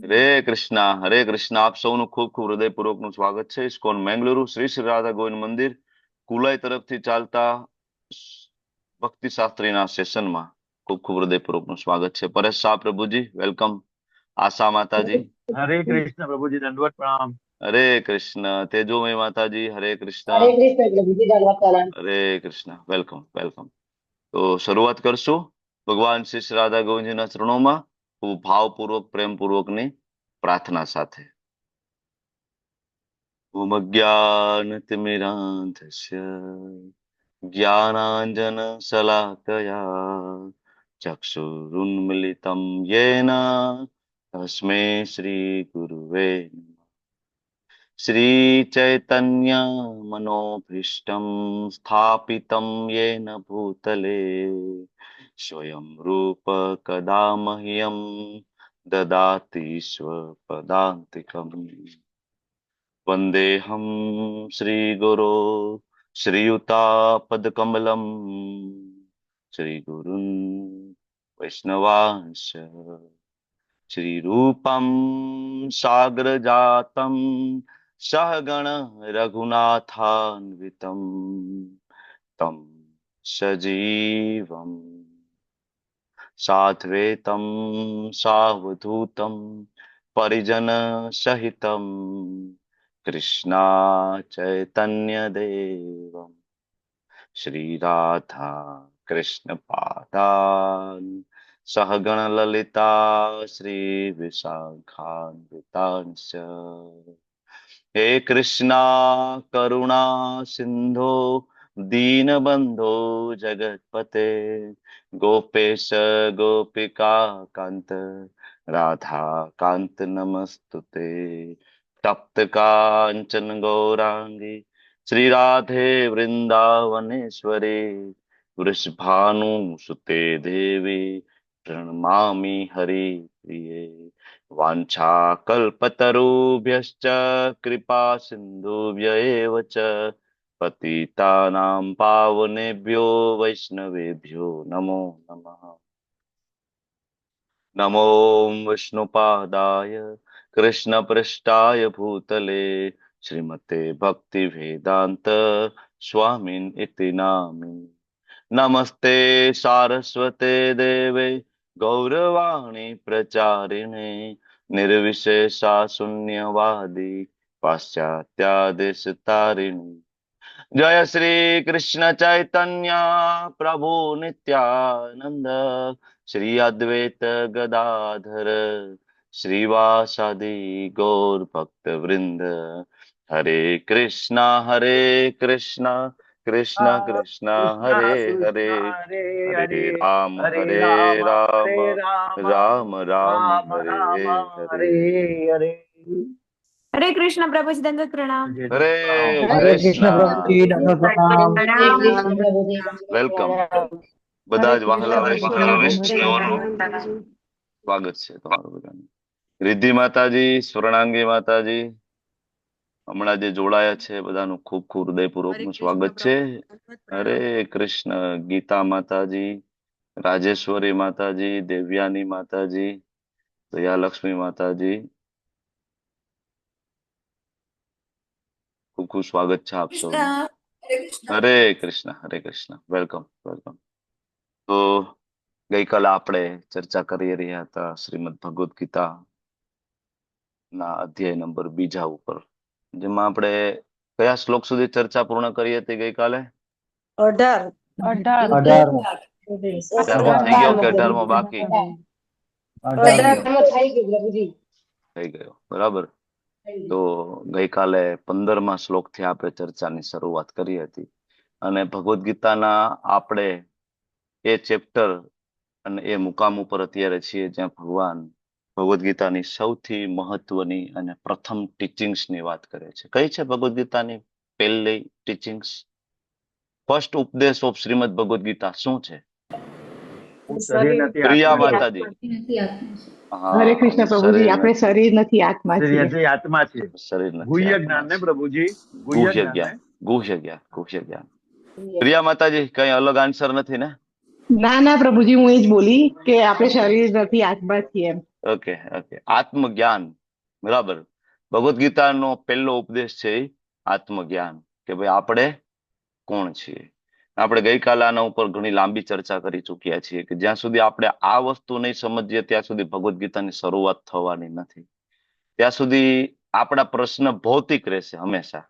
હરે કૃષ્ણ. આપ સૌનું ખૂબ ખૂબ હૃદયપૂર્વકનું સ્વાગત છે. ઇસ્કોન મેંગલુરુ શ્રી શ્રી રાધા ગોવિંદ મંદિર કુલાઈ તરફથી ચાલતા ભક્તિ શાસ્ત્રીના સેશનમાં ખૂબ ખૂબ હૃદયપૂર્વકનું સ્વાગત છે. પરેશ શાહ પ્રભુજી, વેલકમ. આશા માતાજી, हरे कृष्ण प्रभु जी, दंडवत प्रणाम। હરે કૃષ્ણ. તેજોમય માતાજી, હરે કૃષ્ણ. हरे कृष्ण प्रभु जी, दंडवत प्रणाम। હરે કૃષ્ણ, વેલકમ વેલકમ. તો શરૂઆત કરશું ભગવાન શ્રી શ્રી રાધા ગોવિંદજીના ચરણોમાં ખૂબ ભાવપૂર્વક પ્રેમપૂર્વકની પ્રાર્થના સાથે. ઓમજ્ઞાનતિમિરાંધસ્ય જ્ઞાનાંજનશલાકયા ચક્ષુરુન્મિલિतं येन તસ્मै શ્રીગુરુવે નમઃ. શ્રીચૈતન્ય મનોભીષ્ટં સ્થાપિतं येन ભૂતલે સ્વયં રૂપ કદા મહ્યં દદાતિ સ્વપદાન્તિકम्. વંદેહમ શ્રીગુરો શ્રીયુતાપદકમલમ શ્રીગુરુન વૈષ્ણવાંશ શ્રીરૂપમ સાગ્રજાતમ સહગણ રઘુનાથાન્વિતમ તમ સજીવમ સાદ્વૈતમ સાવધૂતમ પરિજન સહિતમ કૃષ્ણા ચૈતન્ય દેવમ શ્રી રાધા કૃષ્ણ પાદાન સહગણ લલિતા શ્રી વિશાખાન્વિતાંશ. હે કૃષ્ણા કરુણા સિંધો દીનબંધો જગતપતે ગોપેશ ગોપિકા કાંત રાધા કાંત નમસ્તુતે. તપ્ત કાંચન ગૌરાંગી શ્રી રાધે વૃંદાવનેશ્વરી વૃષભાનુસુતે દેવી પ્रणमामि हरिप्रिये. वाञ्छाकल्पतरुभ्यश्च कृपा सिन्धुभ्य एव च पतितानां पावनेभ्यो वैष्णवेभ्यो नमो नमः. नमो विष्णुपादाय कृष्णपृष्ठाय भूतले श्रीमते भक्तिवेदान्त स्वामिन् इति नामिने. नमस्ते सारस्वते देवे गौरवाणी प्रचारिणे निर्विशेषा शून्यवादी पाश्चात्यादेशतारिणी. जय श्री कृष्ण चैतन्य प्रभु नित्यानंद श्री अद्वैत गदाधर श्रीवासादि गौर भक्त वृंद. हरे कृष्णा कृष्ण कृष्ण हरे हरे हरे राम राम राम हरे हरे. हरे कृष्ण प्रभु जी, दंडवत प्रणाम। हरे हरे कृष्ण प्रभु जी, दंडवत प्रणाम। हरे कृष्ण प्रभु जी, વેલકમ. બધા જ વહાલા વૈષ્ણવોનું સ્વાગત છે તમારું બધાનું. રિદ્ધિ માતાજી, સ્વર્ણાંગી માતાજી, હમણાં જે જોડાયા છે બધાનું ખૂબ ખૂબ હૃદયપૂર્વકનું સ્વાગત છે. હરે કૃષ્ણ. ગીતા માતાજી, રાજેશ્વરી માતાજી, દેવ્યાની માતાજી, દયાલક્ષ્મી માતાજી, ખૂબ ખૂબ સ્વાગત છે આપ સૌ. હરે કૃષ્ણ, વેલકમ વેલકમ. તો ગઈકાલે આપણે ચર્ચા કરી રહ્યા હતા શ્રીમદ ભગવદ ગીતા ના અધ્યાય નંબર 2 ઉપર, જેમાં આપણે કયા શ્લોક સુધી ચર્ચા પૂર્ણ કરી હતી ગઈકાલે? 18 થઈ ગયો કે 18મો બાકી? થઈ ગયું પ્રભુજી, થઈ ગયો, બરાબર. તો ગઈકાલે 15મા શ્લોક થી આપણે ચર્ચાની શરૂઆત કરી હતી અને ભગવદ ગીતાના આપણે એ ચેપ્ટર અને એ મુકામ ઉપર અત્યારે છીએ જ્યાં ભગવાન ભગવદ ગીતાની સૌથી મહત્વની અને પ્રથમ ટીચિંગ્સની વાત કરે છે. કઈ છે ભગવદ ગીતાની પહેલી ટીચિંગ્સ? ફર્સ્ટ ઉપદેશ ઓફ શ્રીમદ ભગવદ ગીતા શું છે? પ્રિયા માતાજી. હરે કૃષ્ણ પ્રભુજી, આપણે શરીર નથી આત્મા છીએ. આત્મા છે. શરીર નથી, ગુહ્ય જ્ઞાન ને પ્રભુજી, ગુહ્ય જ્ઞાન. પ્રિયા માતાજી, કઈ અલગ આન્સર નથી ને? ના ના પ્રભુજી, હું એ જ બોલી કે આપણે શરીર નથી, આત્મા છીએ એમ. ઓકે ઓકે, આત્મજ્ઞાન. બરાબર. ભગવદ્ ગીતાનો પહેલો ઉપદેશ છે ઈ આત્મજ્ઞાન, કે ભાઈ આપણે કોણ છીએ. આપણે ગઈકાલે આના ઉપર ઘણી લાંબી ચર્ચા કરી ચૂક્યા છીએ કે જ્યાં સુધી આપણે આ વસ્તુ નહીં સમજીએ ત્યાં સુધી ભગવદ્ ગીતાની શરૂઆત થવાની નથી. ત્યાં સુધી આપણા પ્રશ્ન ભૌતિક રહેશે હંમેશા.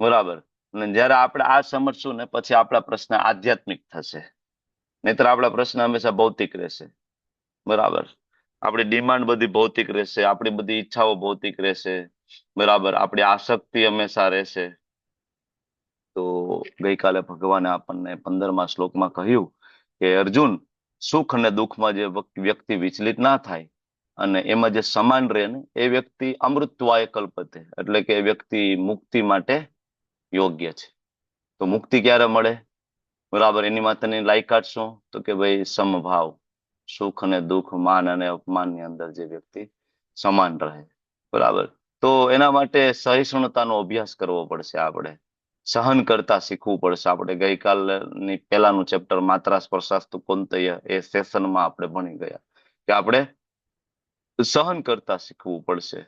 બરાબર. અને જ્યારે આપણે આ સમજશું ને પછી આપણા પ્રશ્ન આધ્યાત્મિક થશે. નહીતર આપણા પ્રશ્ન હંમેશા ભૌતિક રહેશે. બરાબર. આપણી ડિમાન્ડ બધી ભૌતિક રહેશે, આપણી બધી ઈચ્છાઓ ભૌતિક રહેશે. બરાબર. આપણી આસક્તિ હંમેશા રહેશે. તો ગઈકાલે ભગવાને આપણને 15મા શ્લોકમાં કહ્યું કે અર્જુન, સુખ અને દુઃખમાં જે વ્યક્તિ વિચલિત ના થાય અને એમાં જે સમાન રહે ને એ વ્યક્તિ અમૃતત્વાય કલ્પતે, એટલે કે એ વ્યક્તિ મુક્તિ માટે યોગ્ય છે. તો મુક્તિ ક્યારે મળે? બરાબર. એની માટેની લાયકાત શું? તો કે ભાઈ સમભાવ, સુખ અને દુઃખ, માન અને અપમાનની અંદર જે વ્યક્તિ સમાન રહે. બરાબર. તો એના માટે સહિષ્ણુતાનો અભ્યાસ કરવો પડશે. આપણે સહન કરતા શીખવું પડશે. આપણે ગઈકાલની પહેલાનું ચેપ્ટર માત્રા સ્પર્શાસ્તુ કૌંતેય એ સેશનમાં આપણે ભણી ગયા કે આપણે સહન કરતા શીખવું પડશે.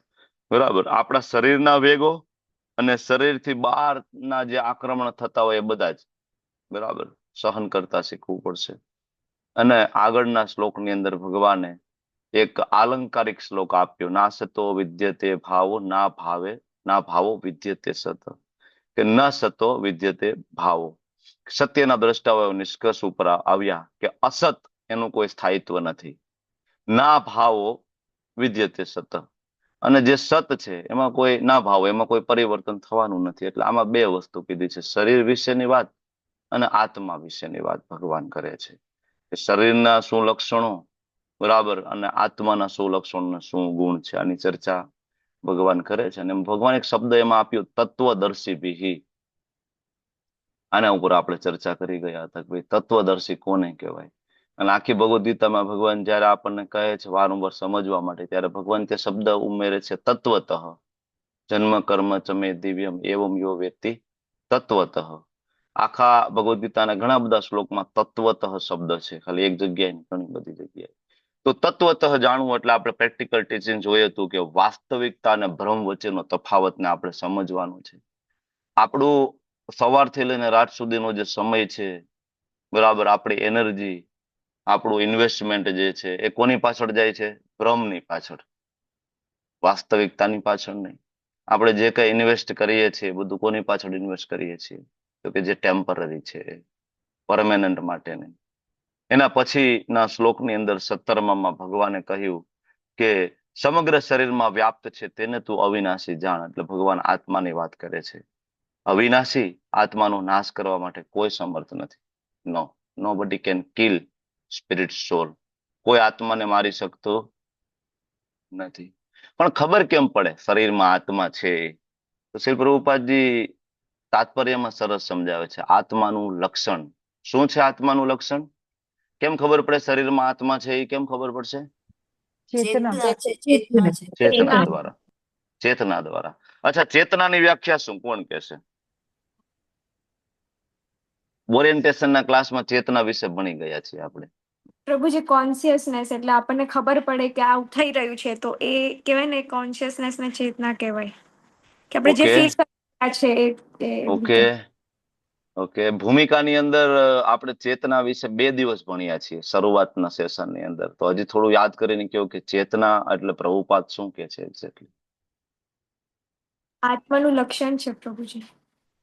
બરાબર. આપણા શરીરના વેગો અને શરીરથી બહારના જે આક્રમણ થતા હોય એ બધા જ બરાબર સહન કરતા શીખવું પડશે. અને આગળના શ્લોકની અંદર ભગવાને એક આલંકારિક શ્લોક આપ્યો, ના સતો વિદ્યતે ભાવો ના ભાવો વિદ્યતે સત, કે ન સતો વિદ્યતે ભાવો. સત્યના દ્રષ્ટાઓ નિષ્કર્ષ ઉપર આવ્યા કે અસત એનું કોઈ સ્થાયિત્વ નથી, ના ભાવો વિદ્યતે સત, અને જે સત છે એમાં કોઈ ના ભાવો, એમાં કોઈ પરિવર્તન થવાનું નથી. એટલે આમાં બે વસ્તુ કીધી છે, શરીર વિશેની વાત અને આત્મા વિશેની વાત ભગવાન કરે છે. કે શરીરના શું લક્ષણો, બરાબર, અને આત્માના શું લક્ષણો, શું ગુણ છે, આની ચર્ચા ભગવાન કરે છે. અને ભગવાન એક શબ્દ એમાં આપ્યું, તત્વદર્શી ભીહી. આના ઉપર આપણે ચર્ચા કરી ગયા હતા કે ભાઈ તત્વદર્શી કોને કહેવાય. અને આખી ભગવદ ગીતામાં ભગવાન જયારે આપણને કહે છે વારંવાર સમજવા માટે, ત્યારે ભગવાન તે શબ્દ ઉમેરે છે તત્વતઃ. જન્મ કર્મ ચમે દિવ્યમ એવમ યો વેત્તિ તત્વતઃ. આખા ભગવદ ગીતાના ઘણા બધા શ્લોકમાં તત્વતઃ શબ્દ છે, ખાલી એક જગ્યાએ ઘણી બધી જગ્યાએ. તો તત્વતઃ જાણવું એટલે આપણે પ્રેક્ટિકલ ટીચિંગ જોયું હતું કે વાસ્તવિકતા અને ભ્રમ વચ્ચેનો તફાવતને આપણે સમજવાનું છે. આપણું સવારથી લઈને રાત સુધીનો જે સમય છે, બરાબર, આપણી એનર્જી, આપણું ઇન્વેસ્ટમેન્ટ જે છે એ કોની પાછળ જાય છે? ભ્રમની પાછળ, વાસ્તવિકતાની પાછળ નહીં. આપણે જે કઈ ઇન્વેસ્ટ કરીએ છીએ બધું કોની પાછળ ઇન્વેસ્ટ કરીએ છીએ? તો કે જે ટેમ્પરરી છે, પરમેનન્ટ માટે નહીં. એના પછીના શ્લોકની અંદર 17માં ભગવાને કહ્યું કે સમગ્ર શરીરમાં વ્યાપ્ત છે તેને તું અવિનાશી જાણ. એટલે ભગવાન આત્માની વાત કરે છે. અવિનાશી આત્માનો નાશ કરવા માટે કોઈ સમર્થ નથી. નોબડી કેન કિલ સ્પિરિટ સોલ. કોઈ આત્માને મારી શકતો નથી. પણ ખબર કેમ પડે શરીરમાં આત્મા છે? તો શ્રી પ્રભુપાદજી તાત્પર્યમાં સરસ સમજાવે છે, આત્માનું લક્ષણ શું છે? આત્માનું લક્ષણ કેમ ખબર પડે શરીરમાં આત્મા છે? એ કેમ ખબર પડશે? ચેતના દ્વારા. ચેતના દ્વારા. અચ્છા, ચેતનાની વ્યાખ્યા શું? કોણ કહેશે? ઓરિએન્ટેશનના ક્લાસમાં ચેતના વિશે ભણી ગયા છીએ આપણે. પ્રભુજી, કોન્શિયસનેસ એટલે આપણને ખબર પડે કે આવું થઈ રહ્યું છે, તો એ કહેવાય ને કોન્શિયસનેસ ને ચેતના કહેવાય. કે આપણે જે ઓકે ફીલ કરી રહ્યા છે એ ઓકે રીતે. ઓકે. ભૂમિકાની અંદર આપણે ચેતના વિશે 2 દિવસ ભણ્યા છીએ શરૂઆતના સેશનની અંદર. તો હજી થોડું યાદ કરીને કહો કે ચેતના એટલે પ્રભુપાદ શું કે છે એક્ઝેક્ટલી? આત્માનું લક્ષણ છે પ્રભુજી.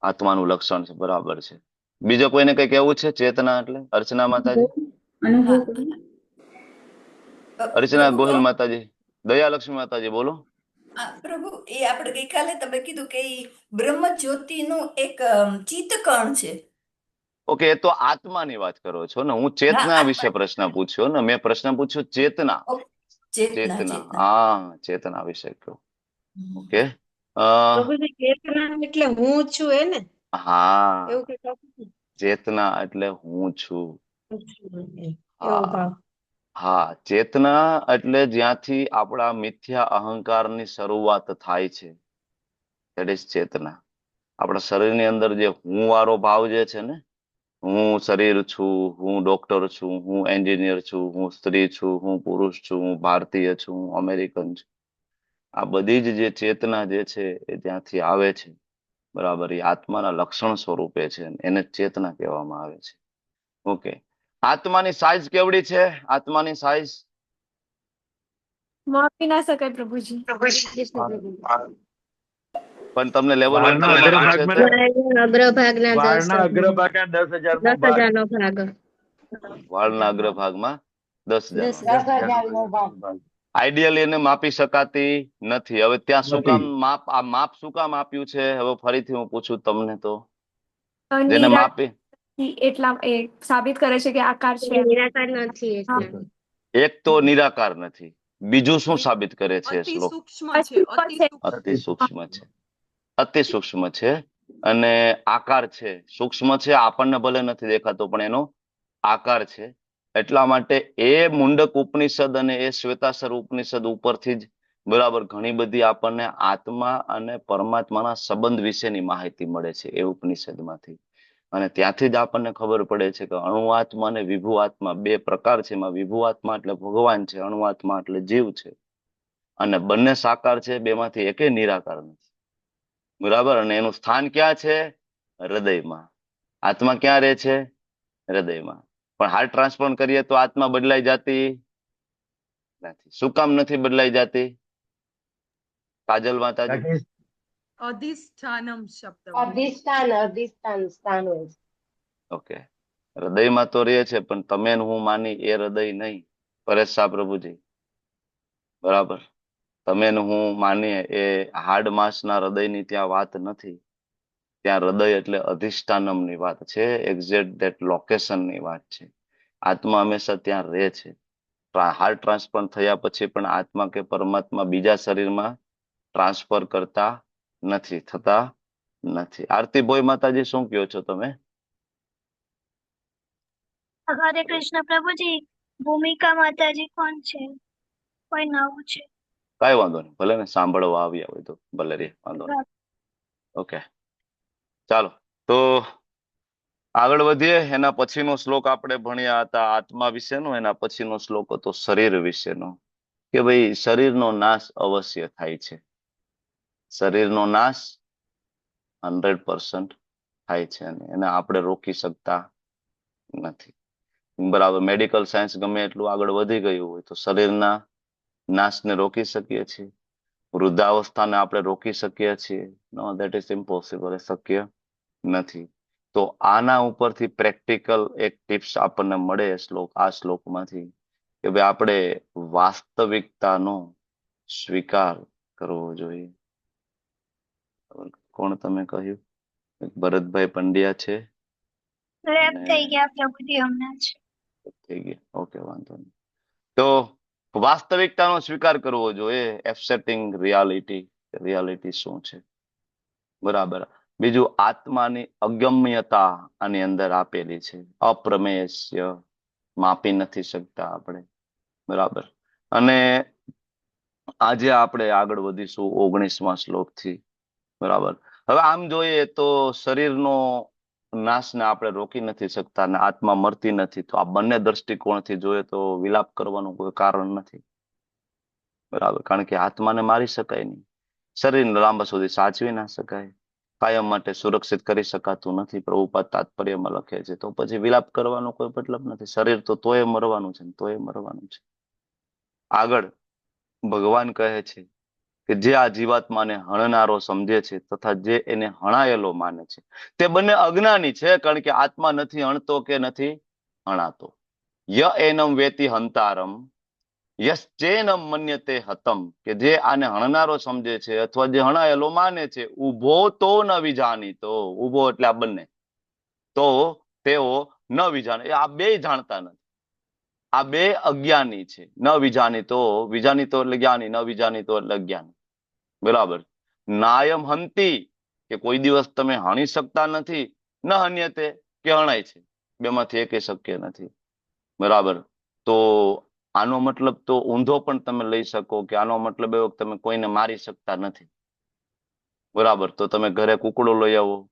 આત્માનું લક્ષણ છે, બરાબર છે. બીજો કોઈને કઈ કહેવું છે ચેતના એટલે? અર્ચના માતાજી, અર્ચના ગોહિલ માતાજી, દયાલક્ષ્મી માતાજી, બોલો. પ્રભુ, એ આપણે ગઈકાલે તમે કીધું કે ઈ બ્રહ્મ જ્યોતિનું એક ચિત્તકણ છે. ઓકે, એ તો આત્માની વાત કરો છો ને. હું ચેતના વિશે પ્રશ્ન પૂછ્યો ને. મેં પ્રશ્ન પૂછ્યો ચેતના. ચેતના, હા, ચેતના વિશે કહો. ઓકે. પ્રભુજી, ચેતના એટલે હું છું એ ને? હા, એવું કે પ્રભુજી? ચેતના એટલે હું છું. એવો ભાવ. હા, ચેતના એટલે જ્યાંથી આપણા મિથ્યા અહંકારની શરૂઆત થાય છે, ધેટ ઇઝ ચેતના. આપણા શરીરની અંદર જે હું વાળો ભાવ જે છે ને, હું શરીર છું, હું ડોક્ટર છું, હું એન્જિનિયર છું, હું સ્ત્રી છું, હું પુરુષ છું, હું ભારતીય છું, હું અમેરિકન છું. આ બધી જ જે ચેતના જે છે એ ત્યાંથી આવે છે. બરાબર, એ આત્માના લક્ષણ સ્વરૂપે છે, એને ચેતના કહેવામાં આવે છે. ઓકે, આત્માની સાઈઝ કેવડી છે? આત્માની સાઈઝ માપી ના શકાય પ્રભુજી. કૃષ્ણ પ્રભુજી. પણ તમને લેવલ વાળના અગ્રભાગમાં અગ્રભાગના વાળના અગ્રભાગના 10,000મો ભાગ. 10,000નો ભાગ. વાળના અગ્રભાગમાં 10,000. 10,000નો ભાગ. આઈડિયલી એને માપી શકાતી નથી. હવે ત્યાં શું કામ નથી. માપ શું કામ આપ્યું છે? હવે ફરીથી હું પૂછું તમને તો, અ, જેને નિરા- માપી એટલા એ સાબિત કરે છે કે આકાર છે. નિરાકાર નથી એટલે. એક તો નિરાકાર નથી, બીજું શું સાબિત કરે છે અતિ શ્લોક? સૂક્ષ્મ છે, અતિ સૂક્ષ્મ. અતિ સૂક્ષ્મ છે, અતિ સૂક્ષ્મ છે. અને આકાર છે, સૂક્ષ્મ છે, આપણને ભલે નથી દેખાતો પણ એનો આકાર છે. એટલા માટે એ મુંડક ઉપનિષદ અને એ શ્વેતાસર ઉપનિષદ ઉપરથી જ બરાબર ઘણી બધી આપણને આત્મા અને પરમાત્માના સંબંધ વિશેની માહિતી મળે છે એ ઉપનિષદમાંથી. અને ત્યાંથી જ આપણને ખબર પડે છે કે અણુ આત્મા અને વિભુ આત્મા બે પ્રકાર છે. એમાં વિભુ આત્મા એટલે ભગવાન છે, અણુ આત્મા એટલે જીવ છે. અને બંને સાકાર છે, બેમાંથી એકેય નિરાકાર નથી. બરાબર, અને એનું સ્થાન ક્યાં છે? હૃદયમાં. આત્મા ક્યાં રહે છે? હૃદયમાં. પણ હાર્ટ ટ્રાન્સપ્લાન્ટ કરીએ તો આત્મા બદલાઈ જતી નથી. શું કામ નથી બદલાઈ જતી? કાજલ માતાજી. કારણ કે અધિષ્ઠાનમ શબ્દ અધિષ્ઠાન સ્થાન હોય છે. ઓકે, હૃદયમાં તો રહે છે, પણ તમે ને હું માની એ હૃદય નહીં. પરેશ શાહ પ્રભુજી, બરાબર, તમે ને હું માનીએ એ હાર્ડ માસના હૃદયની ત્યાં વાત નથી. ત્યાં હૃદય એટલે અધિષ્ઠાનમની વાત છે, એક્ઝેક્ટ ધેટ લોકેશનની વાત છે. આત્મા હંમેશા ત્યાં રહે છે. હાર્ટ ટ્રાન્સપ્લાન્ટ થયા પછી પણ આત્મા કે પરમાત્મા બીજા શરીરમાં ટ્રાન્સફર કરતા નથી, થતા નથી. આરતી ભોઈ માતાજી, શું કહો છો તમે? હરે કૃષ્ણ પ્રભુજી, ભૂમિકા માતાજી કોણ છે? કોઈ નવું છે? કઈ વાંધો નહીં, ભલે ને સાંભળવા આવ્યા હોય તો ભલે રે, વાંધો નહીં. ઓકે, ચાલો તો આગળ વધીએ. એના પછીનો શ્લોક આપણે ભણ્યા હતા આત્મા વિશેનો. એના પછીનો શ્લોક હતો શરીર વિશેનો, કે ભાઈ શરીરનો નાશ અવશ્ય થાય છે. શરીરનો નાશ 100% થાય છે અને એને આપણે રોકી શકતા નથી. બરાબર, મેડિકલ સાયન્સ ગમે એટલું આગળ વધી ગયું હોય તો શરીરના નાશને રોકી શકીએ છીએ. વૃદ્ધાવસ્થાને આપણે રોકી શકીએ છીએ? નો, ધેટ ઇઝ ઇમ્પોસિબલ. એ શક્ય નથી. તો આના ઉપરથી પ્રેક્ટિકલ એક ટિપ્સ આપણને મળે આ શ્લોકમાંથી, કે ભાઈ આપણે વાસ્તવિકતાનો સ્વીકાર કરવો જોઈએ. કોણ તમે કહ્યું? ભરતભાઈ પંડ્યા છે. રેપ થઈ ગયા પ્રભુજી હમણાં જ. થઈ ગયા, ઓકે, વાંધો નહીં. તો વાસ્તવિકતાનો સ્વીકાર કરવો જોઈએ, એક્સેપ્ટિંગ રિયાલિટી. રિયાલિટી શું છે? બરાબર. બીજું, આત્માની અગમ્યતા આની અંદર આપેલી છે. અપ્રમેય, માપી નથી શકતા આપણે. બરાબર. અને આજે આપણે આગળ વધીશું 19મા શ્લોકથી. બરાબર. હવે આમ જોઈએ તો શરીરનો નાશને આપણે રોકી નથી શકતા અને આત્મા મરતી નથી. તો આ બંને દ્રષ્ટિકોણથી જોઈએ તો વિલાપ કરવાનું કોઈ કારણ નથી. બરાબર, કારણ કે આત્માને મારી શકાય નહીં, શરીરને લાંબા સુધી સાચવી ના શકાય, કાયમ માટે સુરક્ષિત કરી શકાતું નથી. પ્રભુપાદ તાત્પર્યમાં લખે છે. તો પછી વિલાપ કરવાનો કોઈ મતલબ નથી. શરીર તો તોય મરવાનું છે, તોય મરવાનું છે. આગળ ભગવાન કહે છે કે જે આ જીવાત્માને હણનારો સમજે છે તથા જે એને હણાયેલો માને છે તે બંને અજ્ઞાની છે, કારણ કે આત્મા નથી હણતો કે નથી હણાતો. ય એનમ વેતિ હંતારમ યશ્ચેનમ મન્યતે હતમ, કે જે આને હણનારો સમજે છે અથવા જે હણાયેલો માને છે, ઉભો તો ન વિજાનીતો. ઉભો એટલે આ બંને, તો તેઓ ન વિજાને, આ બે જાણતા નથી. આ બે અજ્ઞાની છે. ન વિજાનીતો, વિજાનીતો એટલે જ્ઞાની, ન વિજાનીતો એટલે અજ્ઞાની. બરાબર. નાયમ હંતી, કે કોઈ દિવસ તમે હણી શકતા નથી. ન હન્યતે, કે હણાય છે. બેમાંથી એકે શક્ય નથી. બરાબર. તો આનો મતલબ તો ઊંધો પણ તમે લઈ શકો, કે આનો મતલબ એવો કે તમે કોઈને મારી શકતા નથી. બરાબર. તો તમે ઘરે કુકડો લઈ આવો,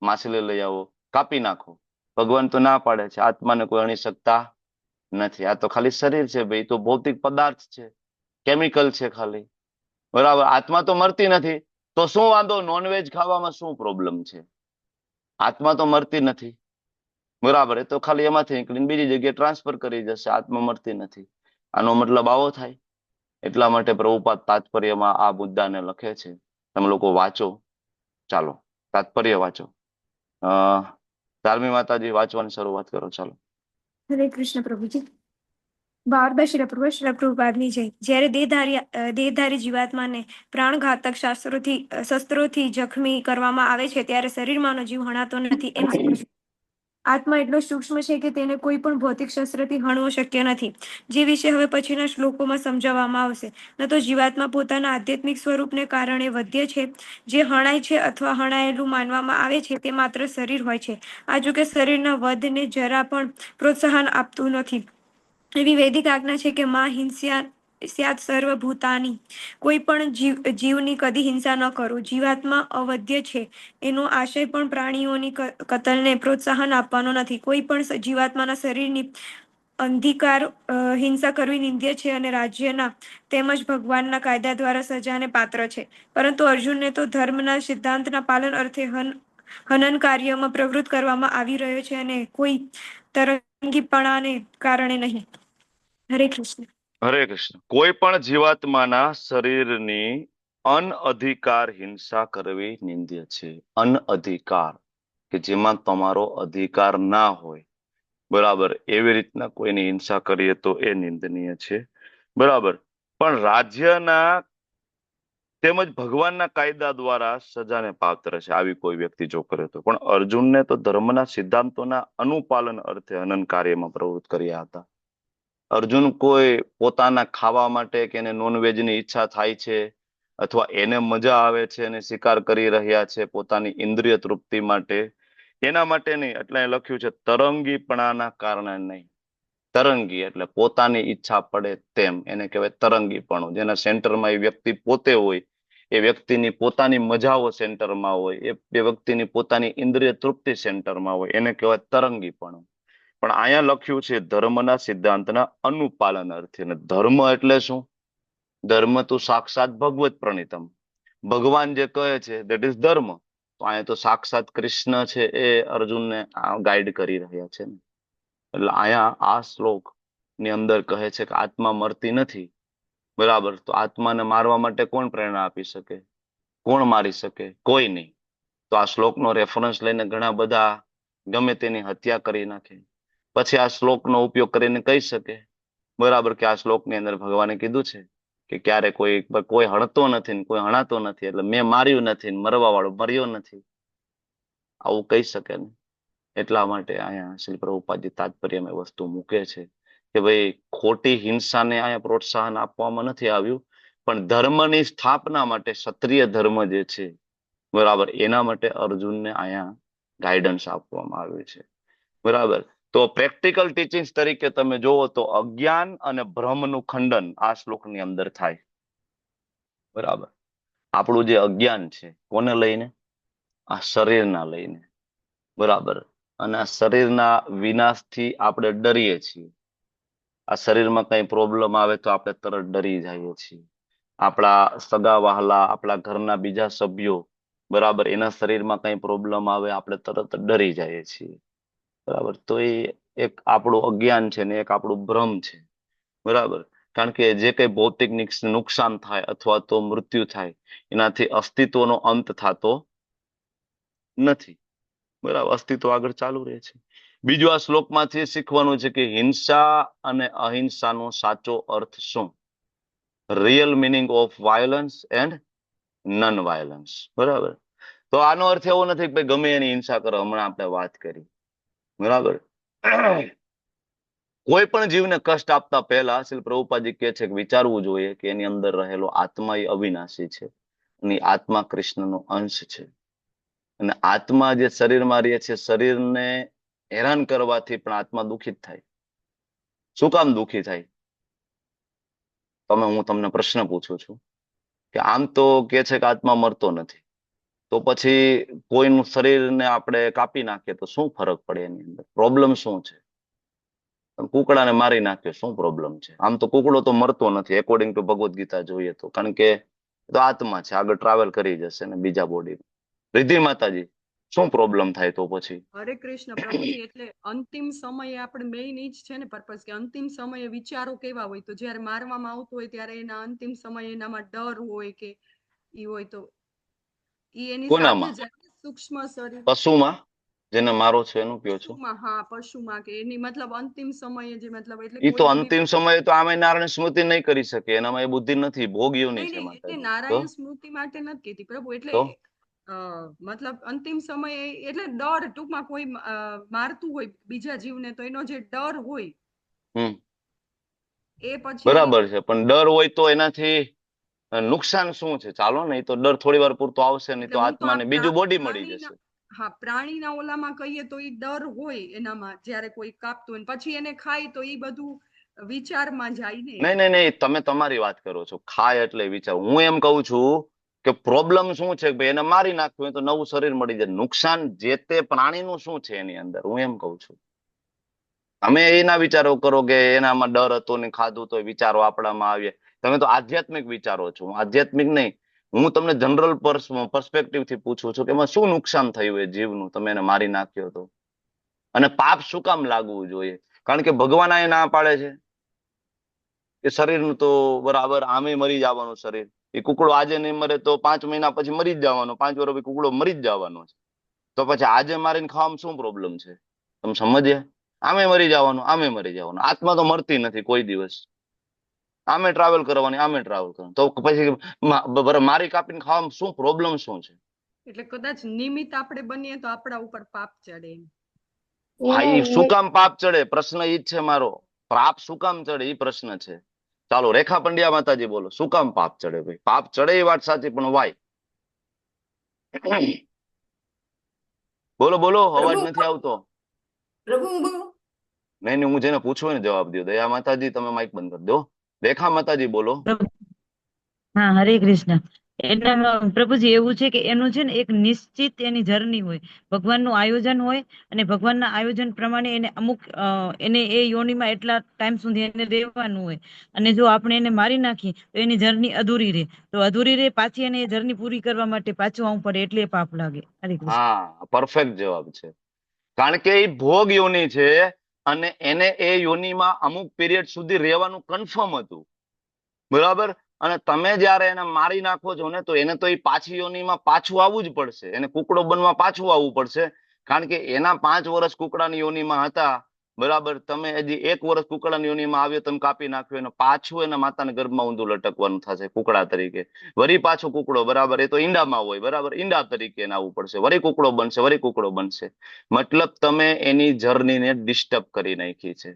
માછલી લઈ આવો, કાપી નાખો, ભગવાન તો ના પાડે છે આત્માને કોઈ અણી શકતા નથી. આ તો ખાલી શરીર છે ભાઈ, તો ભૌતિક પદાર્થ છે, કેમિકલ છે ખાલી. બરાબર, આત્મા તો મરતી નથી, તો શું વાંધો નોનવેજ ખાવામાં શું પ્રોબ્લેમ છે? આત્મા તો મરતી નથી. બરાબર, એ તો ખાલી એમાંથી નીકળીને બીજી જગ્યાએ ટ્રાન્સફર કરી જશે, આત્મા મરતી નથી. આનો મતલબ આવો થાય. એટલા માટે પ્રભુપાદ તાત્પર્યમાં આ મુદ્દાને લખે છે. તમે લોકો વાંચો, ચાલો તાત્પર્ય વાંચો. ધાર્મી માતાજી વાંચવાની શરૂઆત કરો, ચાલો. હરે કૃષ્ણ પ્રભુજી. ભારત શ્રી પ્રભુ શ્રી પ્રભુપાદની જય. જ્યારે દેહધારી જીવાત્માને પ્રાણઘાતક શસ્ત્રોથી જખમી કરવામાં આવે છે ત્યારે શરીરમાંનો જીવ હણાતો નથી એમ સમજવું. આત્મા એટલો સૂક્ષ્મ છે કે તેને કોઈ પણ ભૌતિક શસ્ત્રથી હણવો શક્ય નથી, જે વિશે હવે પછીના શ્લોકોમાં સમજાવવામાં આવશે. ન તો જીવાત્મા પોતાના આધ્યાત્મિક સ્વરૂપને કારણે વધ્ય છે. જે હણાય છે અથવા હણાયેલું માનવામાં આવે છે તે માત્ર શરીર હોય છે. આ જોકે શરીરના વધને જરા પણ પ્રોત્સાહન આપતું નથી. એવી વૈદિક આજ્ઞા છે કે માં હિંસ્યાત સર્વભૂતાની. કોઈ પણ જીવની કદી હિંસા ન કરો. જીવાત્મા અવધ્ય છે એનો આશય પણ પ્રાણીઓની કતલને પ્રોત્સાહન આપવાનો નથી. કોઈ પણ જીવાત્માના શરીરની અંધિકાર હિંસા કરવી નિંદ્ય છે અને રાજ્યના તેમજ ભગવાનના કાયદા દ્વારા સજાને પાત્ર છે. પરંતુ અર્જુનને તો ધર્મના સિદ્ધાંતના પાલન અર્થે હનન કાર્યમાં પ્રવૃત્ત કરવામાં આવી રહ્યો છે અને કોઈ તરંગીપણાને કારણે નહીં. હરે કૃષ્ણ. હરે કૃષ્ણ. કોઈ પણ જીવાત્માના શરીરની અનઅધિકાર હિંસા કરવી નિંદ્ય છે. અનઅધિકાર, કે જેમાં તમારો અધિકાર ના હોય, બરાબર, એવી રીતના કોઈની હિંસા કરીએ તો એ નિંદનીય છે. બરાબર, પણ રાજ્યના તેમજ ભગવાનના કાયદા દ્વારા સજાને પાત્ર છે આવી કોઈ વ્યક્તિ જો કરે તો. પણ અર્જુનને તો ધર્મના સિદ્ધાંતોના અનુપાલન અર્થે હનન કાર્યમાં પ્રવૃત્ત કર્યા હતા. અર્જુન કોઈ પોતાના ખાવા માટે કે એને નોનવેજની ઈચ્છા થાય છે અથવા એને મજા આવે છે અને શિકાર કરી રહ્યા છે પોતાની ઇન્દ્રિય તૃપ્તિ માટે, એના માટે નહીં. એટલે લખ્યું છે તરંગીપણાના કારણે નહીં. તરંગી એટલે પોતાની ઈચ્છા પડે તેમ, એને કહેવાય તરંગીપણું. જેના સેન્ટરમાં એ વ્યક્તિ પોતે હોય, એ વ્યક્તિની પોતાની મજાઓ સેન્ટરમાં હોય, એ વ્યક્તિની પોતાની ઇન્દ્રિય તૃપ્તિ સેન્ટરમાં હોય, એને કહેવાય તરંગીપણું. પણ અહીંયા લખ્યું છે ધર્મના સિદ્ધાંતના અનુપાલન અર્થે. ધર્મ એટલે શું? ધર્મ તો સાક્ષાત ભગવત પ્રણીતમ. ભગવાન જે કહે છે દેટ ઇઝ ધર્મ. તો અહીંયા તો સાક્ષાત કૃષ્ણ છે એ અર્જુનને ગાઈડ કરી રહ્યા છે ને. એટલે અહીંયા આ શ્લોક ની અંદર કહે છે કે આત્મા મરતી નથી. બરાબર, તો આત્માને મારવા માટે કોણ પ્રેરણા આપી શકે? કોણ મારી શકે? કોઈ નહીં. તો આ શ્લોકનો રેફરન્સ લઈને ઘણા બધા ગમે તેની હત્યા કરી નાખે. પછી આ શ્લોકનો ઉપયોગ કરીને કહી શકે, બરાબર, કે આ શ્લોકની અંદર ભગવાને કીધું છે કે ક્યારે કોઈ હણતો નથી ને કોઈ હણાતો નથી, એટલે મેં માર્યું નથી ને મરવા વાળો મર્યો નથી, આવું કહી શકે ને. એટલા માટે અહીંયા શ્રી પ્રભુપાદજી તાત્પર્યમાં વસ્તુ મૂકે છે કે ભાઈ ખોટી હિંસાને અહીંયા પ્રોત્સાહન આપવામાં નથી આવ્યું, પણ ધર્મની સ્થાપના માટે ક્ષત્રિય ધર્મ જે છે, બરાબર, એના માટે અર્જુનને અહીંયા ગાઈડન્સ આપવામાં આવ્યું છે. બરાબર, તો પ્રેક્ટિકલ ટીચિંગ્સ તરીકે તમે જોવો તો અજ્ઞાન અને ભ્રમનું ખંડન આ શ્લોકની અંદર થાય. બરાબર, આપણું જે અજ્ઞાન છે કોને લઈને? આ શરીરના લઈને. બરાબર, અને આ શરીરના વિનાશથી આપણે ડરીએ છીએ. આ શરીરમાં કઈ પ્રોબ્લેમ આવે તો આપણે તરત ડરી જઈએ છીએ. આપણા સગા વહાલા, આપણા ઘરના બીજા સભ્યો, બરાબર, એના શરીરમાં કઈ પ્રોબ્લેમ આવે આપણે તરત ડરી જઈએ છીએ. બરાબર, તો એ એક આપણું અજ્ઞાન છે ને એક આપણું ભ્રમ છે. બરાબર, કારણ કે જે કઈ ભૌતિક નુકસાન થાય અથવા તો મૃત્યુ થાય એનાથી અસ્તિત્વનો અંત થતો નથી. બરાબર, અસ્તિત્વ આગળ ચાલુ રહે છે. બીજું આ શ્લોકમાંથી શીખવાનું છે કે હિંસા અને અહિંસાનો સાચો અર્થ શું? Real meaning of violence and none violence. બરાબર, તો આનો અર્થ એવો નથી કે ગમે એની હિંસા કરો. હમણાં આપણે વાત કરી, બરાબર, કોઈ પણ જીવને કષ્ટ આપતા પહેલા શ્રી પ્રભુપાદજી કહે છે કે વિચારવું જોઈએ કે એની અંદર રહેલો આત્મા એ અવિનાશી છે અને આત્મા કૃષ્ણનો અંશ છે. અને આત્મા જે શરીરમાં રહે છે, શરીરને હેરાન કરવાથી પણ આત્મા દુઃખિત થાય. શું કામ દુઃખી થાય? હું તમને પ્રશ્ન પૂછું છું કે આમ તો કે છે કે આત્મા મરતો નથી, તો તો પછી કોઈનું શરીરને આપણે કાપી નાખીએ તો શું ફરક પડે એની અંદર? પ્રોબ્લેમ શું છે? કુકડાને મારી નાખ્યો, શું પ્રોબ્લેમ છે? આમ તો કુકડો તો મરતો નથી એકોર્ડિંગ ટુ ભગવદ્ ગીતા જોઈએ તો, કારણ કે એ તો આત્મા છે, આગળ ટ્રાવેલ કરી જશે ને બીજા બોડી. રિદ્ધિ માતાજી, શું પ્રોબ્લેમ થાય તો પછી? હરે કૃષ્ણ પ્રભુજી, એટલે અંતિમ સમયે આપણે મેઇન ઈ જ છે ને પર્પઝ, કે અંતિમ સમયે વિચારો કેવા હોય, તો જ્યારે મારવામાં આવતો હોય ત્યારે એના અંતિમ સમયે એનામાં ડર હોય કે ઈ હોય, તો ઈ એની સાથે કોનામાં? જ સૂક્ષ્મ શરીર પશુમાં જેને મારો છે એનું કયો છો? પશુમાં, હા પશુમાં, કે એની મતલબ અંતિમ સમયે જે મતલબ એટલે ઈ તો કોઈનું બી અંતિમ સમયે તો આમે નારાયણ સ્મૃતિ નહીં કરી શકે, એનામાં એ બુદ્ધિ નથી, ભોગ યોની નહીં છે નહીં એટલે માતાજી. તો નારાયણ સ્મૃતિ માટે નથી કહેતી પ્રભુ, એટલે મતલબ અંતિમ સમયે એટલે ડર, ટૂંકમાં કોઈ મારતું હોય બીજા જીવને તો એનો જે ડર હોય એ પછી બરાબર છે, પણ ડર હોય તો એનાથી નુકસાન શું છે? ચાલો ને, એ તો ડર થોડી વાર પૂરતો આવશે, નહીં એટલે તો હું તો આત્માને બીજું બોડી મળી જશે. હા, પ્રાણીના ઓલામાં કહીએ તો ઈ ડર હોય એનામાં, જ્યારે કોઈ કાપતું હોય ને પછી એને ખાય તો ઈ બધું વિચારમાં જાય ને. નહીં નહીં નહીં, તમે તમારી વાત કરો છો, ખાય એટલે વિચાર. હું એમ કહું છું કે પ્રોબ્લેમ શું છે કે ભાઈ એને મારી નાખ્યું હોય તો નવું શરીર મળી જાય. નુકસાન જે તે પ્રાણીનું શું છે એની અંદર, હું એમ કહું છું. અમે એના વિચારો કરો કે એનામાં ડર હતો ને ખાધું તો વિચારો આપણામાં આવે. તમે તો આધ્યાત્મિક વિચારો છો, આધ્યાત્મિક નહીં. હું તમને જનરલ પર્સપેક્ટિવ થી પૂછું છું કે એમાં શું નુકસાન થયું એ જીવનું, તમે એને મારી નાખ્યો તો? અને પાપ શું કામ લાગવું જોઈએ? કારણ કે ભગવાન એ ના પાડે છે કે શરીરનું તો બરાબર આમે મરી જવાનું શરીર. એ કુકડો આજે નહીં મરે તો 5 મહિના પછી મરી જ જવાનો, 5 વર્ષ પછી કુકડો મરી જ જવાનો છે. તો પછી આજે મારીને ખાવામાં શું પ્રોબ્લેમ છે? તમે સમજ્યા? આમે મરી જવાનું, આમે મરી જવાનું. આત્મા તો મરતી નથી કોઈ દિવસ. આમે ટ્રાવેલ કરવાની, આમે ટ્રાવેલ કરવાનું. તો પછી મારી કાપીને ખાવામાં શું પ્રોબ્લેમ શું છે? એટલે કદાચ નિમિત્ત આપણે બનીએ તો આપણા ઉપર પાપ ચડે. હા, ઈ શું કામ પાપ ચડે? પ્રશ્ન ઈ જ છે મારો. પાપ શું કામ ચડે ઈ પ્રશ્ન છે. ચાલો, રેખા પંડ્યા માતાજી બોલો, શું કામ પાપ ચડે? ભાઈ પાપ ચડે એ વાત સાચી, પણ વાય? બોલો બોલો, અવાજ નથી આવતો. પ્રભુ બોલો. નહીં નહીં, હું જેને પૂછું એને જવાબ દો. દયા માતાજી, તમે માઇક બંધ કરી દો. રેખા માતાજી બોલો. હા, હરે કૃષ્ણ. એનામાં પ્રભુજી એવું છે કે એનું છે ને એક નિશ્ચિત એની જર્ની હોય, ભગવાનનું આયોજન હોય, અને ભગવાનના આયોજન પ્રમાણે એને અમુક એને એ યોનિમાં એટલા ટાઈમ સુધી એને રહેવાનું હોય, અને જો આપણે એને મારી નાખીએ તો એની જર્ની અધૂરી રહે, તો અધૂરી રહે પાછી એને એ જર્ની પૂરી કરવા માટે પાછું આવવું પડે, એટલે પાપ લાગે. હરે કૃષ્ણ. હા, પરફેક્ટ જવાબ છે. કારણ કે એ ભોગ યોની છે અને એને એ યોનીમાં અમુક પીરિયડ સુધી રહેવાનું કન્ફર્મ હતું, બરાબર? અને તમે જયારે એને મારી નાખો છો ને, તો એને તો એ પાછી યોનીમાં પાછું આવવું જ પડશે, એને કુકડો બનવા પાછું આવવું પડશે. કારણ કે એના 5 વર્ષ કુકડાની યોનીમાં હતા, બરાબર? તમે હજી 1 વર્ષ કુકડાની યોનીમાં આવ્યો, તમે કાપી નાખ્યો, એને પાછું એના માતાના ગર્ભમાં ઊંધું લટકવાનું થશે કુકડા તરીકે. વળી પાછો કુકડો, બરાબર? એ તો ઈંડામાં હોય, બરાબર? ઈંડા તરીકે એને આવવું પડશે, વળી કુકડો બનશે, વળી કુકડો બનશે. મતલબ તમે એની જર્નીને ડિસ્ટર્બ કરી નાખી છે,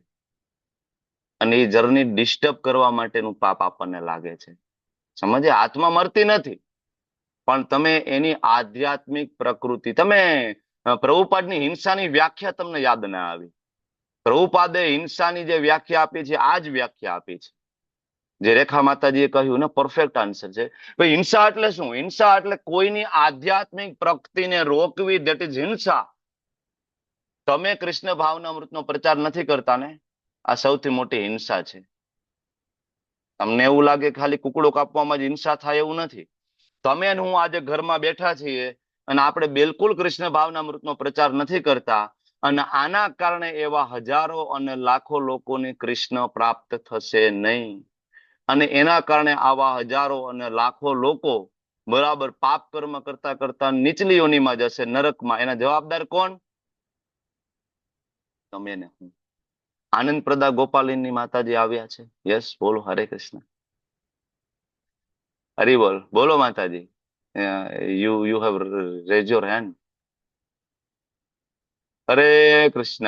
અને એ જર્ની ડિસ્ટર્બ કરવા માટેનું પાપ આપણને લાગે છે. સમજે? આત્મા મરતી નથી, પણ તમે એની આધ્યાત્મિક પ્રકૃતિ, તમે પ્રભુપાદની હિંસાની વ્યાખ્યા તમને યાદ ના આવી. પ્રભુપાદે હિંસાની જે વ્યાખ્યા આપી છે, આ જ વ્યાખ્યા આપી છે જે રેખા માતાજીએ કહ્યું ને. પરફેક્ટ આન્સર છે. ભાઈ હિંસા એટલે શું? હિંસા એટલે કોઈની આધ્યાત્મિક પ્રગતિને રોકવી, ધેટ ઇઝ હિંસા. તમે કૃષ્ણ ભાવનામૃતનો પ્રચાર નથી કરતા ને, આ સૌથી મોટી હિંસા છે. તમને એવું લાગે ખાલી કુકડો કાપવામાં જ હિંસા થાય, એવું નથી. તમે ને હું આજે ઘરમાં બેઠા છીએ અને આપણે બિલકુલ કૃષ્ણ ભાવનામૃતનો પ્રચાર નથી કરતા, અને આના કારણે એવા હજારો અને લાખો લોકોને કૃષ્ણ પ્રાપ્ત થશે નહીં. અને એના કારણે આવા હજારો અને લાખો લોકો, બરાબર, પાપ કર્મ કરતા કરતા નીચલી યોનીમાં જશે, નરકમાં. એના જવાબદાર કોણ? તમે ને હું. આનંદ પ્રદા ગોપાલીની માતાજી આવ્યા છે. યસ, બોલો. હરે કૃષ્ણ. હરી બોલ, બોલો માતાજી. You have rays your hand. Hare Krishna.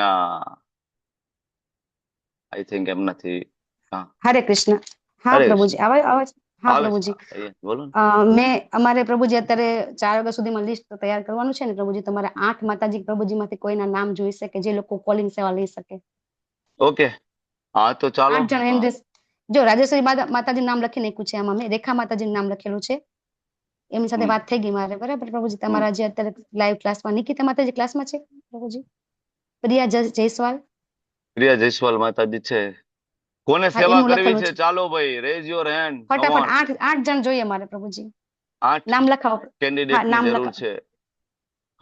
I think એમ નથી. હરે કૃષ્ણ. હા હરે પ્રભુજી, કૃષ્ણ. અવાજ? હા આવે પ્રભુજી. છે. બોલો ને. અમારે પ્રભુજી અત્યારે 4 વાગ્યા સુધીમાં લિસ્ટ તૈયાર કરવાનું છે ને પ્રભુજી. તમારે 8 માતાજી પ્રભુજી માંથી કોઈના નામ જોઈશે કે જે લોકો કોલિંગ સેવા લઈ શકે. ઓકે, હા તો ચાલો. 8 જણ. જો રાજેશ્વરી માતાજી નામ લખી નાખ્યું છે આમાં, મેં રેખા માતાજી નામ લખેલું છે, એમની સાથે હમ. વાત થઈ ગઈ મારે, બરાબર પ્રભુજી. તમારા જે અત્યારે લાઈવ ક્લાસમાં નિકિતા માતાજી ક્લાસમાં છે પ્રભુજી? પ્રિયા જયસ્વાલ, પ્રિયા જયસ્વાલ માતાજી છે. કોને હા સેવા એમનું કરવી લખેલું છે? છે. ચાલો ભાઈ, રેઝ યોર હેન્ડ. કમ ફટાફટ ઓન. 8 જણ જોઈએ મારે પ્રભુજી. 8 નામ લખાવો. હા, કેન્ડિડેટ ની નામ જરૂર લખાવો. છે.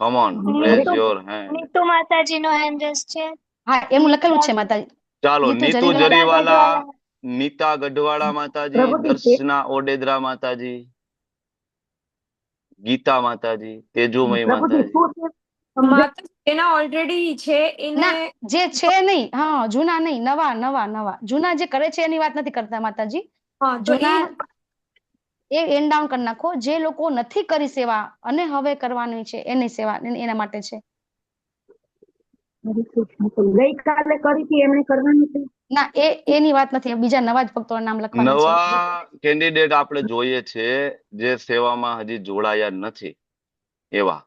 Come on, Hare rays your hand. Neetu માતાજીનો હેન્ડ્રેસ છે. હા એમનું લખેલું છે માતાજી. ચાલો, નીતુ નીતુ જરીવાલા. જરીવાલા, નીતા ગઢવાડા માતાજી, પ્રભુજી દર્શના ઓડેદરા માતાજી, ગીતા માતાજી, તેજુમય પ્રભુજી માતાજી. શું છે સમજાય? માતા એના ઓલરેડી છે એને. ના, જે છે નહીં, હા જૂના નહીં, નવા નવા નવા. જૂના જે કરે છે એની વાત નથી કરતા માતાજી. હા તો જૂના એ એન્ડ ડાઉન કરી નાખો. જે લોકો નથી કરી સેવા અને હવે કરવાની છે એની સેવા, એના માટે છે. હરે કૃષ્ણ. ગઈકાલે કરી હતી એમણે કરવાની છે. ના, એની વાત નથી. બીજા નવા જ ભક્તોના નામ લખવાના છે. નવા કેન્ડિડેટ આપણે જોઈએ છે જે સેવામાં હજી જોડાયા નથી એવા.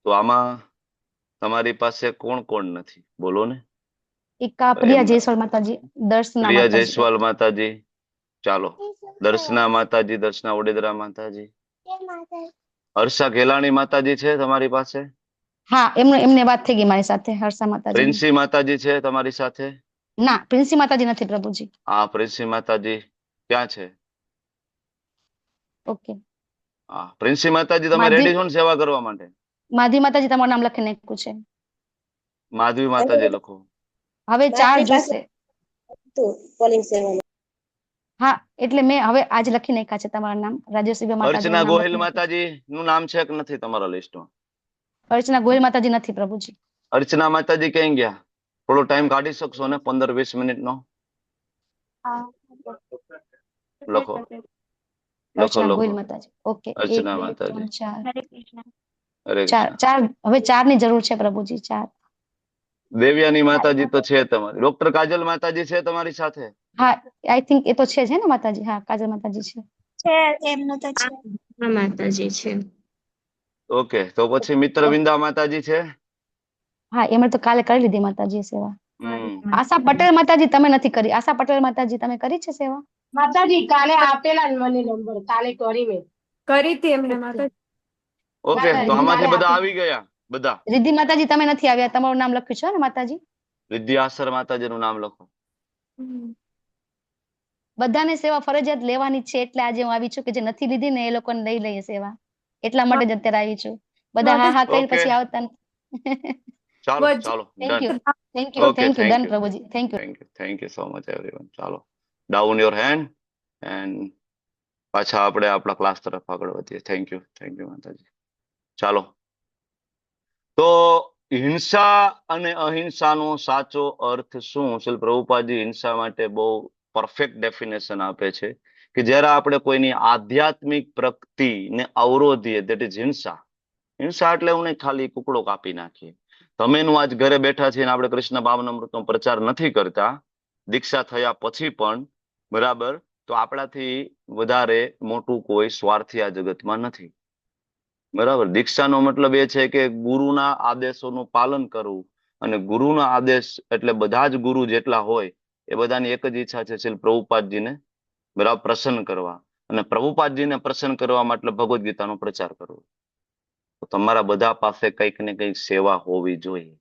તો આમાં તમારી પાસે કોણ કોણ નથી બોલો ને? એકા પ્રિયા જયસ્વાલ માતાજી, દર્શના પ્રિયા માતાજી, જયસ્વાલ માતાજી, ચાલો. દર્શના માતાજી, દર્શના ઓડેદરા માતાજી. હર્ષા ઘેલાણી માતાજી છે તમારી પાસે? હા એમને વાત થઈ ગઈ મારી સાથે, હર્ષા માતાજી. પ્રિન્સી માતાજી છે તમારી સાથે? ના, પ્રિન્સી માતાજી નથી પ્રભુજી. હા, પ્રિન્સી માતાજી ક્યાં છે? ઓકે. હા, પ્રિન્સી માતાજી તમે માધવી રેડી છો ને સેવા કરવા માટે? માધવી માતાજી તમારું નામ લખી નાખ્યું છે. માધવી માતાજી લખો. હવે 4 જોશે. હા એટલે મેં હવે આજ લખી નાખ્યા છે તમારા નામ. રાજેશ્રી માતાજી અર્ચના ગોહિલ માતાજી નું નામ છે કે નથી તમારા લિસ્ટમાં? અર્ચના ગોહિલ માતાજી નથી પ્રભુજી. અર્ચના માતાજી ક્યાં ગયા? થોડો ટાઈમ કાઢી શકશો ને 15-20 મિનિટનો? લખો લખો અર્ચના ગોહિલ લખો. માતાજી. ઓકે. 1 અર્ચના 2 માતાજી. 3 4. હરે કૃષ્ણ. હરે ચાર કૃષ્ણ. ચાર હવે 4 ની જરૂર છે પ્રભુજી. 4. દેવ્યાની માતાજી તો છે તમારી. ડોક્ટર કાજલ માતાજી છે તમારી સાથે? હા આઈ થિંક એ તો છે જ ને માતાજી. હા કાજલ માતાજી છે. છે એમનું તો છે. માતાજી છે. ઓકે, તો પછી મિત્રવિંદા માતાજી છે? હા એમણે તો કાલે કરી લીધી માતાજી સેવા. હમ. આશા પટેલ માતાજી તમે નથી કરી. આશા પટેલ માતાજી તમે કરી છે સેવા? માતાજી કાલે આપેલા ને મને નંબર, કાલે કરી મેં. કરી હતી એમને ઓકે. માતાજી. ઓકે, તો આમાંથી કાલે બધા આપેલા. આવી ગયા બધા? રિદ્ધિ માતાજી તમે નથી આવ્યા. તમારું નામ લખ્યું છે ને માતાજી? વિદ્યાસર માતાજીનું નામ લખો. બધાને સેવા ફરજિયાત લેવાની છે એટલે આજે હું આવી છું કે જે નથી લીધી ને એ લોકોને લઈ લઈએ સેવા. એટલા માટે જ અત્યારે આવી છું. બધા હા હા કઈ ઓકે, પછી આવતા ચાલો વચ્ચે ચાલો થેન્ક ડન. You thank you okay, thank you thank ડન you. Prabhuji. Thank you. Thank you so much everyone. ચાલો, ડાઉન યોર હેન્ડ એન્ડ પાછા આપણે આપણા ક્લાસ તરફ આગળ વધીએ. થેન્ક યુ માતાજી. ચાલો, તો હિંસા અને અહિંસાનો સાચો અર્થ શું? શ્રીલ પ્રભુપાદજી હિંસા માટે બહુ પરફેક્ટ ડેફિનેશન આપે છે કે જ્યારે આપણે કોઈની આધ્યાત્મિક પ્રગતિને અવરોધીએ, દેટ ઇઝ હિંસા. હિંસા એટલે હું નહીં ખાલી કુકડો કાપી નાખીએ. તમે આજ ઘરે બેઠા છીએ ને આપણે કૃષ્ણ ભાવનામૃતનો પ્રચાર નથી કરતા દીક્ષા થયા પછી પણ, બરાબર, તો આપણાથી વધારે મોટું કોઈ સ્વાર્થી આ જગતમાં નથી. બરાબર. દીક્ષાનો મતલબ એ છે કે ગુરુના આદેશોનું પાલન કરવું. અને ગુરુના આદેશ એટલે બધા જ ગુરુ જેટલા હોય એ બધાની એક જ ઈચ્છા છે શ્રીલ પ્રભુપાદજીને બરાબર પ્રસન્ન કરવા. અને પ્રભુપાદજીને પ્રસન્ન કરવા એટલે ભગવદ્ ગીતાનો પ્રચાર કરવો. તો તમારા બધા પાસે કંઈક ને કંઈક સેવા હોવી જોઈએ.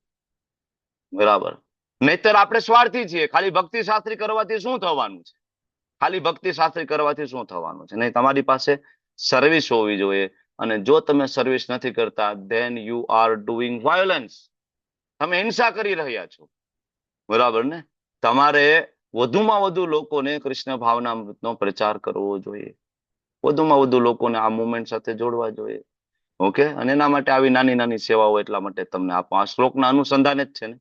બરાબર. નહીતર આપણે સ્વાર્થી છીએ. ખાલી ભક્તિ શાસ્ત્રી કરવાથી શું થવાનું છે? ખાલી ભક્તિ શાસ્ત્રી કરવાથી શું થવાનું છે? નહીં, તમારી પાસે સર્વિસ હોવી જોઈએ. અને જો તમે સર્વિસ નથી કરતા, then you are doing violence. તમે હિંસા કરી રહ્યા છો. બરાબર ને? તમારે વધુમાં વધુ લોકોને કૃષ્ણ ભાવનામૃતનો પ્રચાર કરવો જોઈએ. વધુમાં વધુ લોકોને આ મુવમેન્ટ સાથે જોડવા જોઈએ. ઓકે, અને એના માટે આવી નાની નાની સેવાઓ એટલા માટે તમને આપો. આ શ્લોકના અનુસંધાન જ છે ને,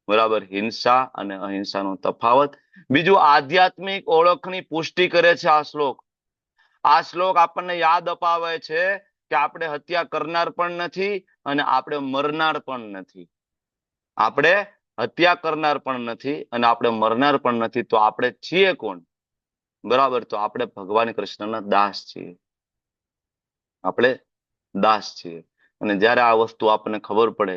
બરાબર. હિંસા અને અહિંસાનો તફાવત. બીજું, આધ્યાત્મિક ઓળખની પુષ્ટિ કરે છે આ શ્લોક. આ શ્લોક આપણને યાદ અપાવે છે કે આપણે હત્યા કરનાર પણ નથી અને આપણે મરનાર પણ નથી. આપણે હત્યા કરનાર પણ નથી અને આપણે મરનાર પણ નથી. તો આપણે છીએ કોણ? બરાબર. તો આપણે ભગવાન કૃષ્ણના દાસ છીએ. આપણે દાસ છીએ. અને જ્યારે આ વસ્તુ આપણને ખબર પડે,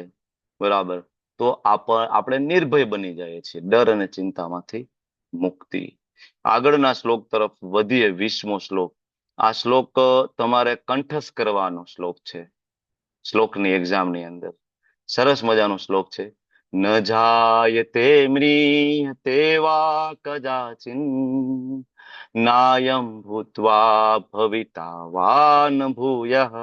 બરાબર, તો આપણે નિર્ભય બની જાય છીએ. ડર અને ચિંતામાંથી મુક્તિ. આગળના શ્લોક તરફ વધીએ. 20મો શ્લોક. આ શ્લોક તમારે કંઠસ્થ કરવાનો શ્લોક છે, શ્લોકની એક્ઝામની અંદર. સરસ મજાનો શ્લોક છે. ન જાયતે મ્રિયતે વા કદાચિન નાયમ ભૂત્વા ભવિતા વા ન ભૂયઃ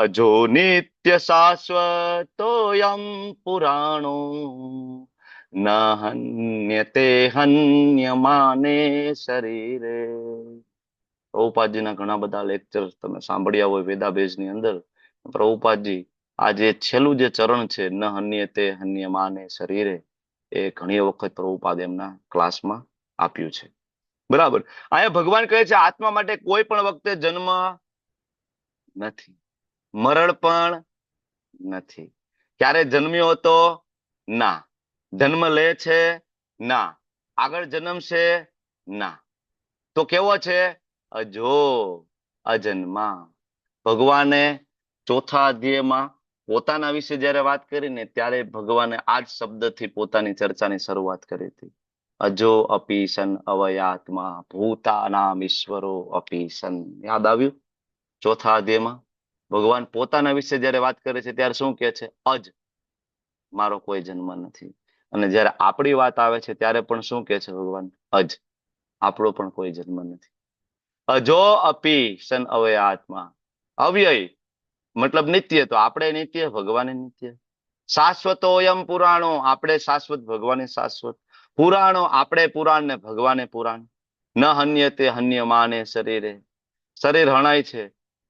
અજો નિત્ય શાશ્વતોયમ પુરાણો ન હન્યતે હન્યમાને શરીરે. પ્રભુપાદજીના ઘણા બધા લેક્ચર તમે સાંભળ્યા હોય વેદાભેજની અંદર. પ્રભુપાદજી આ જે છેલ્લું જે ચરણ છે, ન હન્યતે હન્યમાને શરીરે, એ ઘણી વખત પ્રભુપાદ એમના ક્લાસમાં આપ્યું છે. બરાબર. અહીંયા ભગવાન કહે છે આત્મા માટે કોઈ પણ વખતે જન્મ નથી, મરણ પણ નથી. ક્યારે જન્મ્યો હતો? ના. જન્મ લે છે? ના. આગળ જન્મશે? ના. તો કેવો છે? અજો, અજન્મા. ભગવાને ચોથા અધ્યાયમાં પોતાના વિશે જયારે વાત કરીને ત્યારે ભગવાને આ જ શબ્દથી પોતાની ચર્ચાની શરૂઆત કરી હતી. અજો અપી સન અવયાત્મા ભૂતાનામ ઈશ્વરો અપી સન. યાદ આવ્યું? ચોથા અધ્યાયમાં ભગવાન પોતાના વિશે જયારે વાત કરે છે ત્યારે શું કહે છે? અજ, મારો કોઈ જન્મ નથી. અને જયારે આપણી વાત આવે છે ત્યારે પણ શું કહે છે ભગવાન? અજ, આપણો પણ કોઈ જન્મ નથી. અજો અપી સન અવયાત્મા. અવ્યય મતલબ નિત્ય, તો આપણે નિત્ય, ભગવાન નિત્ય. શાશ્વતોયમ પુરાણો, આપણે શાશ્વત, ભગવાન શાશ્વત. પુરાણો, આપણે પુરાણ ને ભગવાને પુરાણ. ન હન્યતે હન્યમાને શરીરે. શરીર હણાય છે,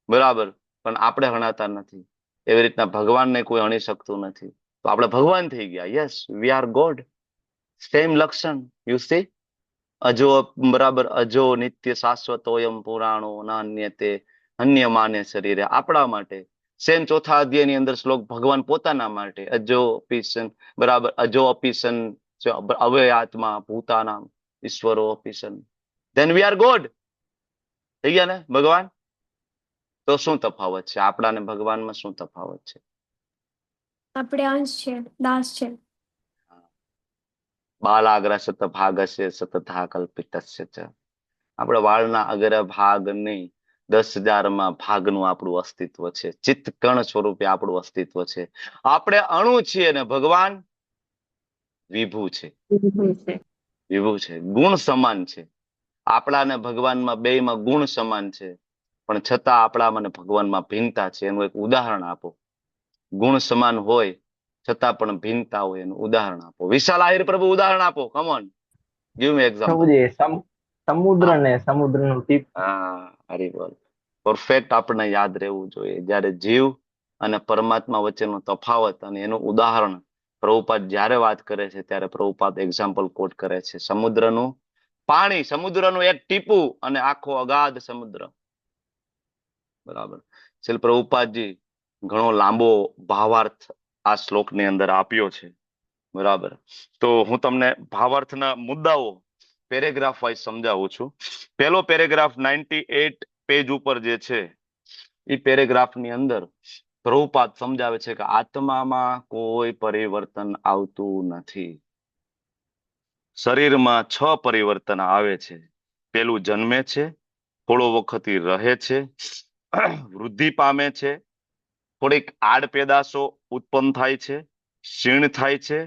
બરાબર, પણ આપણે હણાતા નથી. એવી રીતના ભગવાનને કોઈ હણી શકતું નથી. તો આપણે ભગવાન થઈ ગયા. Yes, we are god. Same લક્ષણ, યુ સી. અજો, બરાબર, અજો નિત્ય શાશ્વતોયમ પુરાણો ન હન્યતે હન્યમાને શરીરે. આપણા માટે સેમ ચોથા અધ્યાયની અંદર શ્લોક ભગવાન પોતાના માટે. અજો અપીસન, બરાબર, અજો અપીસન અવયાત્મા ભૂતાનામ ઈશ્વરો અપીસન. Then we are God. થઈ ગયા ને ભગવાન? તો શું તફાવત છે આપણા ને ભગવાનમાં? શું તફાવત છે? આપણે અંશ છે, દાસ છે. બાલાગ્ર સત ભાગસ્ય સતથા કલ્પિતસ્ય ચ. આપણે વાળના અગ્ર ભાગ નહીં, 10,000માં ભાગનું આપણું અસ્તિત્વ છે. ચિત્ત કણ સ્વરૂપે આપણું અસ્તિત્વ છે. આપણે અણુ છીએ ને ભગવાન વિભુ છે. વિભુ છે, ગુણ સમાન છે. આપણા ને ભગવાનમાં બેયમાં ગુણ સમાન છે, પણ છતાં આપણામાં ને ભગવાનમાં ભિન્નતા છે. એનું એક ઉદાહરણ આપો. ગુણ સમાન હોય છતાં પણ ભિન્નતા હોય, એનું ઉદાહરણ આપો. વિશાલ આહિર પ્રભુ, ઉદાહરણ આપો. Come on, give me example. પ્રભુજી સમુદ્ર ને સમુદ્રનું ટીપ. હા, હરી બોલ. પરફેક્ટ આપણને યાદ રહેવું જોઈએ. જ્યારે જીવ અને પરમાત્મા વચ્ચેનો તફાવત અને એનું ઉદાહરણ પ્રભુપાદ જ્યારે વાત કરે છે ત્યારે પ્રભુપાદ એક્ઝામ્પલ કોટ કરે છે. સમુદ્રનું પાણી, સમુદ્રનું એક ટીપું અને આખો અગાધ સમુદ્ર. બરાબર. શ્રીલ પ્રભુપાદજી ઘણો લાંબો ભાવાર્થ આ શ્લોકની અંદર આપ્યો છે. બરાબર. તો હું તમને ભાવાર્થના મુદ્દાઓ પેરેગ્રાફ વાઇઝ સમજાવું છું. પહેલો પેરેગ્રાફ 98 પેજ ઉપર જે છે એ પેરેગ્રાફની અંદર પ્રભુપાદ સમજાવે છે કે આત્મામાં કોઈ પરિવર્તન આવતું નથી. શરીરમાં 6 પરિવર્તન આવે છે. પેલું જન્મે છે, થોડો વખત રહે છે, વૃદ્ધિ પામે છે, થોડીક આડ પેદાશો ઉત્પન્ન થાય છે, ક્ષીણ થાય છે,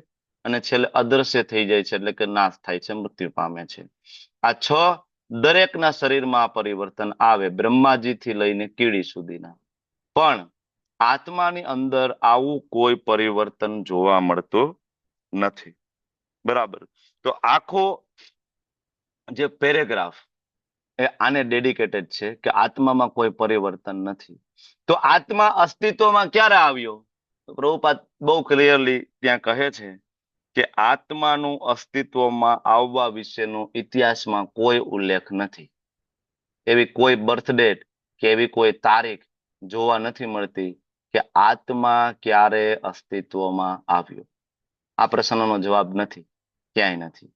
અને છેલ્લે અદ્રશ્ય થઈ જાય છે, એટલે કે નાશ થાય છે, મૃત્યુ પામે છે. આ 6 દરેકના શરીરમાં આ પરિવર્તન આવે, બ્રહ્માજીથી લઈને કીડી સુધીના. પણ આત્માની અંદર આવું કોઈ પરિવર્તન જોવા મળતું નથી. બરાબર. તો આખો જે પેરેગ્રાફ એ આને ડેડિકેટેડ છે કે આત્મામાં કોઈ પરિવર્તન નથી. તો આત્મા અસ્તિત્વમાં ક્યારે આવ્યો? પ્રભુપાદ બહુ ક્લિયરલી ત્યાં કહે છે કે આત્માનું અસ્તિત્વમાં આવવા વિશેનો ઇતિહાસમાં કોઈ ઉલ્લેખ નથી. એવી કોઈ બર્થ ડેટ કે એવી કોઈ તારીખ જોવા નથી મળતી કે આત્મા ક્યારે અસ્તિત્વમાં આવ્યો. આ પ્રશ્નનો જવાબ નથી, ક્યાંય નથી.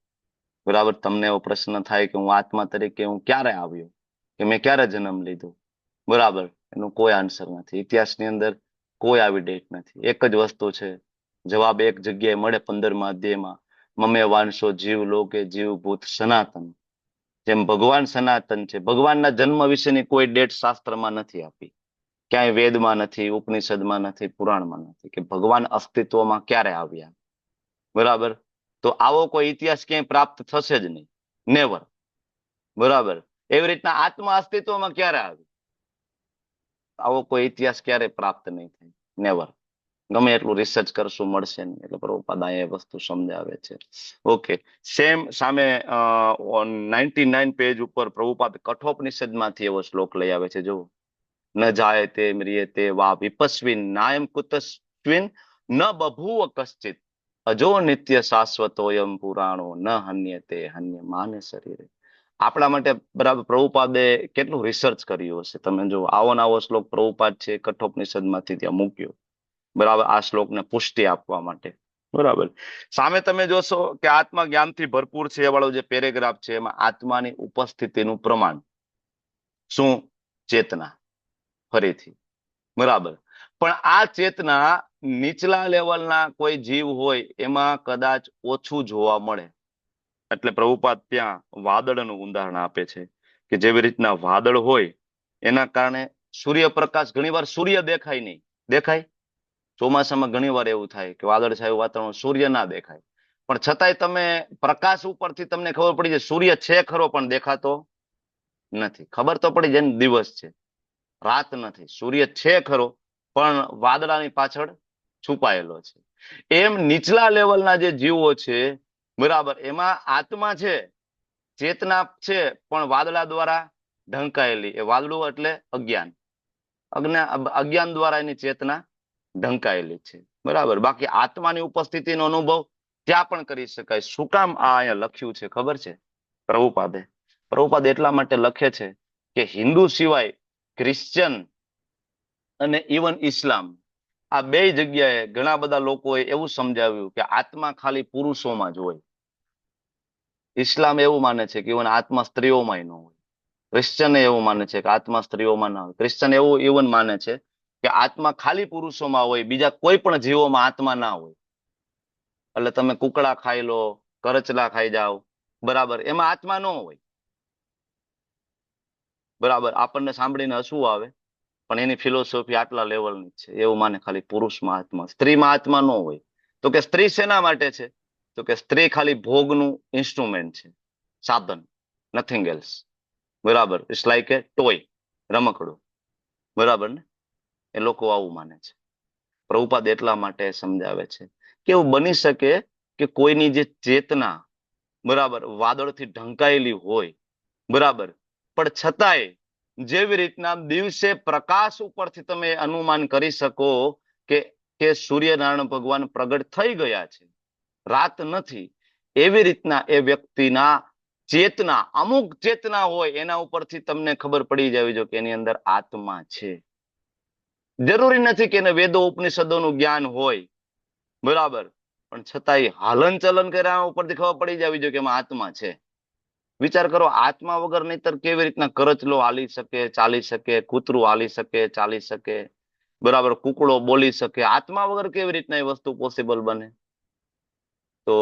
બરાબર. તમને એવો પ્રશ્ન થાય કે હું આત્મા તરીકે હું ક્યારે આવ્યો, કે મેં ક્યારે જન્મ લીધો? બરાબર. એનું કોઈ આન્સર નથી. ઇતિહાસની અંદર કોઈ આવી ડેટ નથી. એક જ વસ્તુ છે, જવાબ એક જગ્યાએ મળે 15મા અધ્યાયમાં. મમે વાંશો જીવ લોકે જીવ ભૂત સનાતન. જેમ ભગવાન સનાતન છે, ભગવાનના જન્મ વિશેની કોઈ ડેટ શાસ્ત્રમાં નથી આપી, ક્યાંય વેદમાં નથી, ઉપનિષદમાં નથી, પુરાણમાં નથી કે ભગવાન અસ્તિત્વમાં ક્યારે આવ્યા. બરાબર. તો આવો કોઈ ઇતિહાસ ક્યાંય પ્રાપ્ત થશે જ નહીં, નેવર. બરાબર. એવી રીતના આત્મા અસ્તિત્વમાં ક્યારે આવી, આવો કોઈ ઇતિહાસ ક્યારે પ્રાપ્ત નહીં થાય, નેવર. ગમે એટલું રિસર્ચ કરશું મળશે નહીં. એટલે પ્રભુપાદ અહીંયા એ વસ્તુ સમજાવે છે. ઓકે, સેમ સામે 99 પેજ ઉપર પ્રભુપાદ કઠોપનિષદમાંથી એવો શ્લોક લઈ આવે છે. જો ન જાયતે મ્રિયતે વા વિપસ્વિન નાયમ કુતસ્વિન ન બભૂવ કશ્ચિત અજો નિત્ય શાશ્વતોયમ પુરાણો ન હન્યતે હન્ય માને શરીરે. આપણા માટે બરાબર પ્રભુપાદે કેટલું રિસર્ચ કર્યું હશે. તમે જો આવો ને આવો શ્લોક પ્રભુપાદ છે કઠોપનિષદમાંથી ત્યાં મૂક્યો, બરાબર, આ શ્લોકને પુષ્ટિ આપવા માટે. બરાબર. સામે તમે જોશો કે આત્મા જ્ઞાનથી ભરપૂર છે એ વાળો જે પેરેગ્રાફ છે એમાં આત્માની ઉપસ્થિતિનું પ્રમાણ શું? ચેતના. ફરીથી. બરાબર. પણ આ ચેતના નીચલા લેવલના કોઈ જીવ હોય એમાં કદાચ ઓછું જોવા મળે. એટલે પ્રભુપાદ ત્યાં વાદળનું ઉદાહરણ આપે છે કે જેવી રીતના વાદળ હોય એના કારણે સૂર્યપ્રકાશ, ઘણીવાર સૂર્ય દેખાય નહીં. દેખાય? ચોમાસામાં ઘણીવાર એવું થાય કે વાદળછાયું વાતાવરણ, સૂર્ય ના દેખાય, પણ છતાંય તમે પ્રકાશ ઉપરથી તમને ખબર પડી જાય સૂર્ય છે ખરો પણ દેખાતો નથી. ખબર તો પડી જાય દિવસ છે, રાત નથી. સૂર્ય છે ખરો પણ વાદળાની પાછળ છુપાયેલો છે. એમ નીચલા લેવલના જે જીવો છે, બરાબર, એમાં આત્મા છે, ચેતના છે, પણ વાદળા દ્વારા ઢંકાયેલી. એ વાદળું એટલે અજ્ઞાન. અજ્ઞાન દ્વારા એની ચેતના ઢંકાયેલી છે. બરાબર. બાકી આત્માની ઉપસ્થિતિનો અનુભવ ત્યાં પણ કરી શકાય. શું કામ આ અહીંયા લખ્યું છે ખબર છે? પ્રભુપાદ એટલા માટે લખે છે કે હિન્દુ સિવાય ક્રિશ્ચિયન અને ઇવન ઇસ્લામ, આ બે જગ્યાએ ઘણા બધા લોકોએ એવું સમજાવ્યું કે આત્મા ખાલી પુરુષોમાં જ હોય. ઇસ્લામ એવું માને છે કે ઇવન આત્મા સ્ત્રીઓમાં ન હોય. ક્રિશ્ચન એવું માને છે કે આત્મા સ્ત્રીઓમાં ના હોય. ક્રિશ્ચન એવું ઇવન માને છે કે આત્મા ખાલી પુરુષોમાં હોય, બીજા કોઈ પણ જીવોમાં આત્મા ના હોય. એટલે તમે કુકડા ખાઈ લો, કરચલા ખાઈ જાઓ, બરાબર, એમાં આત્મા ન હોય. બરાબર. આપણને સાંભળીને હસવું આવે પણ એની ફિલોસોફી આટલા લેવલની છે. એવું માને ખાલી પુરુષમાં આત્મા, સ્ત્રીમાં આત્મા ન હોય. તો કે સ્ત્રી શેના માટે છે? તો કે સ્ત્રી ખાલી ભોગનું ઇન્સ્ટ્રુમેન્ટ છે, સાધન, નથિંગ એલ્સ. બરાબર. ઇટ્સ લાઈક એ ટોય, રમકડું. બરાબર ને? એ લોકો આવું માને છે. પ્રભુપાદ એટલા માટે સમજાવે છે કે એવું બની શકે કે કોઈની જે ચેતના, બરાબર, વાદળથી ઢંકાયેલી હોય, બરાબર, પણ છતાંય જેવી રીતના દિવસે પ્રકાશ ઉપરથી તમે અનુમાન કરી શકો કે સૂર્યનારાયણ ભગવાન પ્રગટ થઈ ગયા છે, રાત નથી, એવી રીતના એ વ્યક્તિના ચેતના, અમુક ચેતના હોય એના ઉપરથી તમને ખબર પડી જવી જોઈએ કે એની અંદર આત્મા છે. જરૂરી નથી કે એને વેદો ઉપનિષદોનું જ્ઞાન હોય, બરાબર, પણ છતાંય હાલન ચલન કર્યા ઉપરથી ખબર પડી જવી જોઈએ કે એમાં આત્મા છે. વિચાર કરો, આત્મા વગર નહીતર કેવી રીતના કરચલો હાલી શકે, ચાલી શકે, કૂતરું હાલી શકે, ચાલી શકે, બરાબર, કુકડો બોલી શકે. આત્મા વગર કેવી રીતના એ વસ્તુ પોસિબલ બને? તો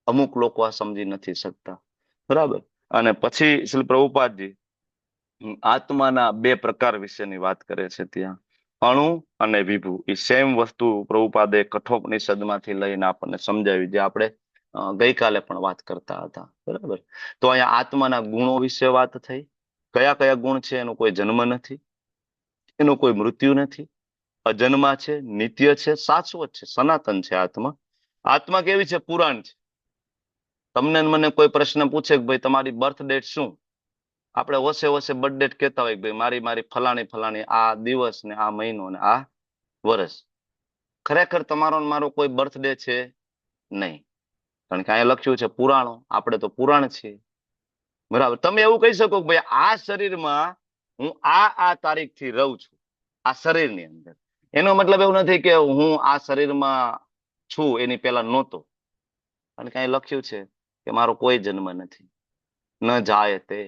અમુક લોકો આ સમજી નથી શકતા. બરાબર. અને પછી શ્રી પ્રભુપાદજી આત્માના બે પ્રકાર વિશેની વાત કરે છે ત્યાં, અણુ અને વિભુ. એ સેમ વસ્તુ પ્રભુપાદે કઠોપનિષદમાંથી લઈને આપણને સમજાવી, જે આપણે ગઈકાલે પણ વાત કરતા હતા. બરાબર. તો અહીંયા આત્માના ગુણો વિશે વાત થઈ. કયા કયા ગુણ છે? એનો કોઈ જન્મ નથી, એનું કોઈ મૃત્યુ નથી, અજન્મા છે, નિત્ય છે, શાશ્વત છે, સનાતન છે. આત્મા કેવી છે? પુરાણ છે. તમને મને કોઈ પ્રશ્ન પૂછે કે ભાઈ તમારી બર્થ ડેટ શું? આપણે હોશે હોશે બર્થ ડેટ કહેતા હોય કે ભાઈ મારી ફલાણી આ દિવસ ને આ મહિનો ને આ વર્ષ. ખરેખર તમારો મારો કોઈ બર્થડે છે નહીં, કારણ કે અહીંયા લખ્યું છે પુરાણો. આપણે તો પુરાણ છીએ. બરાબર. તમે એવું કહી શકો કે ભાઈ આ શરીરમાં હું આ તારીખથી રહું છું, આ શરીરની અંદર. એનો મતલબ એવું નથી કે હું આ શરીરમાં છું એની પહેલા નહોતો, કારણ કે અહીં લખ્યું છે કે મારો કોઈ જન્મ નથી. ન જાય તે,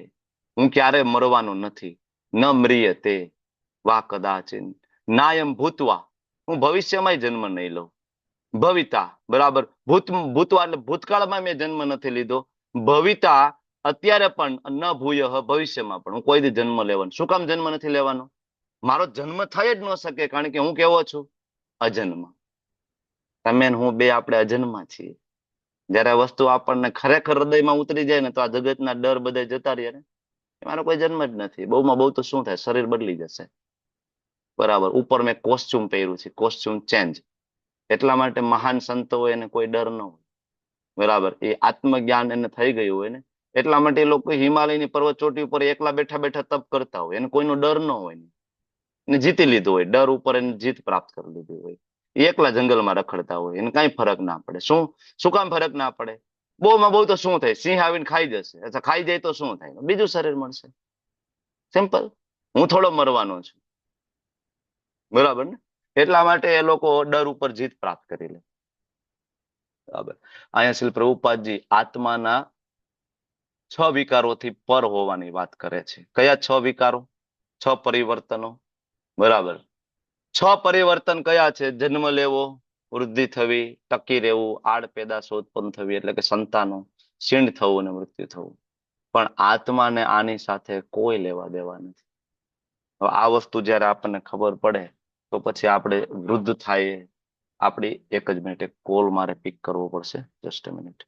હું ક્યારે મરવાનો નથી. ન મ્રિય તે વા કદાચિન નાયમ ભૂતવા, હું ભવિષ્યમાં જન્મ નહીં લઉં. ભવિતા, બરાબર, ભૂતવા એટલે ભૂતકાળમાં મેં જન્મ નથી લીધો. ભવિતા અત્યારે પણ ન ભૂયઃ ભવિષ્યમાં પણ હું કોઈ દી જન્મ લેવાનો. શું કામ જન્મ નથી લેવાનો? મારો જન્મ થઈ જ ન શકે, કારણ કે હું કેવો છું? અજન્મ. તમે ને હું બે આપણે અજન્મા છીએ. જયારે વસ્તુ આપણને ખરેખર હૃદયમાં ઉતરી જાય ને તો આ જગતના ડર બધા જતા રહે ને. મારો કોઈ જન્મ જ નથી. બહુમાં બહુ તો શું થાય? શરીર બદલી જશે. બરાબર. ઉપર મેં કોસ્ચ્યુમ પહેર્યું છે, કોસ્ચ્યુમ ચેન્જ. એટલા માટે મહાન સંતો હોય એને કોઈ ડર ન હોય. બરાબર. એ આત્મજ્ઞાન એને થઈ ગયું હોય ને, એટલા માટે એ લોકો હિમાલયની પર્વત ચોટી ઉપર એકલા બેઠા બેઠા તપ કરતા હોય. એને કોઈનો ડર ન હોય. એને જીતી લીધું હોય, ડર ઉપર એને જીત પ્રાપ્ત કરી લીધી હોય. એ એકલા જંગલમાં રખડતા હોય, એને કઈ ફરક ના પડે. શું કામ ફરક ના પડે? બહુમાં બહુ તો શું થાય? સિંહ આવીને ખાઈ જશે. અચ્છા, ખાઈ જાય તો શું થાય? બીજું શરીર મળશે. સિમ્પલ. હું થોડો મરવાનો છું. બરાબર ને? એટલા માટે એ લોકો ડર ઉપર જીત પ્રાપ્ત કરી લે. બરાબર. અહીંયા શ્રી પ્રભુપાદજી આત્માના 6 વિકારોથી પર હોવાની વાત કરે છે. કયા 6 વિકારો? 6 પરિવર્તનો. બરાબર. 6 પરિવર્તન કયા છે? જન્મ લેવો, વૃદ્ધિ થવી, ટકી રહેવું, આડ પેદાશ ઉત્પન્ન થવી એટલે કે સંતાનો, ક્ષીણ થવું અને મૃત્યુ થવું. પણ આત્માને આની સાથે કોઈ લેવા દેવા નથી. હવે આ વસ્તુ જયારે આપણને ખબર પડે તો પછી આપણે વૃદ્ધ થાય. આપણી એક જ મિનિટ, એક કોલ મારે પિક કરવો પડશે. Just a minute.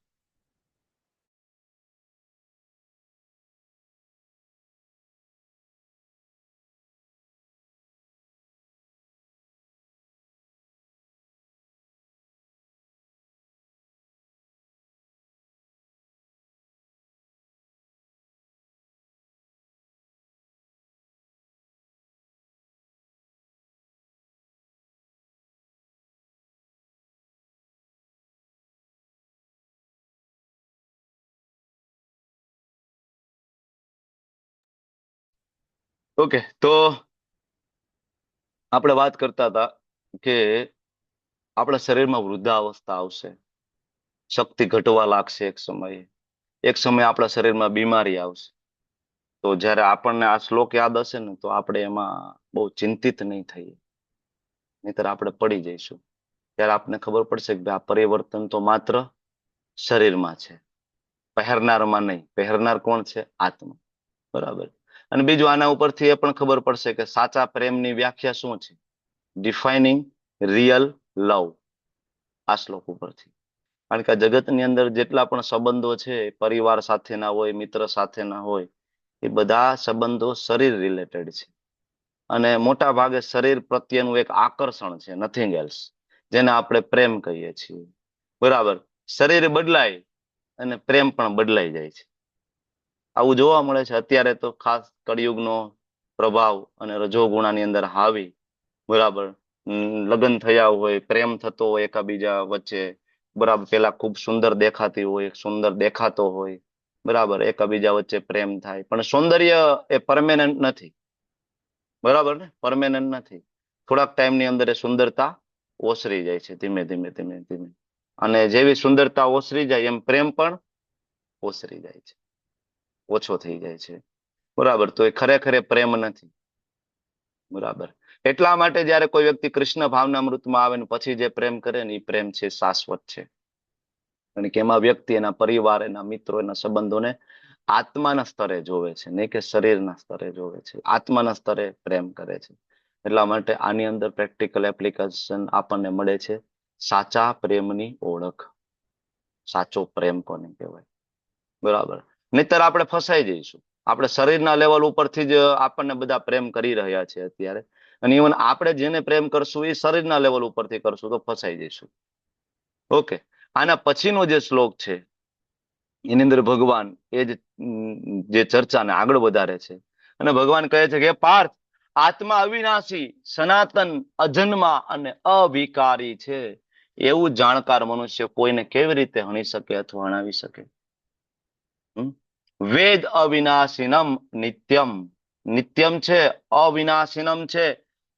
ઓકે, તો આપણે વાત કરતા હતા કે આપણા શરીરમાં વૃદ્ધાવસ્થા આવશે, શક્તિ ઘટવા લાગશે. એક સમયે આપણા શરીરમાં બીમારી આવશે. તો જ્યારે આપણને આ શ્લોક યાદ હશે ને તો આપણે એમાં બહુ ચિંતિત નહીં થઈએ, નહીતર આપણે પડી જઈશું. ત્યારે આપણને ખબર પડશે કે આ પરિવર્તન તો માત્ર શરીરમાં છે, પહેરનારમાં નહીં. પહેરનાર કોણ છે? આત્મા. બરાબર. અને બીજું આના ઉપરથી એ પણ ખબર પડશે કે સાચા પ્રેમની વ્યાખ્યા શું છે. ડિફાઇનિંગ રિયલ લવ. આ શ્લોક ઉપરથી. કારણ કે આ જગતની અંદર જેટલા પણ સંબંધો છે, પરિવાર સાથેના હોય, મિત્ર સાથેના હોય, એ બધા સંબંધો શરીર રિલેટેડ છે. અને મોટા ભાગે શરીર પ્રત્યેનું એક આકર્ષણ છે, નથિંગ એલ્સ, જેને આપણે પ્રેમ કહીએ છીએ. બરાબર. શરીર બદલાય અને પ્રેમ પણ બદલાઈ જાય છે. આવું જોવા મળે છે અત્યારે તો, ખાસ કળિયુગનો પ્રભાવ અને રજોગુણાની અંદર હાવી. બરાબર. લગ્ન થયા હોય, પ્રેમ થતો હોય એકાબીજા વચ્ચે. બરાબર. પેલા ખૂબ સુંદર દેખાતી હોય, સુંદર દેખાતો હોય. બરાબર. એકાબીજા વચ્ચે પ્રેમ થાય, પણ સૌંદર્ય એ પરમેનન્ટ નથી. બરાબર ને? પરમેનન્ટ નથી. થોડાક ટાઈમની અંદર એ સુંદરતા ઓસરી જાય છે, ધીમે ધીમે ધીમે ધીમે. અને જેવી સુંદરતા ઓસરી જાય એમ પ્રેમ પણ ઓસરી જાય છે, ઓછો થઈ જાય છે. બરાબર. તો એ ખરેખર પ્રેમ નથી. બરાબર. એટલા માટે જયારે કોઈ વ્યક્તિ કૃષ્ણ ભાવનામૃતમાં આવે ને પછી જે પ્રેમ કરે ને એ પ્રેમ છે, શાશ્વત છે. કારણ કે એમાં વ્યક્તિ એના પરિવાર, એના મિત્રો, એના સંબંધોને આત્માના સ્તરે જોવે છે, નહીં કે શરીરના સ્તરે જોવે છે. આત્માના સ્તરે પ્રેમ કરે છે. એટલા માટે આની અંદર પ્રેક્ટિકલ એપ્લિકેશન આપણને મળે છે. સાચા પ્રેમની ઓળખ. સાચો પ્રેમ કોને કહેવાય? બરાબર. નહીતર આપણે ફસાઈ જઈશું. આપણે શરીરના લેવલ ઉપરથી જ આપણને બધા પ્રેમ કરી રહ્યા છે અત્યારે. અને ઇવન આપણે જેને પ્રેમ કરશું એ શરીરના લેવલ ઉપરથી કરશું તો ફસાઈ જઈશું. ઓકે. આના પછીનો જે શ્લોક છે એની અંદર ભગવાન એ જ જે ચર્ચાને આગળ વધારે છે. અને ભગવાન કહે છે કે પાર્થ, આત્મા અવિનાશી, સનાતન, અજન્મા અને અવિકારી છે. એવું જાણકાર મનુષ્ય કોઈને કેવી રીતે હણી શકે અથવા હણાવી શકે? વેદ અવિનાશીનમ નિત્યમ. નિત્યમ છે, અવિનાશીનમ છે,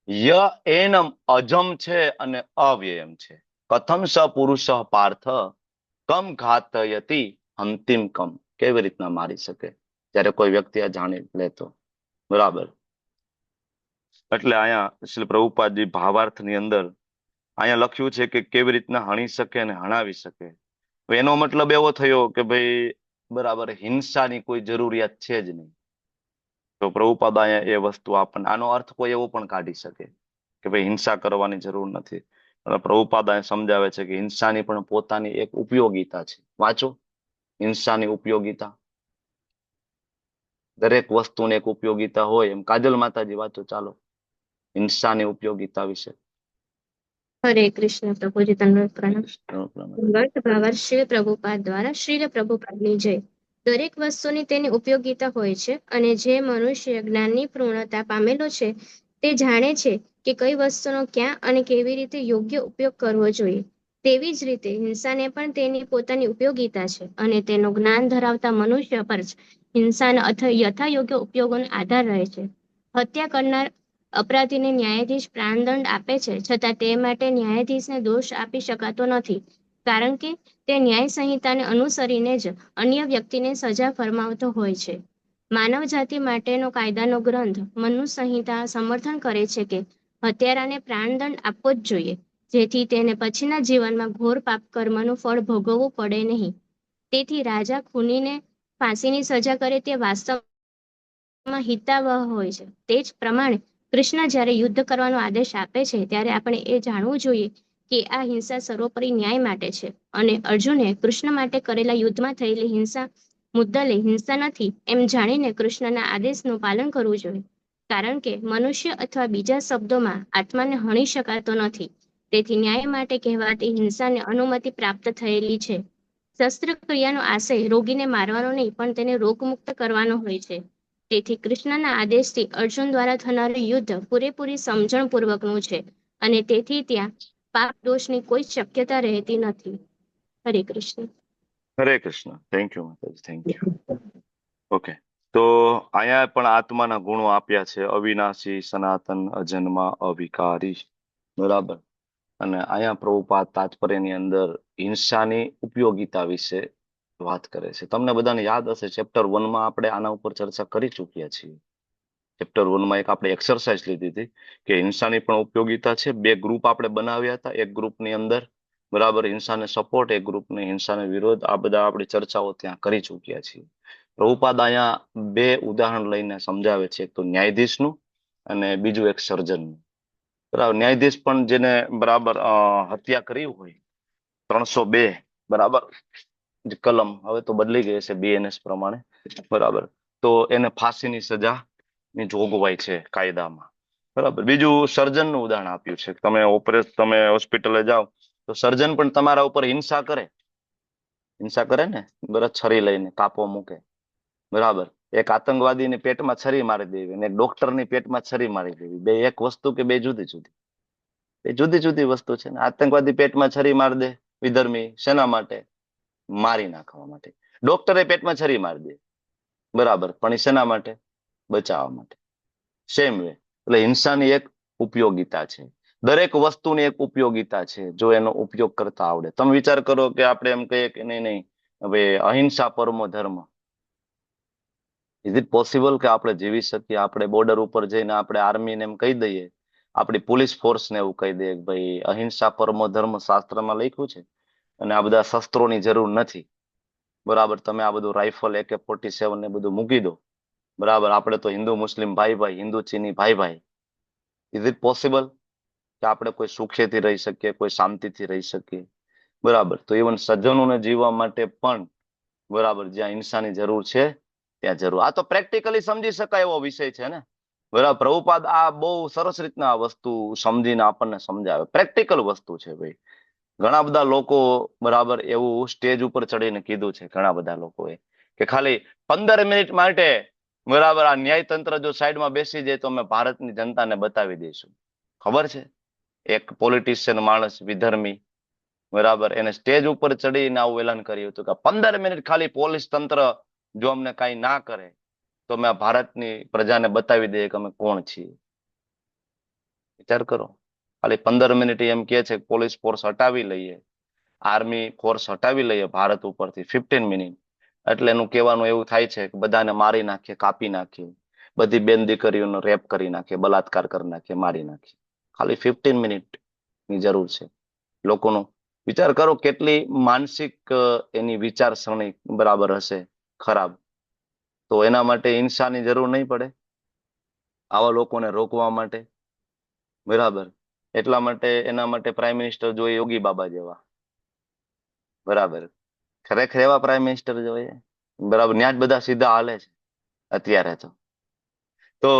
ય એનમ અજમ છે અને અવ્યયમ છે. કથમ સ પુરુષ પાર્થ કમ ઘાતયતિ અંતિમ કમ. કેવી રીતના મારી શકે જ્યારે કોઈ વ્યક્તિ આ જાણી લે તો. બરાબર. એટલે અહીંયા શ્રી પ્રભુપાદજી ભાવાર્થની અંદર અહીંયા લખ્યું છે કે કેવી રીતના હણી શકે અને હણાવી શકે. એનો મતલબ એવો થયો કે ભાઈ બરાબર હિંસાની કોઈ જરૂરિયાત છે જ નહીં. તો પ્રભુપાદ અહીંયા એ વસ્તુ આપણને આનો અર્થ કોઈ એવો પણ કાઢી શકે કે ભાઈ હિંસા કરવાની જરૂર નથી. અને પ્રભુપાદ અહીંયા સમજાવે છે કે હિંસાની પણ પોતાની એક ઉપયોગિતા છે. વાંચો હિંસાની ઉપયોગિતા. દરેક વસ્તુની એક ઉપયોગિતા હોય એમ કાજલ માતાજી વાંચો ચાલો હિંસાની ઉપયોગિતા વિશે. હરે કૃષ્ણ પ્રભુજી તમને પ્રણામ. પ્રભુપાદ. વર્ત ભાવાર્થ શ્રીલ પ્રભુપાદ દ્વારા શ્રીલ પ્રભુપાદની જય. દરેક વસ્તુની તેની ઉપયોગિતા હોય છે અને જે મનુષ્ય જ્ઞાનની પૂર્ણતા પામેલો છે તે જાણે છે કે કઈ વસ્તુનો ક્યાં અને કેવી રીતે યોગ્ય ઉપયોગ કરવો જોઈએ. તેવી જ રીતે હિંસાને પણ તેની પોતાની ઉપયોગિતા છે અને તેનું જ્ઞાન ધરાવતા મનુષ્ય પર જ હિંસાના યથાયોગ્ય ઉપયોગોનો આધાર રહે છે. હત્યા કરનાર અપરાધીને ન્યાયાધીશ પ્રાણદંડ આપે છે, છતાં તે માટે ન્યાયાધીશને દોષ આપી શકાતો નથી, કારણ કે તે ન્યાય સંહિતાને અનુસરીને જ અન્ય વ્યક્તિને સજા ફરમાવતો હોય છે. માનવ જાતિ માટેનો કાયદાનો ગ્રંથ મનુ સંહિતા સમર્થન કરે છે કે હત્યારાને પ્રાણદંડ આપવો જ જોઈએ, જેથી તેને પછીના જીવનમાં ઘોર પાપ કર્મનું ફળ ભોગવવું પડે નહીં. તેથી રાજા ખૂનીને ફાંસીની સજા કરે તે વાસ્તવમાં હિતાવહ હોય છે. તે જ પ્રમાણે કૃષ્ણ જ્યારે યુદ્ધ કરવાનો આદેશ આપે છે ત્યારે આપણે એ જાણવું જોઈએ કે આ હિંસા સર્વોપરી ન્યાય માટે છે અને અર્જુને કૃષ્ણ માટે કરેલા યુદ્ધમાં થયેલી હિંસા મુદ્દલે હિંસા નથી એમ જાણીને કૃષ્ણના આદેશનું પાલન કરવું જોઈએ, કારણ કે મનુષ્ય અથવા બીજા શબ્દોમાં આત્માને હણી શકાતો નથી. તેથી ન્યાય માટે કહેવાતી હિંસાને અનુમતિ પ્રાપ્ત થયેલી છે. શસ્ત્રક્રિયાનો આશય રોગીને મારવાનો નહીં પણ તેને રોગમુક્ત કરવાનો હોય છે. તેથી કૃષ્ણના આદેશથી અર્જુન દ્વારા થનારું યુદ્ધ પૂરેપૂરી સમજણપૂર્વકનું છે અને તેથી ત્યાં પાપ દોષની કોઈ શક્યતા રહેતી નથી. હરે કૃષ્ણ. હરે કૃષ્ણ. થેન્ક યુ માતાજી, થેન્ક યુ. ઓકે, તો અહીંયા પણ આત્માના ગુણો આપ્યા છે. અવિનાશી, સનાતન, અજન્મા, અવિકારી. બરાબર. અને અહીંયા પ્રભુપાદ તાત્પર્યની અંદર હિંસાની ઉપયોગિતા વિશે વાત કરે છે. તમને બધાને યાદ હશે ચેપ્ટર 1 માં આપણે આના ઉપર ચર્ચા કરી ચૂક્યા છીએ. ચેપ્ટર 1 માં એક આપણે એક્સરસાઇઝ લીધી હતી કે હિંસાની પણ ઉપયોગિતા છે. 2 ગ્રુપ આપણે બનાવ્યા હતા. એક ગ્રુપની અંદર બરાબર હિંસાને સપોર્ટ, એક ગ્રુપને હિંસાને વિરોધ. આ બધા આપણી ચર્ચાઓ ત્યાં કરી ચૂક્યા છીએ. પ્રભુપાદ અહીંયા 2 ઉદાહરણ લઈને સમજાવે છે. એક તો ન્યાયાધીશનું અને બીજું એક સર્જનનું. બરાબર. ન્યાયાધીશ પણ જેને બરાબર હત્યા કરી હોય 302 બરાબર કલમ હવે તો બદલી ગઈ છે BNS પ્રમાણે બરાબર, તો એને ફાંસીની સજાની જોગવાઈ છે કાયદામાં. બરાબર. બીજું સર્જનનું ઉદાહરણ આપ્યું છે. તમે હોસ્પિટલે જાઓ તો સર્જન પણ તમારા ઉપર હિંસા કરે ને, બરાબર, છરી લઈને કાપો મૂકે. બરાબર. એક આતંકવાદીની પેટમાં છરી મારી દેવી અને એક ડોક્ટરની પેટમાં છરી મારી દેવી, બે એક વસ્તુ કે બે જુદી જુદી વસ્તુ છે ને. આતંકવાદી પેટમાં છરી મારી દે વિધર્મી, શેના માટે? મારી નાખવા માટે. ડોક્ટરે પેટમાં છરી મારી દે, બરાબર, પણ એ શેના માટે? બચાવવા માટે. સેમ વે એટલે હિંસાની એક ઉપયોગિતા છે. દરેક વસ્તુની એક ઉપયોગિતા છે જો એનો ઉપયોગ કરતા આવડે. તમે વિચાર કરો કે આપણે એમ કહીએ કે નહીં હવે અહિંસા પરમો ધર્મ. ઇઝ ઇટ પોસિબલ કે આપણે જીવી શકીએ? આપણે બોર્ડર ઉપર જઈને આપણે આર્મીને એમ કહી દઈએ, આપણી પોલીસ ફોર્સને એવું કહી દઈએ કે ભાઈ અહિંસા પરમો ધર્મ શાસ્ત્રમાં લખ્યું છે અને આ બધા શસ્ત્રોની જરૂર નથી. બરાબર. તમે આ બધું રાઇફલ AK-47 ને બધું મૂકી દો. બરાબર. આપણે તો હિન્દુ મુસ્લિમ ભાઈ, હિન્દુ ચીની ભાઈ. ઇઝ ઇટ પોસિબલ કે આપણે કોઈ સુખેથી રહી શકીએ, કોઈ શાંતિથી રહી શકીએ? બરાબર. તો ઇવન સજ્જનોને જીવવા માટે પણ બરાબર જ્યાં હિંસાની જરૂર છે ત્યાં જરૂર. આ તો પ્રેક્ટિકલી સમજી શકાય એવો વિષય છે ને. બરાબર. પ્રભુપાદ આ બહુ સરસ રીતના આ વસ્તુ સમજીને આપણને સમજાવે. પ્રેક્ટિકલ વસ્તુ છે ભાઈ. ઘણા બધા લોકો બરાબર એવું સ્ટેજ ઉપર ચડીને કીધું છે, ઘણા બધા લોકોએ, કે ખાલી 15 મિનિટ માટે બરાબર આ ન્યાયતંત્ર જો સાઈડમાં બેસી જાય તો અમે ભારતની જનતાને બતાવી દઈશું. ખબર છે? એક પોલિટિશિયન માણસ વિધર્મી બરાબર એને સ્ટેજ ઉપર ચડીને આવું એલાન કર્યું હતું કે 15 મિનિટ ખાલી પોલીસ તંત્ર જો અમને કાંઈ ના કરે તો અમે આ ભારતની પ્રજાને બતાવી દઈએ કે અમે કોણ છીએ. વિચાર કરો. ખાલી 15 મિનિટ એમ કે છે પોલીસ ફોર્સ હટાવી લઈએ, આર્મી ફોર્સ હટાવી લઈએ ભારત ઉપરથી 15 મિનિટ, એટલે એનું કહેવાનું એવું થાય છે કે બધાને મારી નાખીએ, કાપી નાખીએ, બધી બેન દીકરીઓનો રેપ કરી નાખીએ, બલાત્કાર કરી નાખીએ, મારી નાખીએ. ખાલી 15 મિનિટની જરૂર છે. લોકોનો વિચાર કરો કેટલી માનસિક એની વિચારસરણી બરાબર હશે ખરાબ, તો એના માટે હિંસાની જરૂર નહીં પડે આવા લોકોને રોકવા માટે, બરાબર. એટલા માટે એના માટે પ્રાઇમ મિનિસ્ટર જોઈએ યોગી બાબા જેવા, બરાબર. ખરેખર એવા પ્રાઇમ મિનિસ્ટર જોઈએ, બરાબર. ત્યાં જ બધા સીધા હાલે છે અત્યારે તો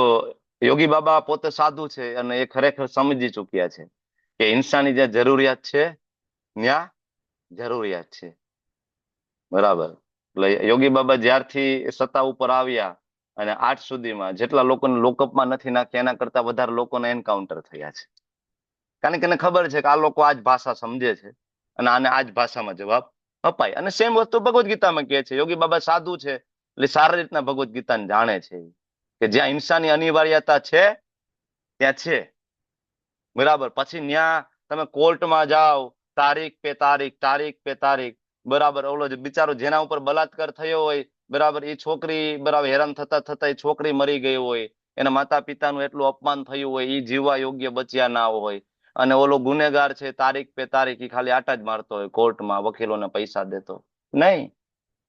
યોગી બાબા પોતે સાધુ છે અને એ ખરેખર સમજી ચુક્યા છે કે હિંસાની જ્યાં જરૂરિયાત છે ત્યાં જરૂરિયાત છે, બરાબર. એટલે યોગી બાબા જ્યારથી સત્તા ઉપર આવ્યા અને આજ સુધીમાં જેટલા લોકોને લોકઅપમાં નથી નાખ્યા એના કરતા વધારે લોકોને એન્કાઉન્ટર થયા છે. કારણ કે એને ખબર છે કે આ લોકો આ જ ભાષા સમજે છે અને આને આ જ ભાષામાં જવાબ અપાય. અને સેમ વસ્તુ ભગવદ્ ગીતામાં કહે છે. યોગી બાબા સાધુ છે એટલે સારી રીતના ભગવદ્ ગીતાને જાણે છે કે જ્યાં હિંસાની અનિવાર્યતા છે ત્યાં છે, બરાબર. પછી ત્યાં તમે કોર્ટમાં જાઓ, તારીખ પે તારીખ, બરાબર. ઓલો જે બિચારો જેના ઉપર બલાત્કાર થયો હોય, બરાબર, એ છોકરી બરાબર હેરાન થતા થતા એ છોકરી મરી ગઈ હોય, એના માતા પિતાનું એટલું અપમાન થયું હોય, એ જીવવા યોગ્ય બચ્યા ના હોય, અને ઓલો ગુનેગાર છે તારીખ પે તારીખ એ ખાલી આટા જ મારતો હોય કોર્ટમાં, વકીલોને પૈસા દેતો નહીં.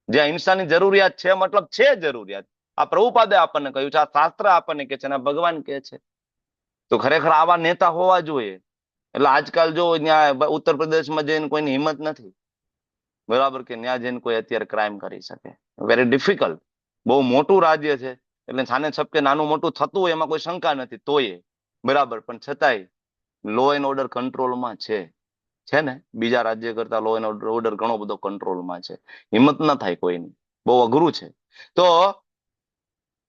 જ્યાં હિંસાની જરૂરિયાત છે મતલબ છે જરૂરિયાત. આ પ્રભુપાદે આપણને કહ્યું છે, આ શાસ્ત્ર આપણને કહે છે, અને ભગવાન કહે છે. તો ખરેખર આવા નેતા હોવા જોઈએ. એટલે આજકાલ જો ત્યાં ઉત્તર પ્રદેશમાં જઈને કોઈની હિંમત નથી, બરાબર, કે ત્યાં જઈને કોઈ અત્યારે ક્રાઇમ કરી શકે. Very difficult. બહુ મોટું રાજ્ય છે એટલે છાને છપકે નાનું મોટું થતું હોય એમાં કોઈ શંકા નથી, તોય બરાબર. પણ છતાંય લો એન્ડ ઓર્ડર કંટ્રોલમાં છે ને, બીજા રાજ્ય કરતા લો એન્ડ ઓર્ડર ઘણો બધો કંટ્રોલમાં છે. હિંમત ના થાય કોઈની, બહુ અઘરું છે. તો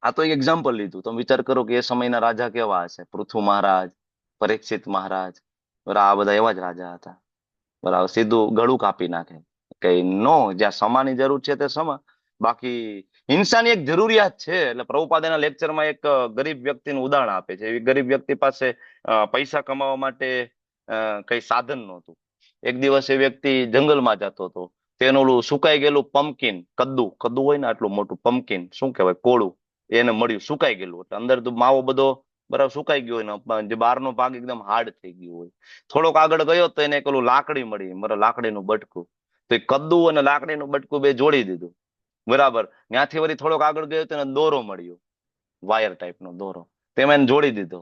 આ તો એક એક્ઝામ્પલ લીધું. તમે વિચાર કરો કે એ સમયના રાજા કેવા હશે, પૃથુ મહારાજ, પરીક્ષિત મહારાજ, બરાબર. આ બધા એવા જ રાજા હતા, બરાબર. સીધું ગળું કાપી નાખે કે નો, જ્યાં સમાની જરૂર છે તે સમા. બાકી હિંસાની એક જરૂરિયાત છે. એટલે પ્રભુપાદના લેક્ચરમાં એક ગરીબ વ્યક્તિનું ઉદાહરણ આપે છે. એવી ગરીબ વ્યક્તિ પાસે પૈસા કમાવા માટે કઈ સાધન નહોતું. એક દિવસ એ વ્યક્તિ જંગલમાં જતો હતો. તેનું ઓલું સુકાઈ ગયેલું પમ્પકિન, કદ્દુ હોય ને આટલું મોટું પમ્પકિન, શું કહેવાય, કોળું, એને મળ્યું સુકાઈ ગયેલું. એટલે અંદર તો માવો બધો બરાબર સુકાઈ ગયો હોય ને જે બહારનો ભાગ એકદમ હાર્ડ થઈ ગયો હોય. થોડોક આગળ ગયો તો એને એક ઓલું લાકડી મળી, બરાબર, લાકડીનું બટકું. તો એ કદ્દુ અને લાકડીનું બટકું બે જોડી દીધું, બરાબર. ત્યાંથી વળી થોડોક આગળ ગયો તો એને દોરો મળ્યો, વાયર ટાઈપનો દોરો, તેમાં એને જોડી દીધો.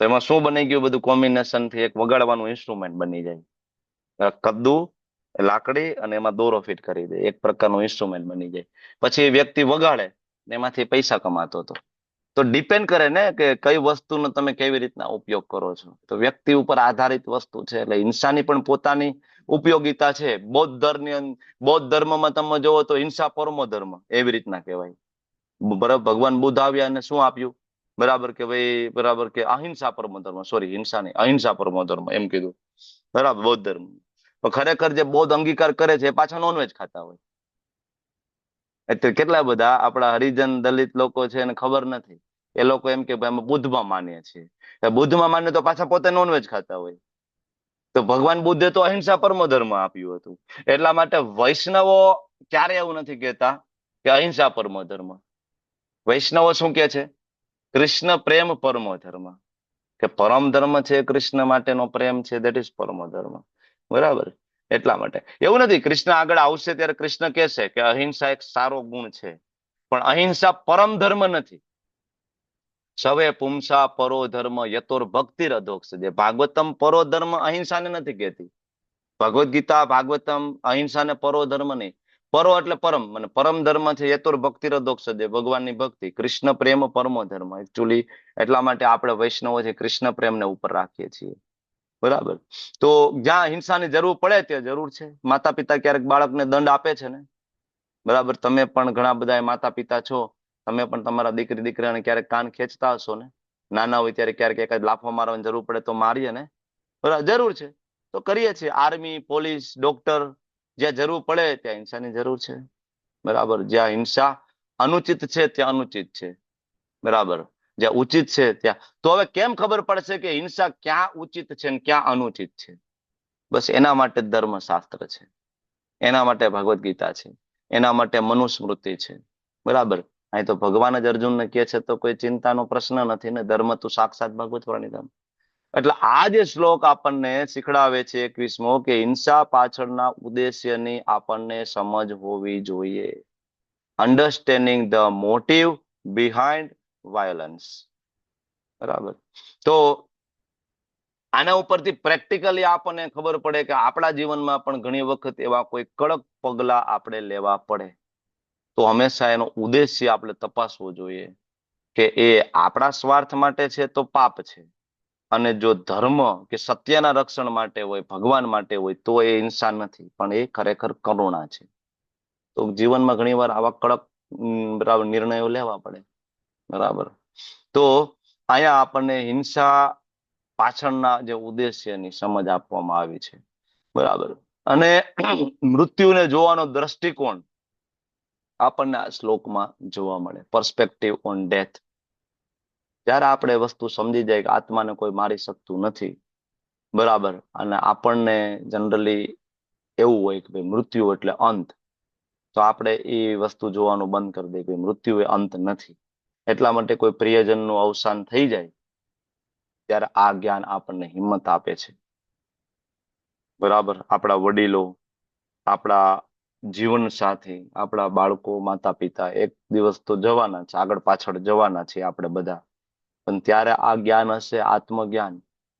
તો એમાં શું બની ગયું, બધું કોમ્બિનેશન થી એક વગાડવાનું ઇન્સ્ટ્રુમેન્ટ બની જાય. કદ્દુ, લાકડી અને એમાં દોરો ફિટ કરી દે, એક પ્રકારનું ઇન્સ્ટ્રુમેન્ટ બની જાય. પછી એ વ્યક્તિ વગાડે એમાંથી પૈસા કમાતો હતો. તો ડિપેન્ડ કરે ને કે કઈ વસ્તુનો તમે કેવી રીતના ઉપયોગ કરો છો. તો વ્યક્તિ ઉપર આધારિત વસ્તુ છે. એટલે હિંસાની પણ પોતાની ઉપયોગિતા છે. બૌદ્ધ ધર્મમાં તમે જોવો તો હિંસા પરમો ધર્મ એવી રીતના કહેવાય, બરાબર. ભગવાન બુદ્ધ આવ્યા અને શું આપ્યું, બરાબર, કે ભાઈ, બરાબર, કે અહિંસા પરમો ધર્મ, સોરી હિંસા નહીં, અહિંસા પરમો ધર્મ એમ કીધું, બરાબર, બૌદ્ધ ધર્મ. તો ખરેખર જે બૌદ્ધ અંગીકાર કરે છે એ પાછા નોનવેજ ખાતા હોય. એટલે કેટલા બધા આપણા હરિજન દલિત લોકો છે એને ખબર નથી. એ લોકો એમ કે ભાઈ અમે બુદ્ધમાં માનીએ છીએ, બુદ્ધમાં માને તો પાછા પોતે નોનવેજ ખાતા હોય. તો ભગવાન બુદ્ધે તો અહિંસા પરમો ધર્મ આપ્યું હતું. એટલા માટે વૈષ્ણવો ક્યારે એવું નથી કહેતા કે અહિંસા પરમો ધર્મ. વૈષ્ણવો શું કે છે, કૃષ્ણ પ્રેમ પરમો ધર્મ, કે પરમ ધર્મ છે કૃષ્ણ માટેનો પ્રેમ છે, દેટ ઇઝ પરમો ધર્મ, બરાબર. એટલા માટે એવું નથી, કૃષ્ણ આગળ આવશે ત્યારે કૃષ્ણ કહેશે કે અહિંસા એક સારો ગુણ છે, પણ અહિંસા પરમ ધર્મ નથી. સવે પુંસા પરો ધર્મ યતોર ભક્તિ અધોક્ષ. ભાગવતમ પરો ધર્મ અહિંસાને નથી કહેતી. ભગવદ્ ગીતા, ભાગવતમ અહિંસાને પરો ધર્મ નહીં. પરો એટલે પરમ, મને પરમ ધર્મ છે યતોર ભક્તિ અધોક્ષ, ભગવાનની ભક્તિ. કૃષ્ણ પ્રેમ પરમો ધર્મ. એકચ્યુઅલી એટલા માટે આપણે વૈષ્ણવો છે કૃષ્ણ પ્રેમને ઉપર રાખીએ છીએ, બરાબર. તો જ્યાં હિંસાની જરૂર પડે ત્યાં જરૂર છે. માતા પિતા ક્યારેક બાળકને દંડ આપે છે ને, બરાબર. તમે પણ ઘણા બધા માતા પિતા છો, તમે પણ તમારા દીકરી દીકરાને ક્યારેક કાન ખેંચતા હશો ને, નાના હોય ત્યારે ક્યારેક એકાદ લાફો મારવાની જરૂર પડે તો મારીએ ને, બરાબર, જરૂર છે તો કરીએ છીએ. આર્મી, પોલીસ, ડોક્ટર, જ્યાં જરૂર પડે ત્યાં હિંસાની જરૂર છે, બરાબર. જ્યાં હિંસા અનુચિત છે ત્યાં અનુચિત છે, બરાબર. જ્યાં ઉચિત છે ત્યાં. તો હવે કેમ ખબર પડશે કે હિંસા ક્યાં ઉચિત છે ને ક્યાં અનુચિત છે? બસ એના માટે ધર્મશાસ્ત્ર છે, એના માટે ભગવદ્ ગીતા છે, એના માટે મનુસ્મૃતિ છે, બરાબર. અહીં તો ભગવાન જ અર્જુનને કહે છે તો કોઈ ચિંતાનો પ્રશ્ન નથી ને, ધર્મ તો સાક્ષાત ભગવત પ્રણિધાન. એટલે આ જે શ્લોક આપણને શીખડાવે છે 21મો, કે હિંસા પાછળના ઉદ્દેશ્યની આપણને સમજ હોવી જોઈએ. Understanding the motive behind violence. બરાબર. તો આના ઉપરથી પ્રેક્ટિકલી આપણને ખબર પડે કે આપણા જીવનમાં પણ ઘણી વખત એવા કોઈ કડક પગલા આપણે લેવા પડે, તો હંમેશા એનો ઉદ્દેશ્ય આપણે તપાસવો જોઈએ કે એ આપણા સ્વાર્થ માટે છે તો પાપ છે, અને જો ધર્મ કે સત્યના રક્ષણ માટે હોય, ભગવાન માટે હોય, તો એ ઇન્સાન નથી, પણ એ ખરેખર કરુણા છે. તો જીવનમાં ઘણીવાર આવા કડક બરાબર નિર્ણયો લેવા પડે. બરાબર. તો અહીંયા આપણને હિંસા પાછળના જે ઉદ્દેશ્યની સમજ આપવામાં આવી છે. બરાબર. અને મૃત્યુને જોવાનો દ્રષ્ટિકોણ આપણને આ શ્લોકમાં જોવા મળે. Perspective on death. જ્યારે આપણે વસ્તુ સમજી જાય કે આત્માને કોઈ મારી શકતું નથી, બરાબર, અને આપણને જનરલી એવું હોય કે ભાઈ મૃત્યુ એટલે અંત, તો આપણે એ વસ્તુ જોવાનું બંધ કરી દઈએ કે મૃત્યુ એ અંત નથી. એટલા માટે કોઈ પ્રિયજનનું અવસાન થઈ જાય ત્યારે આ જ્ઞાન આપણને હિંમત આપે છે. બરાબર. આપણા વડીલો, આપણા જીવન સાથી, આપણા બાળકો, માતા પિતા એક દિવસ તો જવાના છે, આગળ પાછળ જવાના છે આપણે બધા, પણ ત્યારે આ જ્ઞાન હશે, આત્મજ્ઞાન,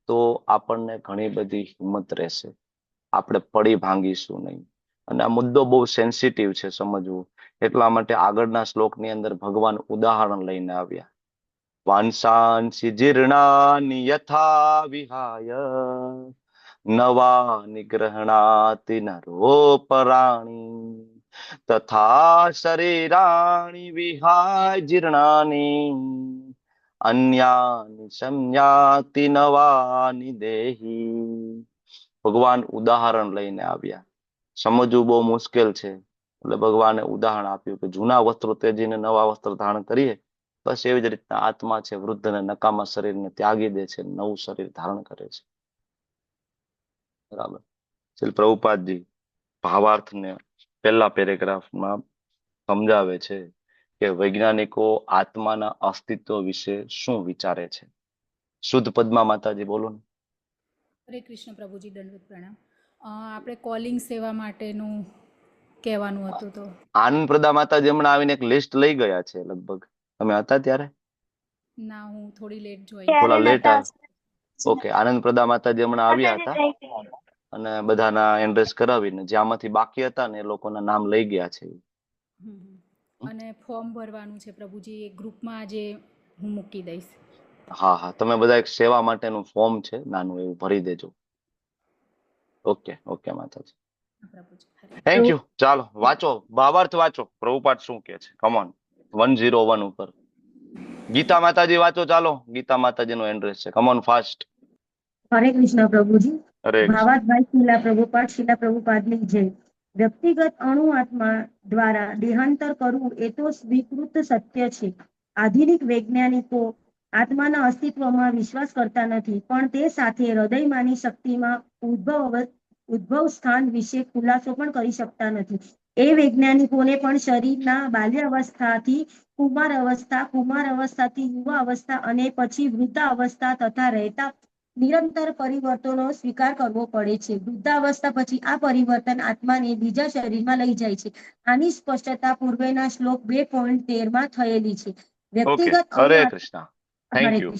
તો આપણને ઘણી બધી હિંમત રહેશે. આપણે પડી ભાંગીશું નહીં. અને આ મુદ્દો બહુ સેન્સિટિવ છે સમજવું, એટલા માટે આગળના શ્લોકની અંદર ભગવાન ઉદાહરણ લઈને આવ્યા. વાંસાંસી જીર્ણાની યથા વિહાય નવા નિગ્રહણાતિ નરોપરાણી તથા શરીરાણી વિહાય જીર્ણાની અન્યાની સંયાતિ નવાની દેહી. ભગવાન ઉદાહરણ લઈને આવ્યા. સમજવું બહુ મુશ્કેલ છે, એટલે ભગવાને ઉદાહરણ આપ્યું કે જૂના વસ્ત્રો તેજીને નવા વસ્ત્ર ધારણ કરીએ, બસ એવી જ રીતના આત્મા છે, વૃદ્ધ અને નકામા શરીરને ત્યાગી દે છે, નવું શરીર ધારણ કરે છે. બરાબર. શ્રી પ્રભુપાદજી ભાવાર્થને પહેલા પેરેગ્રાફમાં સમજાવે છે કે વૈજ્ઞાનિકો આત્માના અસ્તિત્વ વિશે શું વિચારે છે. શુદ્ધ પદ્મા માતાજી બોલો ને. હરે કૃષ્ણ પ્રભુજી, દંડવત પ્રણામ. આપણે કોલિંગ સેવા માટેનું કહેવાનું હતું તો આનંદ પ્રદા માતાજી હમણાં આવીને એક લિસ્ટ લઈ ગયા છે. લગભગ તમે હતા ત્યારે? ના, હું થોડી લેટ જોઈ. થોડા લેટ ઓકે. આનંદ પ્રદા માતાજી હમણાં આવ્યા હતા અને બધાના એડ્રેસ કરાવીને જ્યાંમાંથી બાકી હતા ને એ લોકોના નામ લઈ ગયા છે. અને ફોર્મ ભરવાનું છે પ્રભુજી, એ ગ્રુપમાં આજે હું મૂકી દઈશ. હા હા, તમે બધા એક સેવા માટેનું ફોર્મ છે નાનું, એવું ભરી દેજો. ઓકે ઓકે માતાજી, થેન્ક યુ. ચાલો વાંચો, ભાવાર્થ વાંચો, પ્રભુપાદ શું કે છે. કમોન, 101 ઉપર. ગીતા માતાજી વાંચો. ચાલો, ગીતા માતાજીનો એડ્રેસ છે. Come on fast. હરે કૃષ્ણ પ્રભુજી. હરે ભાવાર્થભાઈ શીલા પ્રભુપાદની જય. વ્યક્તિગત અણુ આત્મા દ્વારા દેહાંતર કરવું એ તો સ્વીકૃત સત્ય છે. આધુનિક વૈજ્ઞાનિકો આત્માના અસ્તિત્વમાં વિશ્વાસ કરતા નથી, પણ તે સાથે હૃદયમાંની શક્તિમાં ઉદ્ભવ સ્થાન વિશે ખુલાસો પણ કરી શકતા નથી. એ વૈજ્ઞાનિકોને પણ શરીરના બાલ્યાવસ્થાથી કુમાર અવસ્થાથી યુવા અવસ્થા અને પછી વૃદ્ધાવસ્થા તથા રહેતા નિરંતર પરિવર્તનો સ્વીકાર કરવો પડે છે. વૃદ્ધાવસ્થા પછી આ પરિવર્તન આત્માને બીજા શરીરમાં લઈ જાય છે. આની સ્પષ્ટતા પૂર્વેના શ્લોક 2.13 થયેલી છે. વ્યક્તિગત હરે કૃષ્ણ. Thank you.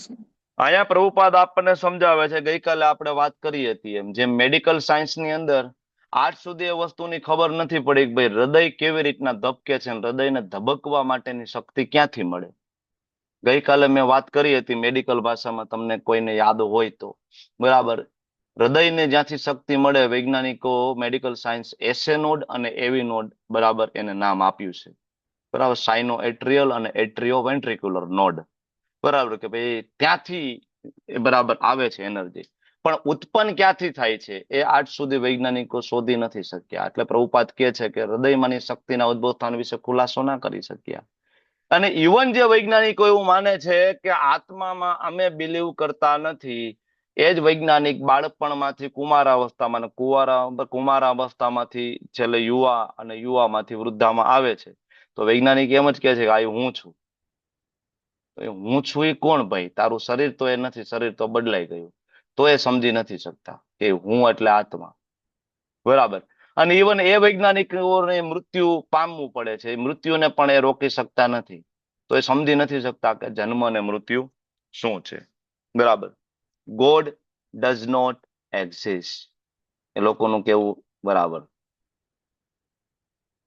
અહીંયા પ્રભુપાદ આપણને સમજાવે છે, ગઈકાલે આપણે વાત કરી હતી એમ, જેમ મેડિકલ સાયન્સની અંદર આજ સુધી એ વસ્તુની ખબર નથી પડી કે ભાઈ હૃદય કેવી રીતના ધબકે છે, હૃદયને ધબકવા માટેની શક્તિ ક્યાંથી મળે. ગઈકાલે મેં વાત કરી હતી મેડિકલ ભાષામાં, તમને કોઈને યાદ હોય તો. બરાબર. હૃદયને જ્યાંથી શક્તિ મળે, વૈજ્ઞાનિકો મેડિકલ સાયન્સ એસે નોડ અને એવી નોડ બરાબર એને નામ આપ્યું છે. બરાબર. સાઇનો એટ્રિયલ અને એટ્રિયો વેન્ટ્રિક્યુલર નોડ. બરાબર, કે ભાઈ ત્યાંથી બરાબર આવે છે એનર્જી. પણ ઉત્પન્ન ક્યાંથી થાય છે એ આજ સુધી વૈજ્ઞાનિકો શોધી નથી શક્યા. એટલે પ્રભુપાદ કહે છે કે હૃદયમાંની શક્તિના ઉદ્ભવ સ્થાન વિશે ખુલાસો ના કરી શક્યા. અને ઇવન જે વૈજ્ઞાનિકો એવું માને છે કે આત્મામાં અમે બિલીવ કરતા નથી, એ જ વૈજ્ઞાનિક બાળપણમાંથી કુમારાવસ્થામાં, કુમારાવસ્થામાંથી છેલ્લે યુવા અને યુવામાંથી વૃદ્ધામાં આવે છે. તો વૈજ્ઞાનિક એમ જ કહે છે કે આ હું છું. હું છું એ કોણ ભાઈ? તારું શરીર તો એ નથી, શરીર તો બદલાઈ ગયું. તો એ સમજી નથી શકતા કે હું એટલે આત્મા. બરાબર. અને ઇવન એ વૈજ્ઞાનિકોને મૃત્યુ પામવું પડે છે, એ મૃત્યુને પણ એ રોકી શકતા નથી. તો એ સમજી નથી શકતા કે જન્મ અને મૃત્યુ શું છે. બરાબર. ગોડ ડઝ નોટ એક્ઝિસ્ટ, એ લોકોનું કેવું. બરાબર.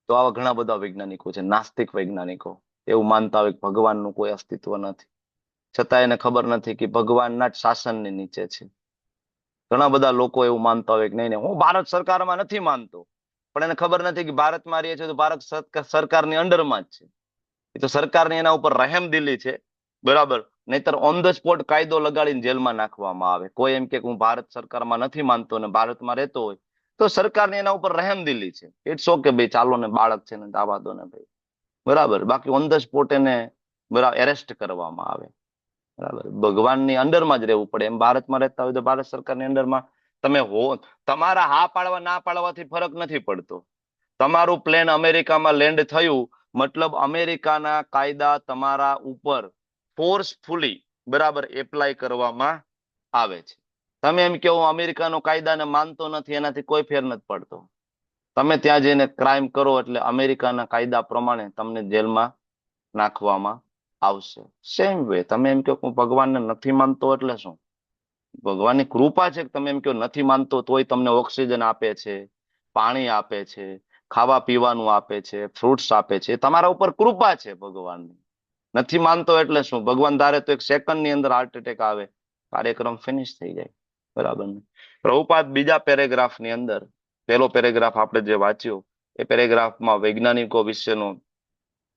તો આવા ઘણા બધા વૈજ્ઞાનિકો છે, નાસ્તિક વૈજ્ઞાનિકો, એવું માનતા હોય કે ભગવાનનું કોઈ અસ્તિત્વ નથી, છતાં એને ખબર નથી કે ભગવાનના જ શાસનની નીચે છે. ઘણા બધા લોકો એવું માનતા હોય કે નહીં, હું ભારત સરકારમાં નથી માનતો, પણ એને ખબર નથી કે ભારતમાં રહીએ છે તો ભારત સરકારની અંડરમાં જ છે. એ તો સરકારની એના ઉપર રહેમદિલી છે. બરાબર. નહીતર ઓન ધ સ્પોટ કાયદો લગાડીને જેલમાં નાખવામાં આવે. કોઈ એમ કે હું ભારત સરકારમાં નથી માનતો ને ભારતમાં રહેતો હોય તો સરકારની એના ઉપર રહેમદિલી છે. ઇટ્સ ઓકે ભાઈ, ચાલો ને, બાળક છે ને, દાવા દો ને ભાઈ. બરાબર. બાકી ઓન ધ સ્પોટ એને બરાબર એરેસ્ટ કરવામાં આવે. બરાબર. ભગવાનની અંડરમાં જ રહેવું પડે. એમ ભારતમાં રહેતા હોય તો ભારત સરકારની અંડરમાં તમે હો. તમારા હા પાડવા ના પાડવાથી ફરક નથી પડતો. તમારું પ્લેન અમેરિકામાં લેન્ડ થયું, મતલબ અમેરિકાના કાયદા તમારા ઉપર ફોર્સફુલી બરાબર એપ્લાય કરવામાં આવે છે. તમે એમ કે હું અમેરિકાનો કાયદાને માનતો નથી, એનાથી કોઈ ફેર નથી પડતો. તમે ત્યાં જઈને ક્રાઇમ કરો એટલે અમેરિકાના કાયદા પ્રમાણે તમને જેલમાં નાખવામાં આવશે. સેમ વે તમે એમ કહો હું ભગવાનને નથી માનતો એટલે શું? ભગવાનની કૃપા છે કે તમે એમ કહો નથી માનતો તોય તમને ઓક્સિજન આપે છે, પાણી આપે છે, ખાવા પીવાનું આપે છે, ફ્રૂટ્સ આપે છે. તમારા ઉપર કૃપા છે ભગવાનની. નથી માનતો એટલે શું? ભગવાન ધારે તો 1 સેકન્ડની અંદર હાર્ટ એટેક આવે, કાર્યક્રમ ફિનિશ થઈ જાય. બરાબર ને? પ્રભુપાદ બીજા પેરેગ્રાફની અંદર, પહેલો પેરેગ્રાફ આપણે જે વાંચ્યો એ પેરેગ્રાફમાં વૈજ્ઞાનિકો વિશેનો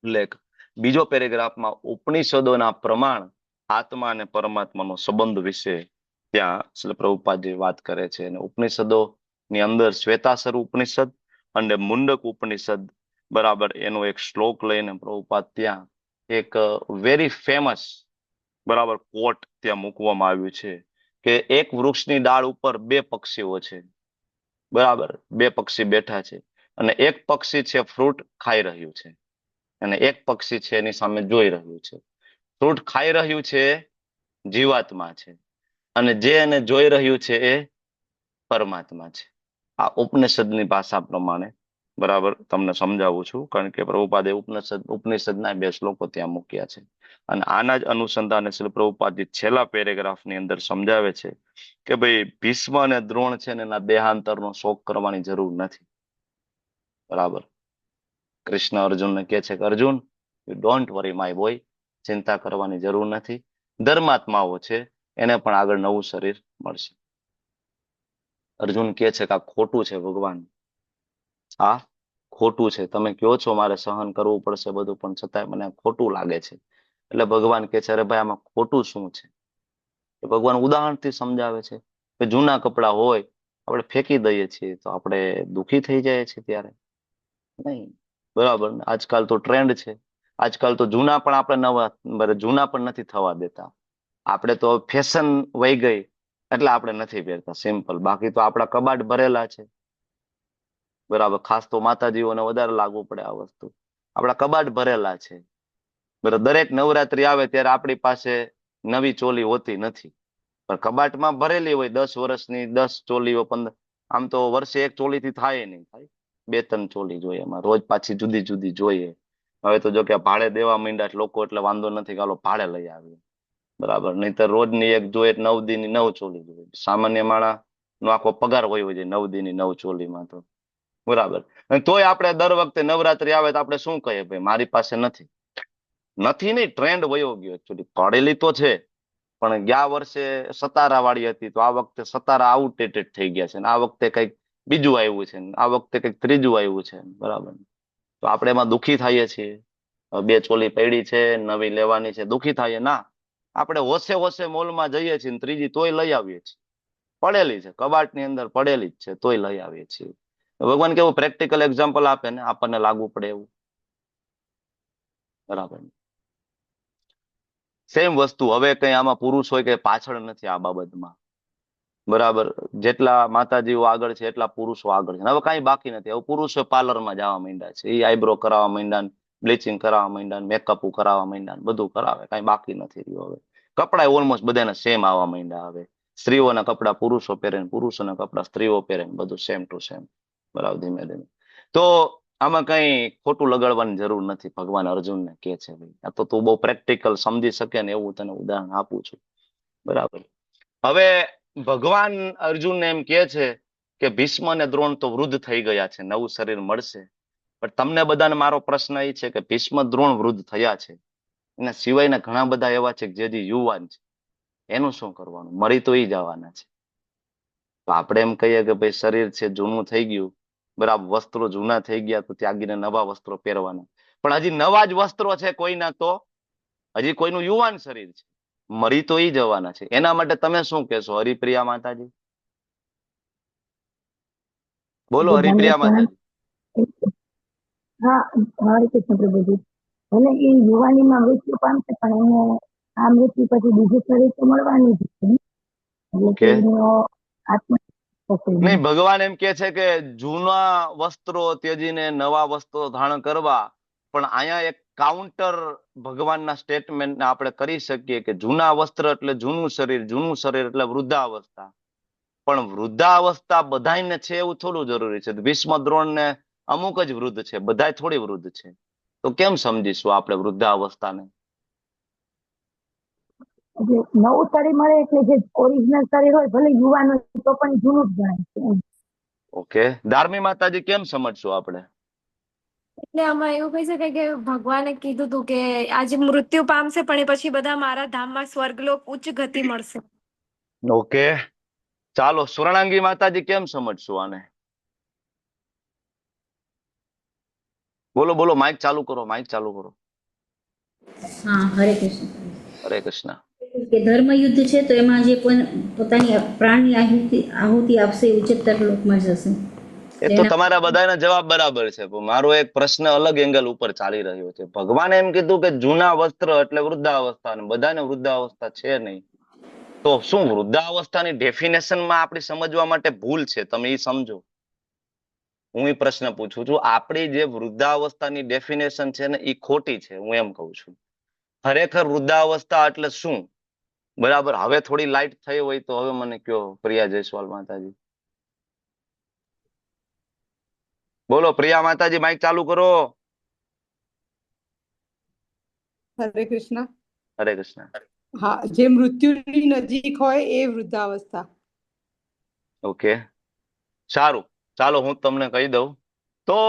ઉલ્લેખ, બીજો પેરેગ્રાફમાં ઉપનિષદોના પ્રમાણ આત્મા અને પરમાત્માનો સંબંધ વિશે ત્યાં શ્રી પ્રભુપાદજી વાત કરે છે. અને ઉપનિષદોની અંદર શ્વેતાસર ઉપનિષદ અને મુંડક ઉપનિષદ બરાબર એનો એક શ્લોક લઈને પ્રભુપાદ ત્યાં એક વેરી ફેમસ બરાબર કોટ ત્યાં મૂકવામાં આવ્યું છે કે એક વૃક્ષની ડાળ ઉપર 2 પક્ષીઓ છે. બરાબર. 2 પક્ષી બેઠા છે અને એક પક્ષી છે ફ્રૂટ ખાઈ રહ્યું છે અને એક પક્ષી છે એની સામે જોઈ રહ્યું છે. ફ્રૂટ ખાઈ રહ્યું છે જીવાત્મા છે અને જે એને જોઈ રહ્યું છે એ પરમાત્મા છે. આ ઉપનિષદની ભાષા પ્રમાણે બરાબર તમને સમજાવું છું, કારણ કે પ્રભુપાદે ઉપનિષદના 2 શ્લોકો ત્યાં મૂક્યા છે. અને આના જ અનુસંધાને શ્રી પ્રભુપાદજી છેલ્લા પેરેગ્રાફની અંદર સમજાવે છે કે ભાઈ ભીષ્મ અને દ્રોણ છે ને એના દેહાંતરનો શોક કરવાની જરૂર નથી. બરાબર. કૃષ્ણ અર્જુનને કહે છે કે Arjun, you don't worry my boy, ચિંતા કરવાની જરૂર નથી. ધર્માત્માઓ છે એને પણ આગળ નવું શરીર મળશે. અર્જુન કહે છે કે આ ખોટું છે ભગવાન, આ ખોટું છે. તમે કહો છો મારે સહન કરવું પડશે બધું, પણ છતાંય મને ખોટું લાગે છે. એટલે ભગવાન કહે છે અરે ભાઈ આમાં ખોટું શું છે? ભગવાન ઉદાહરણથી સમજાવે છે કે જૂના કપડા હોય આપણે ફેંકી દઈએ છીએ તો આપણે દુઃખી થઈ જાય છે ત્યારે નહીં. બરાબર. આજકાલ તો ટ્રેન્ડ છે, આજકાલ તો જૂના પણ આપણે નવા જૂના પણ નથી થવા દેતા. આપણે તો ફેશન વહી ગઈ એટલે આપણે નથી પહેરતા, સિમ્પલ. બાકી તો આપણા કબાટ ભરેલા છે. બરાબર. ખાસ તો માતાજીઓને વધારે લાગુ પડે આ વસ્તુ. આપણા કબાટ ભરેલા છે. બરાબર. દરેક નવરાત્રી આવે ત્યારે આપણી પાસે નવી ચોલી હોતી નથી, પણ કબાટમાં ભરેલી હોય 10 વર્ષની 10 ચોલીઓ 15. આમ તો વર્ષે 1 ચોલીથી થાય નહીં, થાય 2-3 ચોલી જોઈએ એમાં, રોજ પાછી જુદી જુદી જોઈએ. હવે તો જો કે ભાડે દેવા માંડ્યા લોકો એટલે વાંધો નથી કે હાલો ભાડે લઈ આવીએ. બરાબર. નહીતર રોજની 1 જોઈએ 9 દીની 9 ચોલી જોઈએ. સામાન્ય માણસ નો આખો પગાર હોય છે 9 દીની 9 ચોલીમાં તો. બરાબર. અને તોય આપણે દર વખતે નવરાત્રી આવે તો આપણે શું કહીએ ભાઈ મારી પાસે નથી. નથી નહીં, ટ્રેન્ડ વયો ગયો. એકચ્યુઅલી પડેલી તો છે પણ ગયા વર્ષે સતારા વાળી હતી તો આ વખતે સતારા આઉટડેટેડ થઈ ગયા છે ને આ વખતે કંઈક બીજું આવ્યું છે ને આ વખતે કંઈક ત્રીજું આવ્યું છે. બરાબર. તો આપણે એમાં દુઃખી થઈએ છીએ. 2 ચોલી પડી છે, નવી લેવાની છે, દુઃખી થઈએ ના. આપણે હોશે હોશે મોલમાં જઈએ છીએ ને ત્રીજી તોય લઈ આવીએ છીએ. પડેલી છે કબાટની અંદર, પડેલી જ છે તોય લઈ આવીએ છીએ. ભગવાન કેવું પ્રેક્ટિકલ એક્ઝામ્પલ આપે ને આપણને લાગુ પડે એવું. બરાબર. સેમ વસ્તુ હવે કઈ આમાં પુરુષ હોય કે પાછળ નથી આ બાબતમાં. બરાબર. જેટલા માતાજીઓ આગળ છે એટલા પુરુષો આગળ છે. હવે કઈ બાકી નથી. હવે પુરુષો પાર્લરમાં જવા માંડ્યા છે, એ આઈબ્રો કરાવવા માંડ્યા, બ્લીચિંગ કરાવવા માંડ્યા, મેકઅપ કરાવવા માંડ્યા, બધું કરાવે. કઈ બાકી નથી રહ્યું. હવે કપડા ઓલમોસ્ટ બધાને સેમ આવવા માંડ્યા. હવે સ્ત્રીઓના કપડા પુરુષો પહેરે, પુરુષોના કપડા સ્ત્રીઓ પહેરે, બધું સેમ ટુ સેમ. બરાબર, ધીમે ધીમે. તો આમાં કઈ ખોટું લગાડવાની જરૂર નથી. ભગવાન અર્જુનને કે છે ભાઈ, આ તો તું બહુ પ્રેક્ટિકલ સમજી શકે ને એવું તને ઉદાહરણ આપું છું. બરાબર. હવે ભગવાન અર્જુનને એમ કે છે કે ભીષ્મ અને દ્રોણ તો વૃદ્ધ થઈ ગયા છે, નવું શરીર મળશે. પણ તમને બધાને મારો પ્રશ્ન એ છે કે ભીષ્મ દ્રોણ વૃદ્ધ થયા છે, એના સિવાયના ઘણા બધા એવા છે કે જે હજી યુવાન છે, એનું શું કરવાનું? મરી તો એ જવાના છે. તો આપણે એમ કહીએ કે ભાઈ શરીર છે જૂનું થઈ ગયું, બરાબર, વસ્ત્રો જૂના થઈ ગયા તો ત્યાગીને નવા વસ્ત્રો પહેરવાના. પણ હજી નવા જ વસ્ત્રો છે કોઈના, તો હજી કોઈનું યુવાન શરીર છે, મરી તો ઈ જવાના છે. એના માટે તમે શું કહેશો હરિપ્રિયા માતાજી? બોલો હરિપ્રિયા માતાજી. હા, હરે કૃષ્ણ પ્રભુજી. ભલે એ યુવાનીમાં મૃત્યુ પામશે પણ એને આ મૃત્યુ પછી બીજું શરીર તો મળવાનું જ છે ને. એટલે કે ઓકે. એનો આત્મા થશે એને. નહીં, ભગવાન એમ કે છે કે જૂના વસ્ત્રો ત્યજીને નવા વસ્ત્રો ધારણ કરવા. પણ અહીંયા એક કાઉન્ટર ભગવાનના સ્ટેટમેન્ટને આપણે કરી શકીએ કે જૂના વસ્ત્ર એટલે જૂનું શરીર એટલે વૃદ્ધાવસ્થા. પણ વૃદ્ધાવસ્થા બધાયને છે એવું થોડું જરૂરી છે. ભીષ્મ દ્રોણને અમુક જ વૃદ્ધ છે, બધાય થોડી વૃદ્ધ છે. તો કેમ સમજીશું આપણે વૃદ્ધાવસ્થાને? એટલે નવું શરીર મળે એટલે જે ઓરિજિનલ શરીર હોય ભલે યુવાન હોય તો પણ જૂનું જ ગણાય છે એમ. ઓકે, ધાર્મી માતાજી કેમ સમજશું આપણે? એટલે આમાં એવું કહી શકાય કે ભગવાને કીધું હતું કે આજે મૃત્યુ પામશે પણ એ પછી બધા મારા ધામમાં સ્વર્ગલોક ઉચ્ચ ગતિ મળશે. ઓકે, ચાલો સુરણાંગી માતાજી કેમ સમજશું આને? બોલો બોલો, માઇક ચાલુ કરો, માઇક ચાલુ કરો. હા, હરે કૃષ્ણ. હરે કૃષ્ણ. કે ધર્મ યુદ્ધ છે તો એમાં જે પોતાની પ્રાણની આહુતિ આપશે એ ઉચ્ચતર લોકમાં જશે. એ તો તમારા બધાના જવાબ બરાબર છે, પણ મારો એક પ્રશ્ન અલગ એંગલ ઉપર ચાલી રહ્યો છે. ભગવાને એમ કીધું કે જૂના વસ્ત્ર એટલે વૃદ્ધાવસ્થા, અને બધાને વૃદ્ધાવસ્થા છે નહીં. તો શું વૃદ્ધાવસ્થાની ડેફિનેશનમાં આપણી સમજવા માટે ભૂલ છે? તમે એ સમજો. હું એ પ્રશ્ન પૂછું છું. આપણી જે વૃદ્ધાવસ્થાની ડેફિનેશન છે ને એ ખોટી છે, હું એમ કહું છું. ખરેખર વૃદ્ધાવસ્થા એટલે શું? બરાબર, હવે થોડી લાઈટ થઈ હોય તો હવે મને કયો પ્રિયા જયસ્વાલ માતાજી. બોલો પ્રિયા માતાજી, માઇક ચાલુ કરો. હરે કૃષ્ણ. હરે કૃષ્ણ. હા, જે મૃત્યુની નજીક હોય એ વૃદ્ધાવસ્થા. ઓકે, સારું, ચાલો હું તમને કહી દઉં. તો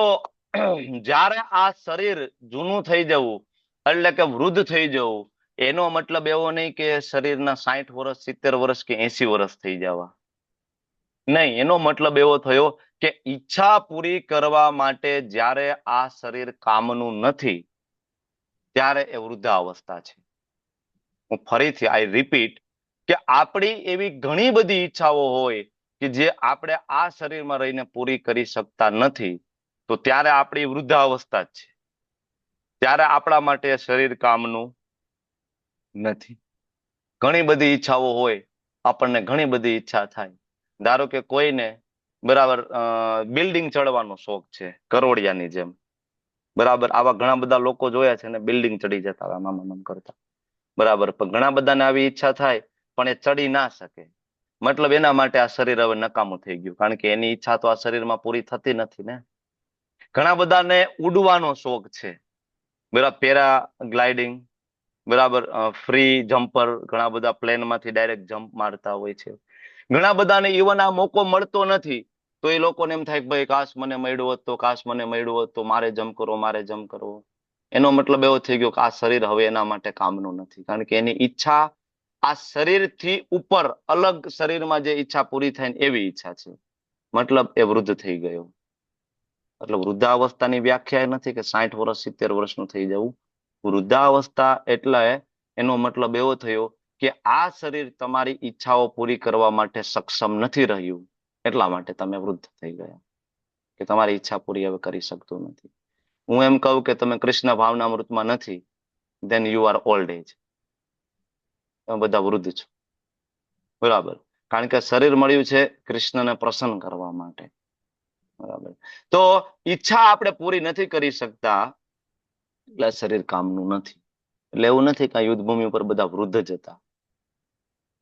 જ્યારે આ શરીર જૂનું થઈ જવું એટલે કે વૃદ્ધ થઈ જવું, એનો મતલબ એવો નહીં કે શરીરના 60 વર્ષ 70 વર્ષ કે 80 વર્ષ થઈ જવા. નહીં, એનો મતલબ એવો થયો કે ઈચ્છા પૂરી કરવા માટે જ્યારે આ શરીર કામનું નથી ત્યારે એ વૃદ્ધાવસ્થા છે. હું ફરીથી આઈ રિપીટ કે આપણી એવી ઘણી બધી ઈચ્છાઓ હોય કે જે આપણે આ શરીરમાં રહીને પૂરી કરી શકતા નથી, તો ત્યારે આપણી વૃદ્ધાવસ્થા જ છે. ત્યારે આપણા માટે શરીર કામનું નથી. ઘણી બધી ઈચ્છાઓ હોય, આપણને ઘણી બધી ઈચ્છા થાય. ધારો કે કોઈને બરાબર બિલ્ડિંગ ચડવાનો શોખ છે, કરોડિયાની જેમ. બરાબર, આવા ઘણા બધા લોકો જોયા છે ને બિલ્ડિંગ ચડી જતા આમ કરતા. બરાબર, પણ ઘણા બધાને આવી ઈચ્છા થાય પણ એ ચડી ના શકે. મતલબ એના માટે આ શરીર હવે નકામું થઈ ગયું, કારણ કે એની ઈચ્છા તો આ શરીરમાં પૂરી થતી નથી ને. ઘણા બધાને ઉડવાનો શોખ છે, બરાબર, પેરા ગ્લાઇડિંગ, બરાબર, ફ્રી જમ્પર, ઘણા બધા પ્લેનમાંથી ડાયરેક્ટ જમ્પ મારતા હોય છે. ઘણા બધાને ઇવન આ મોકો મળતો નથી, તો એ લોકોને એમ થાય કે ભાઈ કાશ મને મળ્યો હોત તો, કાશ મને મળ્યો હોત તો, મારે જમ્પ કરવો, મારે જમ્પ કરવો. એનો મતલબ એવો થઈ ગયો કે આ શરીર હવે એના માટે કામનું નથી, કારણ કે એની ઈચ્છા આ શરીરથી ઉપર અલગ શરીરમાં જે ઈચ્છા પૂરી થાય ને એવી ઈચ્છા છે. મતલબ એ વૃદ્ધ થઈ ગયો. એટલે વૃદ્ધાવસ્થાની વ્યાખ્યા એ નથી કે 60 વર્ષ 70 વર્ષનું થઈ જવું. વૃદ્ધાવસ્થા એટલે એનો મતલબ એવો થયો કે આ શરીર તમારી ઈચ્છાઓ પૂરી કરવા માટે સક્ષમ નથી રહ્યું, એટલા માટે તમે વૃદ્ધ થઈ ગયા, કે તમારી ઈચ્છા પૂરી હવે કરી શકતું નથી. હું એમ કહું કે તમે કૃષ્ણ ભાવનામૃતમાં નથી, then you are old age. તમે બધા વૃદ્ધ છો. બરાબર, કારણ કે શરીર મળ્યું છે કૃષ્ણને પ્રસન્ન કરવા માટે. બરાબર, તો ઈચ્છા આપણે પૂરી નથી કરી શકતા એટલે શરીર કામનું નથી. એટલે એવું નથી કે યુદ્ધ ભૂમિ ઉપર બધા વૃદ્ધ જ હતા,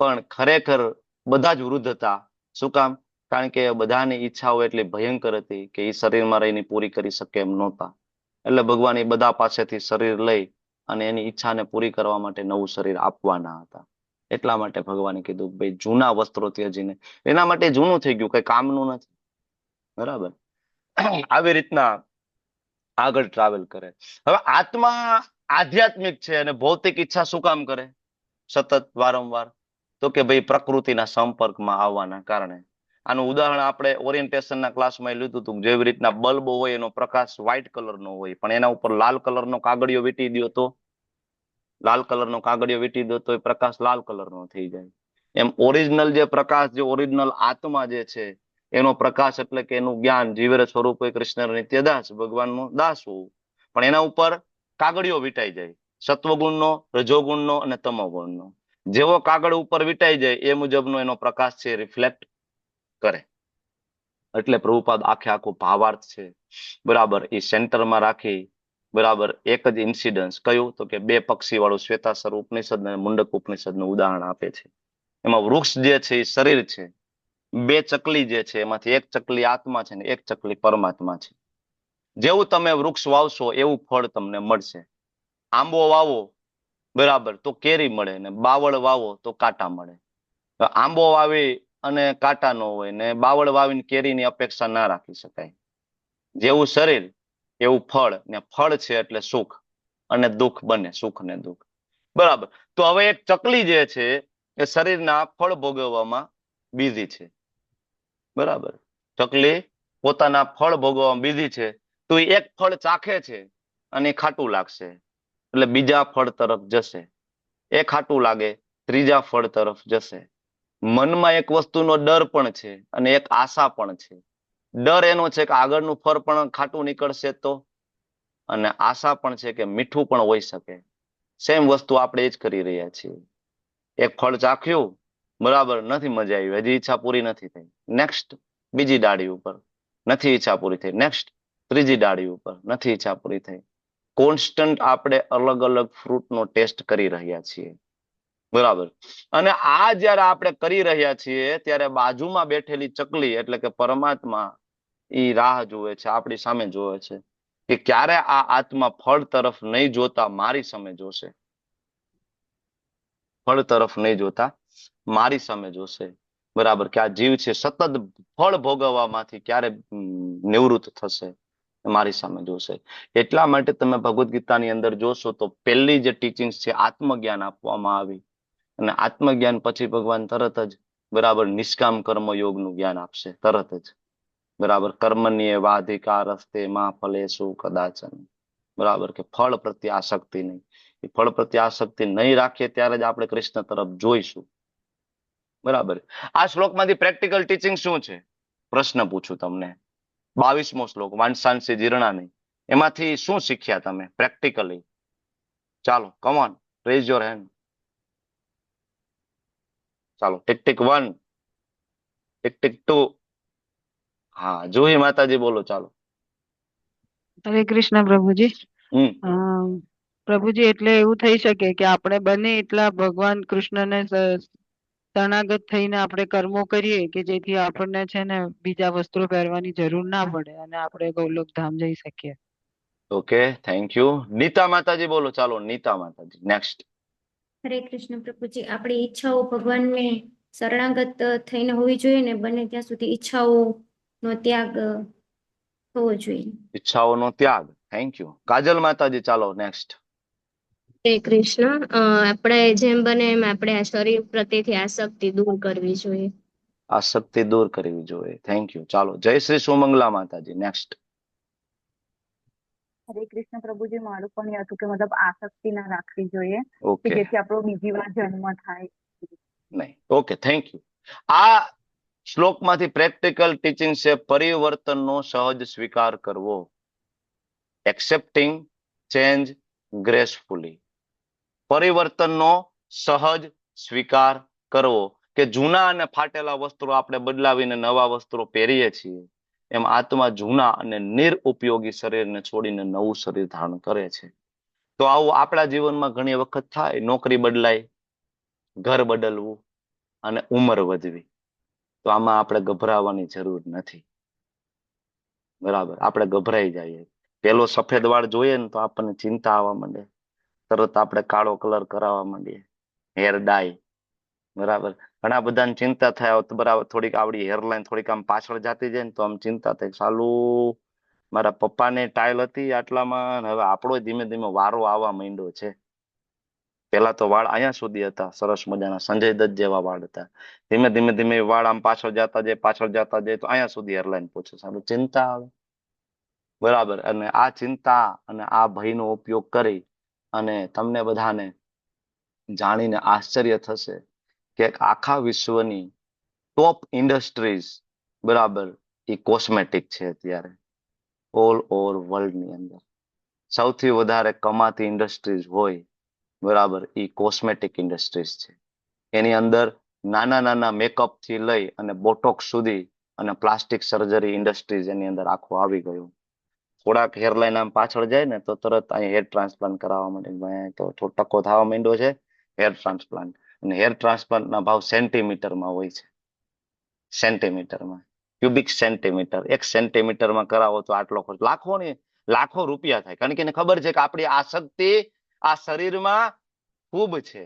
પણ ખરેખર બધા જ વૃદ્ધ હતા. શું કામ? કારણ કે બધાની ઈચ્છાઓ એટલી ભયંકર હતી કે એ શરીરમાં રહીને પૂરી કરી શકે એમ નહોતા. એટલે ભગવાન એ બધા પાસેથી શરીર લઈ અને એની ઈચ્છાને પૂરી કરવા માટે નવું શરીર આપવાના હતા. એટલા માટે ભગવાને કીધું ભાઈ જૂના વસ્ત્રો ત્યજીને, એના માટે જૂનું થઈ ગયું, કઈ કામનું નથી. બરાબર. આવી રીતના આગળ ટ્રાવેલ કરે. હવે આત્મા આધ્યાત્મિક છે અને ભૌતિક ઈચ્છા શું કામ કરે સતત વારંવાર? તો કે ભાઈ પ્રકૃતિના સંપર્કમાં આવવાના કારણે. આનું ઉદાહરણ આપણે ઓરિએન્ટેશનના ક્લાસમાં લીધું હતું. જેવી રીતના બલ્બ હોય એનો પ્રકાશ વ્હાઇટ કલરનો હોય, પણ એના ઉપર લાલ કલરનો કાગળિયો વીંટી દો તો લાલ કલરનો કાગળિયો વીંટી દો તો એ પ્રકાશ લાલ કલરનો થઈ જાય. એમ ઓરિજિનલ જે પ્રકાશ, જે ઓરિજિનલ આત્મા જે છે એનો પ્રકાશ એટલે કે એનું જ્ઞાન, જીવર સ્વરૂપ હોય કૃષ્ણ નિત્ય દાસ, ભગવાનનો દાસ હોવું, પણ એના ઉપર કાગળિયો વીંટાઈ જાય, સત્વગુણનો, રજોગુણનો અને તમોગુણનો. જેવો કાગળ ઉપર વીંટાઈ જાય એ મુજબનો એનો પ્રકાશ છે રિફ્લેક્ટ કરે. એટલે પ્રભુપાદ આખો ભાવાર્થ છે બરાબર એ સેન્ટરમાં રાખી બરાબર એક જ ઇન્સિડન્સ કયું તો કે 2 પક્ષી વાળું શ્વેતાસર ઉપનિષદ અને મુંડક ઉપનિષદનું ઉદાહરણ આપે છે. એમાં વૃક્ષ જે છે એ શરીર છે, 2 ચકલી જે છે એમાંથી એક ચકલી આત્મા છે ને એક ચકલી પરમાત્મા છે. જેવું તમે વૃક્ષ વાવશો એવું ફળ તમને મળશે. આંબો વાવો બરાબર તો કેરી મળે, ને બાવળ વાવો તો કાંટા મળે. આંબો વાવી અને કાંટા ન હોય, ને બાવળ વાવીને કેરીની અપેક્ષા ના રાખી શકાય. જેવું શરીર એવું ફળ, ને ફળ છે એટલે સુખ અને દુઃખ બને, સુખ ને દુઃખ. બરાબર. તો હવે એક ચકલી જે છે એ શરીરના ફળ ભોગવવામાં બીજી છે. બરાબર. ચકલી પોતાના ફળ ભોગવવામાં બીજી છે, તો એ એક ફળ ચાખે છે અને ખાટું લાગશે એટલે બીજા ફળ તરફ જશે. એ ખાટું લાગે ત્રીજા ફળ તરફ જશે. મનમાં એક વસ્તુનો ડર પણ છે અને એક આશા પણ છે. ડર એનો છે કે આગળનું ફળ પણ ખાટું નીકળશે તો, અને આશા પણ છે કે મીઠું પણ હોઈ શકે. સેમ વસ્તુ આપણે એ જ કરી રહ્યા છીએ. એક ફળ ચાખ્યું બરાબર, નથી મજા આવી, હજી ઈચ્છા પૂરી નથી થઈ, નેક્સ્ટ બીજી ડાળી ઉપર, નથી ઈચ્છા પૂરી થઈ, નેક્સ્ટ ત્રીજી ડાળી ઉપર, નથી ઈચ્છા પૂરી થઈ. કોન્સ્ટન્ટ આપણે અલગ અલગ ફ્રૂટનો ટેસ્ટ કરી રહ્યા છીએ. બરાબર. અને આ જયારે આપણે કરી રહ્યા છીએ ત્યારે બાજુમાં બેઠેલી ચકલી એટલે કે પરમાત્મા એ રાહ જુએ છે, આપણી સામે જોવે છે કે ક્યારે આ આત્મા ફળ તરફ નહીં જોતા મારી સામે જોશે, ફળ તરફ નહીં જોતા મારી સામે જોશે. બરાબર. કે આ જીવ છે સતત ફળ ભોગવવામાંથી ક્યારે નિવૃત્ત થશે, મારી સામે જોશે. એટલા માટે તમે ભગવદ્ ગીતાની અંદર જોશો તો પહેલી જે ટીચિંગ છે આત્મજ્ઞાન આપવામાં આવી, અને આત્મજ્ઞાન પછી ભગવાન તરત જ બરાબર નિષ્કામ કર્મ યોગનું જ્ઞાન આપશે તરત જ. બરાબર. કર્મણ્યે વાધિકારસ્તે મા ફલેષુ કદાચન. બરાબર. કે ફળ પ્રત્યે આસક્તિ નહીં. એ ફળ પ્રત્યે આસક્તિ નહીં રાખીએ ત્યારે જ આપણે કૃષ્ણ તરફ જોઈશું. બરાબર. આ શ્લોકમાંથી પ્રેક્ટિકલ ટીચિંગ શું છે? પ્રશ્ન પૂછું તમને. 22મો શ્લોક વાંસાંસી જીર્ણાની, એમાંથી શું શીખ્યા તમે પ્રેક્ટિકલી? ચાલો come on, raise your hand. ચાલો ટિક ટિક 1, ટિક ટિક 2. હા જુહી માતાજી બોલો. ચાલો. હરે કૃષ્ણ પ્રભુજી. પ્રભુજી એટલે એવું થઈ શકે કે આપણે બને એટલા ભગવાન કૃષ્ણને શરણાગત થઈને આપણે કર્મો કરીએ કે જેથી આપણને છે ને બીજા વસ્ત્રો પહેરવાની જરૂર ના પડે અને આપણે ગૌલોક ધામ જઈ શકીએ. Okay, thank you. નીતા માતાજી બોલો. ચાલો નીતા માતાજી નેક્સ્ટ. હરે કૃષ્ણ પ્રભુજી, આપણી ઈચ્છાઓ ભગવાનને શરણાગત થઈને હોવી જોઈએ ને બને ત્યાં સુધી ઈચ્છાઓનો ત્યાગ થવો જોઈએ. ઈચ્છાઓનો ત્યાગ. Thank you. કાજલ માતાજી ચાલો નેક્સ્ટ. હરે કૃષ્ણ. આપણે જેમ બને એમ આપણે આ શરીર પ્રત્યેથી આસક્તિ દૂર કરવી જોઈએ. આસક્તિ દૂર કરવી જોઈએ. Thank you. ચાલો જય શ્રી સુમંગલા માતાજી નેક્સ્ટ. હરે કૃષ્ણ પ્રભુજી, મારું પણ એ હતું કે મતલબ આસક્તિ ના રાખવી જોઈએ ઓકે, કે જેથી આપણો બીજી વાર જન્મ થાય નહીં. Okay, thank you. આ શ્લોકમાંથી પ્રેક્ટિકલ ટીચિંગ છે પરિવર્તનનો સહજ સ્વીકાર કરવો. Accepting change gracefully. પરિવર્તનનો સહજ સ્વીકાર કરવો કે જૂના અને ફાટેલા વસ્ત્રો આપણે બદલાવીને નવા વસ્ત્રો પહેરીએ છીએ, એમ આત્મા જૂના અને નિરુપયોગી શરીરને છોડીને નવું શરીર ધારણ કરે છે. તો આવું આપણા જીવનમાં ઘણી વખત થાય. નોકરી બદલાય, ઘર બદલવું અને ઉંમર વધવી. તો આમાં આપણે ગભરાવાની જરૂર નથી. બરાબર, આપણે ગભરાઈ જઈએ. પેલો સફેદ વાળ જોઈએ ને તો આપણને ચિંતા આવવા માંડે, તરત આપણે કાળો કલર કરાવવા માંડીએ, હેર ડાય. બરાબર, ઘણા બધાને ચિંતા થાય તો બરાબર થોડીક આવડી હેરલાઈન થોડીક આમ પાછળ જાતી જાય ને તો આમ ચિંતા થાય, સાલું મારા પપ્પાને ટાઈલ હતી આટલામાં ને હવે આપણો ધીમે ધીમે વારો આવવા માંડ્યો છે. પેલા તો વાળ અહીંયા સુધી હતા, સરસ મજાના સંજય દત્ત જેવા વાળ હતા. ધીમે ધીમે ધીમે વાળ આમ પાછળ જતા જાય તો અહીંયા સુધી હેરલાઈન પહોંચે. સારું, ચિંતા આવે. બરાબર, અને આ ચિંતા અને આ ભયનો ઉપયોગ કરી અને તમને બધાને જાણીને આશ્ચર્ય થશે કે આખા વિશ્વની ટોપ ઇન્ડસ્ટ્રીઝ, બરાબર, એ કોસ્મેટિક છે. અત્યારે ઓલ ઓવર વર્લ્ડ ની અંદર સૌથી વધારે કમાતી ઇન્ડસ્ટ્રીઝ હોય, બરાબર, એ કોસ્મેટિક ઇન્ડસ્ટ્રીઝ છે. એની અંદર નાના નાના મેકઅપ થી લઈ અને બોટોક્સ સુધી અને પ્લાસ્ટિક સર્જરી ઇન્ડસ્ટ્રીઝ એની અંદર આખું આવી ગયું. થોડાક હેરલાઈન આમ પાછળ જાય ને તો તરત અહીં હેર ટ્રાન્સપ્લાન્ટ કરાવવા માટે તો થોડો ટકો થવા માંડ્યો છે હેર ટ્રાન્સપ્લાન્ટ. અને હેર ટ્રાન્સપ્લાન્ટના ભાવ સેન્ટીમીટરમાં હોય છે, સેન્ટીમીટરમાં, ક્યુબિક સેન્ટીમીટર. 1 સેન્ટીમીટરમાં કરાવો તો આટલો ખર્ચ, લાખો રૂપિયા થાય. કારણ કે એને ખબર છે કે આપણી આસક્તિ આ શરીરમાં ખૂબ છે.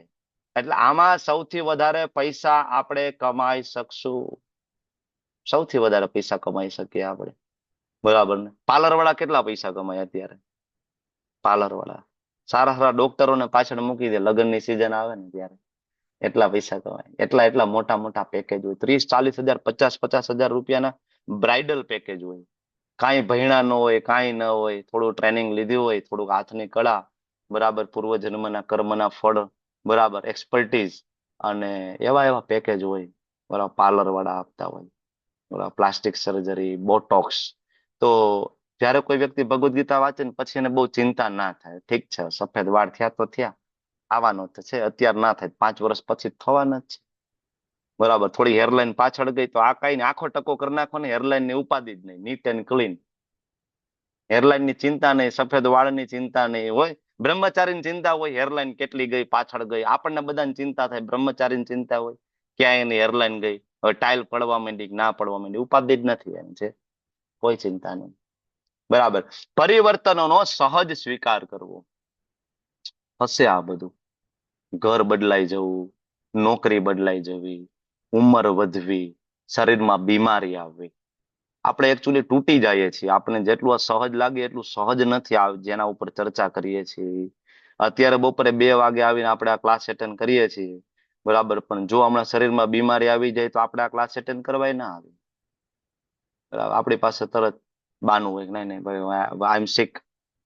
એટલે આમાં સૌથી વધારે પૈસા આપણે કમાઈ શકશું, સૌથી વધારે પૈસા કમાઈ શકીએ આપણે. બરાબર ને? પાર્લર વાળા કેટલા પૈસા કમાય અત્યારે? પાર્લર વાળા સારા સારા ડોક્ટરોને પાછળ મૂકી દે, લગ્નની સિઝન આવે ને ત્યારે એટલા પૈસા કમાય. એટલા મોટા મોટા પેકેજ હોય, 30-40 હજાર, 50-50 હજાર રૂપિયાના બ્રાઇડલ પેકેજ હોય. કાંઈ ભણ્યા ન હોય, કાંઈ ન હોય, થોડું ટ્રેનિંગ લીધી હોય, થોડુંક હાથની કળા, બરાબર, પૂર્વજન્મના કર્મના ફળ, બરાબર, એક્સપર્ટીઝ, અને એવા પેકેજ હોય, બરાબર, પાર્લર વાળા આપતા હોય, બરાબર, પ્લાસ્ટિક સર્જરી, બોટોક્સ. તો જ્યારે કોઈ વ્યક્તિ ભગવદ્ ગીતા વાંચે ને પછી એને બહુ ચિંતા ના થાય. ઠીક છે, સફેદ વાળ થયા તો થયા, આવવાનો તો છે, અત્યારે ના થાય, 5 વર્ષ પછી થવાના જ છે. બરાબર, થોડી હેરલાઈન પાછળ ગઈ તો આ કઈ આખો ટકો કરી નાખો ને, હેરલાઈન ની ઉપાધિ જ નહીં, નીટ એન્ડ ક્લીન. હેરલાઈન ની ચિંતા નહીં, સફેદ વાળની ચિંતા નહીં હોય. બ્રહ્મચારીની ચિંતા હોય, હેરલાઈન કેટલી ગઈ, પાછળ ગઈ. આપણને બધાની ચિંતા થાય, બ્રહ્મચારીની ચિંતા હોય, ક્યાં એની હેરલાઈન ગઈ, હવે ટાઇલ પડવા માંડી કે ના પડવા માંડી, ઉપાધિ જ નથી એમ છે, કોઈ ચિંતા નહીં. બરાબર, પરિવર્તનોનો સહજ સ્વીકાર કરવો. હશે આ બધું, ઘર બદલાઈ જવું, નોકરી બદલાઈ જવી, ઉંમર વધવી, શરીરમાં બીમારી આવવી. આપણે એકચ્યુઅલી તૂટી જઈએ છીએ. આપણે જેટલું આ સહજ લાગે એટલું સહજ નથી, જેના ઉપર ચર્ચા કરીએ છીએ. અત્યારે બપોરે 2 વાગે આવીને આપણે આ ક્લાસ એટેન્ડ કરીએ છીએ, બરાબર, પણ જો હમણાં શરીરમાં બીમારી આવી જાય તો આપણે આ ક્લાસ એટેન્ડ કરવાય ના આવે. બરાબર, આપણી પાસે તરત બાનું હોય, નહીં ભાઈ, આઈ એમ સિક,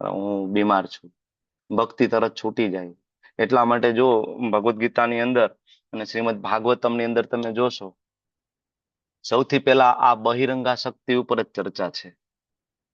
હું બીમાર છું. ભક્તિ તરત છૂટી જાય. એટલા માટે જો ભગવદ્ ગીતાની અંદર અને શ્રીમદ ભાગવતમની અંદર તમે જોશો, સૌથી પહેલા આ બહિરંગા શક્તિ ઉપર જ ચર્ચા છે.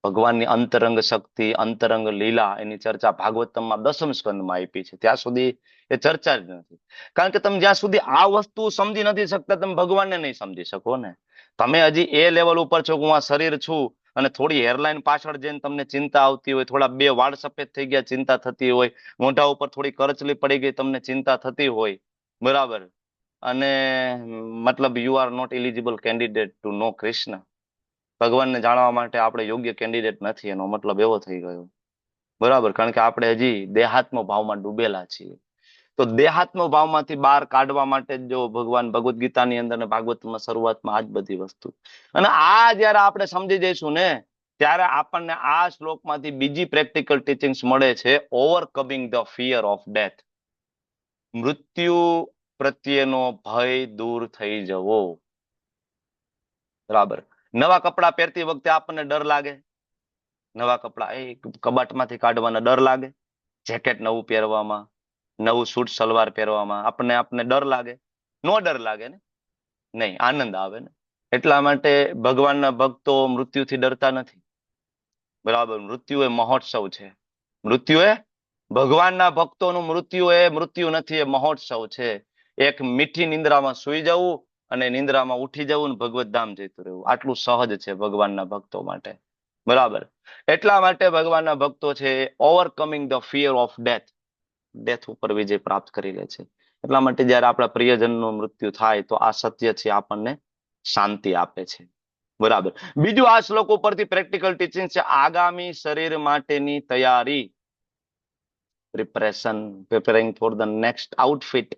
ભગવાનની અંતરંગ શક્તિ, અંતરંગ લીલા, એની ચર્ચા ભાગવતમમાં 10મ સ્કંદમાં આપી છે. ત્યાં સુધી એ ચર્ચા જ નથી. કારણ કે તમે જ્યાં સુધી આ વસ્તુ સમજી નથી શકતા, તમે ભગવાનને નહીં સમજી શકો ને. તમે હજી એ લેવલ ઉપર છો કે હું આ શરીર છું, અને થોડી હેરલાઈન પાછળ જઈને તમને ચિંતા આવતી હોય, થોડા 2 વાળ સફેદ થઈ ગયા ચિંતા થતી હોય, મોઢા ઉપર થોડી કરચલી પડી ગઈ તમને ચિંતા થતી હોય, બરાબર, અને મતલબ you are not eligible candidate to know Krishna. ભગવાનને જાણવા માટે આપણે યોગ્ય કેન્ડિડેટ નથી, એનો મતલબ એવો થઈ ગયો. બરાબર, કારણ કે આપણે હજી દેહાત્મ ભાવમાં ડૂબેલા છીએ. તો દેહાત્મ ભાવમાંથી બહાર કાઢવા માટે જો ભગવાન ભગવદ્ ગીતાની અંદર ને ભાગવતમાં શરૂઆતમાં આ જ બધી વસ્તુ. અને આ જયારે આપણે સમજી જઈશું ને, ત્યારે આપણને આ શ્લોકમાંથી બીજી પ્રેક્ટિકલ ટીચિંગ્સ મળે છે, overcoming the fear of death. મૃત્યુ પ્રત્યેનો ભય દૂર થઈ જવો. બરાબર, નવા કપડા પહેરતી વખતે આપણને ડર લાગે, નવા કપડા એ કબાટમાંથી કાઢવાના ડર લાગે, જેકેટ નવું પહેરવામાં, નવું સૂટ સલવાર પહેરવામાં આપણને ડર લાગે? નો ડર લાગે ને? નહીં, આનંદ આવે ને. એટલા માટે ભગવાનના ભક્તો મૃત્યુથી ડરતા નથી. બરાબર, મૃત્યુ એ મહોત્સવ છે. મૃત્યુ એ ભગવાનના ભક્તોનું મૃત્યુ નથી, એ મહોત્સવ છે. એક મીઠી નિંદ્રામાં સુઈ જવું અને નિંદ્રામાં ઉઠી જવું ને ભગવત ધામ જતું રહેવું, આટલું સહજ છે ભગવાનના ભક્તો માટે. બરાબર, એટલા માટે ભગવાનના ભક્તો છે overcoming the fear of death, death ઉપર વિજય પ્રાપ્ત કરી લે છે. એટલા માટે જયારે આપણા પ્રિયજનનું મૃત્યુ થાય તો આ સત્ય છે આપણને શાંતિ આપે છે. બરાબર. બીજું આ શ્લોક ઉપરથી પ્રેક્ટિકલ ટીચિંગ છે. આગામી શરીર માટેની તૈયારી, preparing for the next outfit.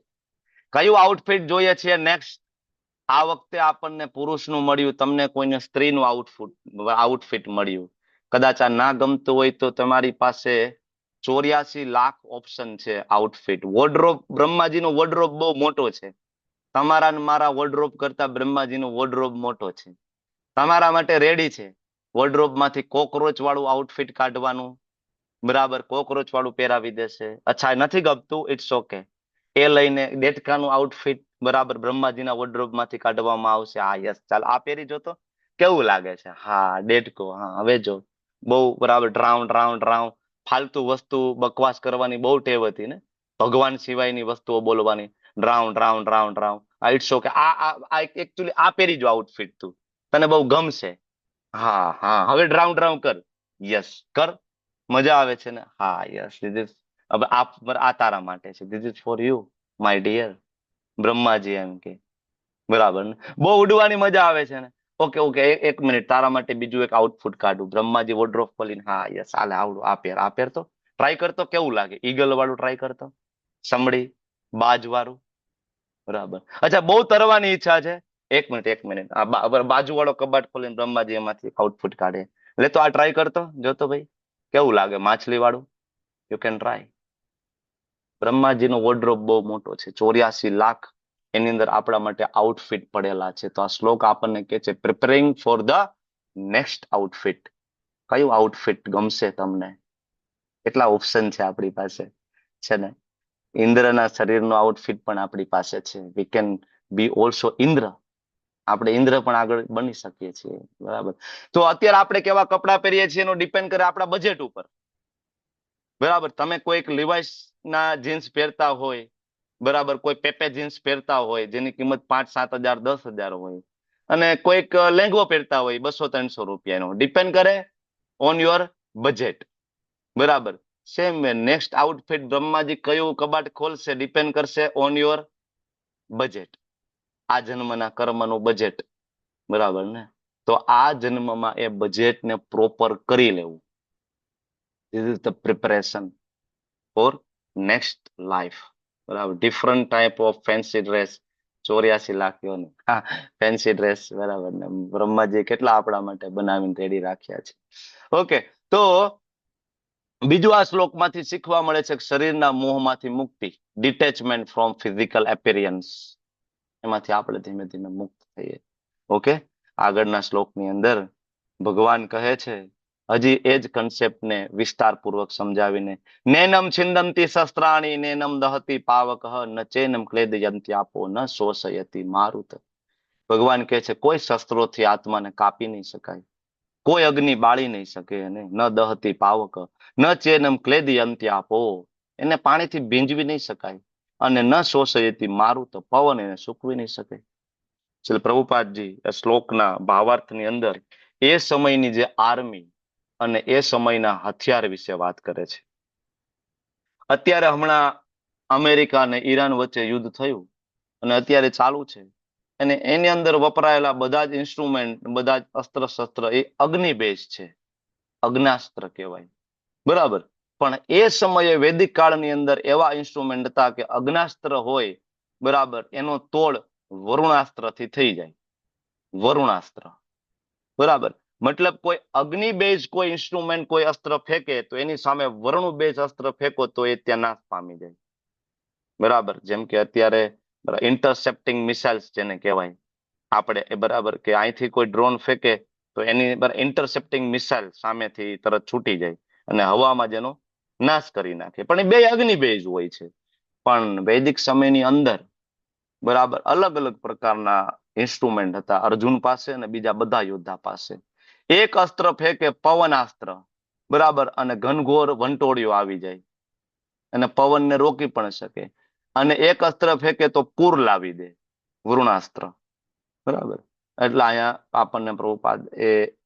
કયું આઉટફિટ જોઈએ છે નેક્સ્ટ? આ વખતે આપણને પુરુષનું મળ્યું, તમને કોઈને સ્ત્રીનું આઉટફિટ મળ્યું. કદાચ આ ના ગમતું હોય તો તમારી પાસે 84 લાખ ઓપ્શન છે આઉટફિટ. વોર્ડરોબ, બ્રહ્માજીનો વોર્ડરોબ બહુ મોટો છે. તમારા ને મારા વોર્ડરોબ કરતા બ્રહ્માજીનો વોર્ડરોબ મોટો છે. તમારા માટે રેડી છે વોર્ડરોબ માંથી કોકરોચ વાળું આઉટફિટ કાઢવાનું. બરાબર, કોકરોચ વાળું પહેરાવી દેશે. અચ્છા, નથી ગમતું, ઇટ્સ ઓકે. એ લઈને દેડકાનું આઉટફિટ બરાબર બ્રહ્માજીના વોર્ડરોબ માંથી કાઢવામાં આવશે. હા યસ, ચાલ આ પહેરી જો તો કેવું લાગે છે. હા દેડકો. હા હવે જો બહુ બરાબર ડ્રાઉં ફાલતુ વસ્તુ બકવાસ કરવાની બહુ ટેવ હતી ને, ભગવાન સિવાયની વસ્તુઓ બોલવાની. ડ્રાઉં. It's okay. આ એકચ્યુઅલી આ પહેરી જો આઉટફિટ તું, તને બહુ ગમશે. હા હવે ડ્રાઉં કર. યસ કર. મજા આવે છે ને? હા યસ. હવે આ તારા માટે છે. This is for you my dear. Brahmaji એમ કે. બરાબર ને? બહુ ઉડવાની મજા આવે છે ને? ઓકે એક મિનિટ, તારા માટે બીજું એક આઉટફિટ કાઢું. બ્રહ્માજી વોર્ડરોબ ખોલીને, હા યસ હાલે આવડું આ પહેર તો ટ્રાય કરતો, કેવું લાગે? ઈગલ વાળું ટ્રાય કરતો, સમડી બાજ વાળું. બરાબર. અચ્છા, બહુ તરવાની ઈચ્છા છે. એક મિનિટ બાજુ વાળો કબાટ ખોલીને બ્રહ્માજી એમાંથી આઉટફિટ કાઢે. એટલે તો આ ટ્રાય કરતો જોતો ભાઈ કેવું લાગે. માછલી વાળું યુ કેન ટ્રાય. બ્રહ્માજીનો વોર્ડરોબ બહુ મોટો છે, 84 લાખ એની અંદર આપણા માટે આઉટફિટ પડેલા છે. તો આ શ્લોક આપણને કહે છે preparing for the next outfit. કયું આઉટફિટ ગમશે તમને? કેટલા ઓપ્શન છે આપણી પાસે, છે ને? ઇન્દ્રના શરીરનો આઉટફિટ પણ આપણી પાસે છે. We can be also Indra. આપણે ઇન્દ્ર પણ આગળ બની શકીએ છીએ. બરાબર. તો અત્યારે આપણે કેવા કપડા પહેરીએ છીએ એનો ડિપેન્ડ કરે આપણા બજેટ ઉપર. બરાબર. તમે કોઈક લિવાઇસ ના જીન્સ પહેરતા હોય, બરાબર, કોઈ પેપે જીન્સ પહેરતા હોય જેની કિંમત 5-7 હજાર 10 હજાર હોય, અને કોઈક લેંગો પહેરતા હોય 200-300 રૂપિયાનો. ડિપેન્ડ કરે ઓન યોર બજેટ. બરાબર. સેમ વે નેક્સ્ટ આઉટફિટ બ્રહ્માજી કયું કબાટ ખોલશે ડિપેન્ડ કરશે ઓન યોર બજેટ. આ જન્મના કર્મનું બજેટ. બરાબર ને? તો આ જન્મમાં એ બજેટને પ્રોપર કરી લેવું. This is the preparation for next life. બરાબર. Different type of fancy dress. 84 lakh fancy dress. બરાબર ને? બ્રહ્માજી કેટલા આપણા માટે બનાવીને રેડી રાખ્યા છે. ઓકે. તો બીજું આ શ્લોકમાંથી શીખવા મળે છે કે શરીરના મોહમાંથી મુક્તિ, ડિટેચમેન્ટ ફ્રોમ ફિઝિકલ એપિયરન્સ. એમાંથી આપણે ધીમે ધીમે મુક્ત થઈએ. ઓકે. આગળના શ્લોકની અંદર ભગવાન કહે છે હજી એ જ કન્સેપ્ટને વિસ્તારપૂર્વક સમજાવીને, નૈનમ છિંદંતી શસ્ત્રાણી નૈનમ દહતી પાવકઃ ન ચેનમ ક્લેદયંત્યાપો ન શોષયતિ મારુત. ભગવાન કહે છે કોઈ શસ્ત્રોથી આત્માને કાપી નહીં શકાય, કોઈ અગ્નિ બાળી નહીં શકે એને. ન દહતી પાવક ન ચેનમ ક્લેદયંત્યાપો, એને પાણીથી ભીંજવી નહીં શકાય. અને ન શોષયતિ મારુત, પવન એને સૂકવી નહીં શકે. એટલે પ્રભુપાદજી શ્લોકના ભાવાર્થની અંદર એ સમયની જે આર્મી અને એ સમયના હથિયાર વિશે વાત કરે છે. અત્યારે હમણાં અમેરિકા અને ઈરાન વચ્ચે યુદ્ધ થયું અને અત્યારે ચાલુ છે, અને એની અંદર વપરાયેલા બધા જ ઇન્સ્ટ્રુમેન્ટ, બધા જ અસ્ત્ર શસ્ત્ર એ અગ્નિ બેઝ છે, અગ્નાસ્ત્ર કહેવાય. બરાબર. પણ એ સમયે વૈદિક કાળની અંદર એવા ઇન્સ્ટ્રુમેન્ટ હતા કે અગ્નાસ્ત્ર હોય, બરાબર, એનો તોડ વરુણાસ્ત્રથી થઈ જાય. વરુણાસ્ત્ર. બરાબર. મતલબ કોઈ અગ્નિ બેઝ કોઈ ઇન્સ્ટ્રુમેન્ટ કોઈ અસ્ત્ર ફેંકે તો એની સામે વરુણ બેઝ અસ્ત્ર ફેંકો તો એ ત્યાં નાશ પામી જાય. બરાબર. જેમ કે અત્યારે ઇન્ટરસેપ્ટિંગ મિસાઇલ્સ જેને કહેવાય આપણે, બરાબર, કે અહીંથી કોઈ ડ્રોન ફેંકે તો એની ઇન્ટરસેપ્ટિંગ મિસાઇલ સામેથી તરત છૂટી જાય અને હવામાં જેનો નાશ કરી નાખે. પણ એ બે અગ્નિ બેઝ હોય છે. પણ વૈદિક સમયની અંદર, બરાબર, અલગ અલગ પ્રકારના ઇન્સ્ટ્રુમેન્ટ હતા અર્જુન પાસે અને બીજા બધા યોદ્ધા પાસે. એક અસ્ત્ર ફેંકે પવનાસ્ત્ર, બરાબર, અને ઘનઘોર વંટોળિયો આવી જાય અને પવનને રોકી પણ શકે. અને એક અસ્ત્ર ફેંકે તો પૂર લાવી દે, વરુણાસ્ત્ર. બરાબર. એટલે અહીંયા આપણને પ્રભુપાદ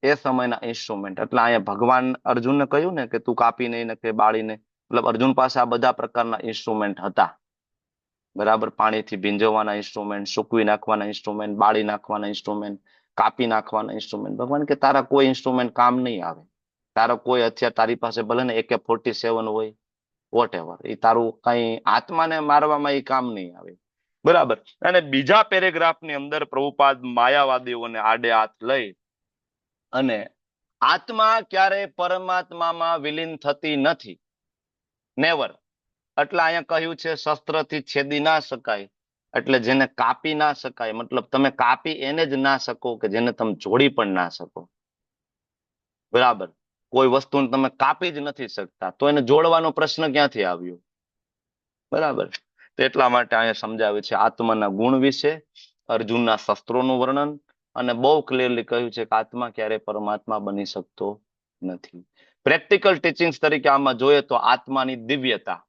એ સમયના ઇન્સ્ટ્રુમેન્ટ, એટલે અહીંયા ભગવાન અર્જુનને કહ્યું ને કે તું કાપી નહીં કે બાળીને, મતલબ અર્જુન પાસે આ બધા પ્રકારના ઇન્સ્ટ્રુમેન્ટ હતા. બરાબર, પાણીથી ભીંજવવાના ઇન્સ્ટ્રુમેન્ટ, સૂકવી નાખવાના ઇન્સ્ટ્રુમેન્ટ, બાળી નાખવાના ઇન્સ્ટ્રુમેન્ટ, કાપી નાખવાના ઇન્સ્ટ્રુમેન્ટ. ભગવાન કે તારા કોઈ ઇન્સ્ટ્રુમેન્ટ કામ નહીં આવે. તારો કોઈ હથિયાર તારી પાસે ભલે ને AK-47 હોય, વોટ એવર, એ તારું કઈ આત્માને મારવામાં એ કામ નહીં આવે. બરાબર. અને બીજા પેરેગ્રાફની અંદર પ્રભુપાદ માયાવાદીઓને આડે હાથ લઈ અને આત્મા ક્યારે પરમાત્મામાં વિલીન થતી નથી, નેવર. એટલે અહીંયા કહ્યું છે શસ્ત્રથી છેદી ના શકાય, એટલે જેને કાપી ના શકાય, મતલબ તમે કાપી એને જ ના શકો કે જેને તમે જોડી પણ ના શકો. બરાબર, કોઈ વસ્તુને તમે કાપી જ નથી શકતા તો એને જોડવાનો પ્રશ્ન ક્યાંથી આવ્યો? બરાબર. તો એટલા માટે અહીંયા સમજાવે છે આત્માના ગુણ વિશે, અર્જુનના શસ્ત્રોનું વર્ણન, અને બહુ ક્લિયરલી કહ્યું છે કે આત્મા ક્યારેય પરમાત્મા બની શકતો નથી. પ્રેક્ટિકલ ટીચિંગ્સ તરીકે આમાં જોઈએ તો આત્માની દિવ્યતા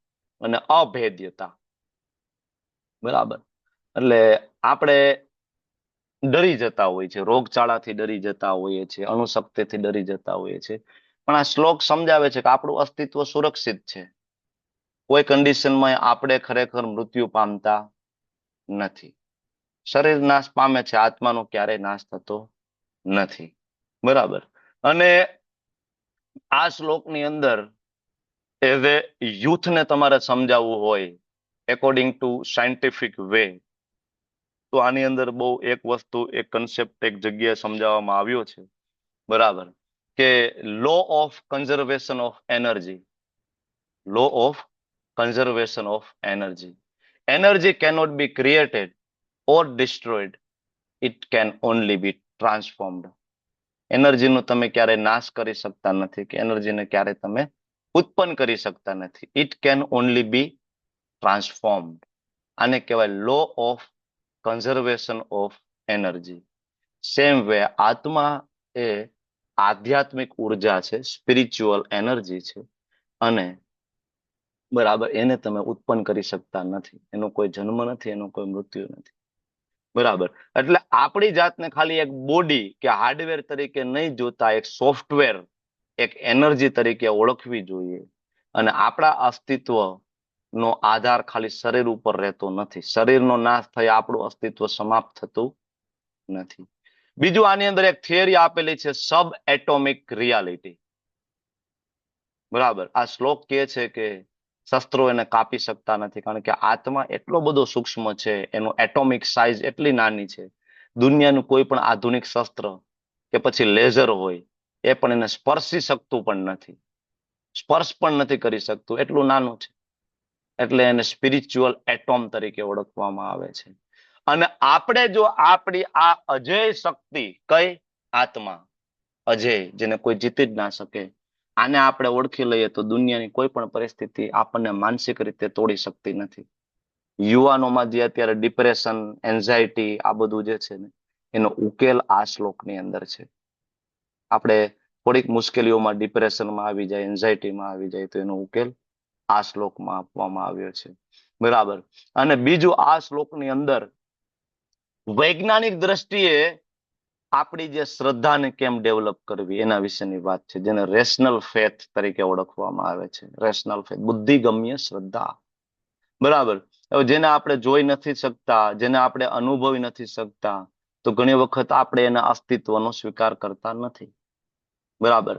અને અભેદ્યતા. બરાબર. એટલે આપણે ડરી જતા હોય છે, રોગચાળાથી ડરી જતા હોઈએ છીએ, અણુશક્તિથી ડરી જતા હોઈએ છીએ, પણ આ શ્લોક સમજાવે છે કે આપણું અસ્તિત્વ સુરક્ષિત છે. કોઈ કન્ડિશનમાં આપણે ખરેખર મૃત્યુ પામતા નથી. શરીર નાશ પામે છે, આત્માનો ક્યારેય નાશ થતો નથી. બરાબર. અને આ શ્લોકની અંદર એઝ એ યુથને તમારે સમજાવવું હોય એકોર્ડિંગ ટુ સાયન્ટિફિક વે, તો આની અંદર બહુ એક વસ્તુ, એક કન્સેપ્ટ એક જગ્યાએ સમજાવવામાં આવ્યો છે. બરાબર. કે law of conservation of energy, law of conservation of energy. Energy cannot be created or destroyed, it can only be transformed. એનર્જીનો તમે ક્યારે નાશ કરી શકતા નથી કે એનર્જીને ક્યારે તમે ઉત્પન્ન કરી શકતા નથી. It can only be transformed. આને કહેવાય law of conservation of energy. Same way આત્મા એ આધ્યાત્મિક ઉર્જા છે, સ્પિરિચ્યુઅલ એનર્જી છે, અને બરાબર એને તમે ઉત્પન્ન કરી શકતા નથી. એનો કોઈ જન્મ નથી, એનો કોઈ મૃત્યુ નથી. બરાબર. એટલે આપણી જાતને ખાલી એક બોડી કે હાર્ડવેર તરીકે નહીં જોતા, એક સોફ્ટવેર, એક એનર્જી તરીકે ઓળખવી જોઈએ. અને આપણા અસ્તિત્વ નો આધાર ખાલી શરીર ઉપર રહેતો નથી. શરીરનો નાશ થઈ આપણું અસ્તિત્વ સમાપ્ત થતું નથી. બીજું આની અંદર એક થિયરી આપેલી છે, સબ એટોમિક રિયાલિટી. બરાબર. આ શ્લોક કહે છે કે શસ્ત્રો એને કાપી શકતા નથી, કારણ કે આત્મા એટલો બધો સૂક્ષ્મ છે, એનું એટોમિક સાઇઝ એટલી નાની છે. દુનિયાનું કોઈ પણ આધુનિક શસ્ત્ર કે પછી લેઝર હોય એ પણ એને સ્પર્શી શકતું પણ નથી, સ્પર્શ પણ નથી કરી શકતું, એટલું નાનું છે. એટલે એને સ્પિરિચ્યુઅલ એટોમ તરીકે ઓળખવામાં આવે છે. અને આપણે જો આપણી આ અજય શક્તિ, કઈ આત્મા અજય, જેને કોઈ જીતી જ ના શકે, આને આપણે ઓળખી લઈએ તો દુનિયાની કોઈ પણ પરિસ્થિતિ આપણને માનસિક રીતે તોડી શકતી નથી. યુવાનોમાં જે અત્યારે ડિપ્રેશન, એન્ઝાયટી, આ બધું જે છે ને, એનો ઉકેલ આ શ્લોકની અંદર છે. આપણે થોડીક મુશ્કેલીઓમાં ડિપ્રેશનમાં આવી જાય, એન્ઝાયટીમાં આવી જાય, તો એનો ઉકેલ આ શ્લોકમાં આપવામાં આવ્યો છે. બરાબર. અને બીજું આ શ્લોકની અંદર વૈજ્ઞાનિક દ્રષ્ટિએ આપણી જે શ્રદ્ધાને કેમ ડેવલપ કરવી એના વિશેની વાત છે, જેને રેશનલ ફેથ તરીકે ઓળખવામાં આવે છે. રેશનલ ફેથ, બુદ્ધિગમ્ય શ્રદ્ધા. બરાબર. હવે જેને આપણે જોઈ નથી શકતા, જેને આપણે અનુભવી નથી શકતા, તો ઘણી વખત આપણે એના અસ્તિત્વનો સ્વીકાર કરતા નથી. બરાબર.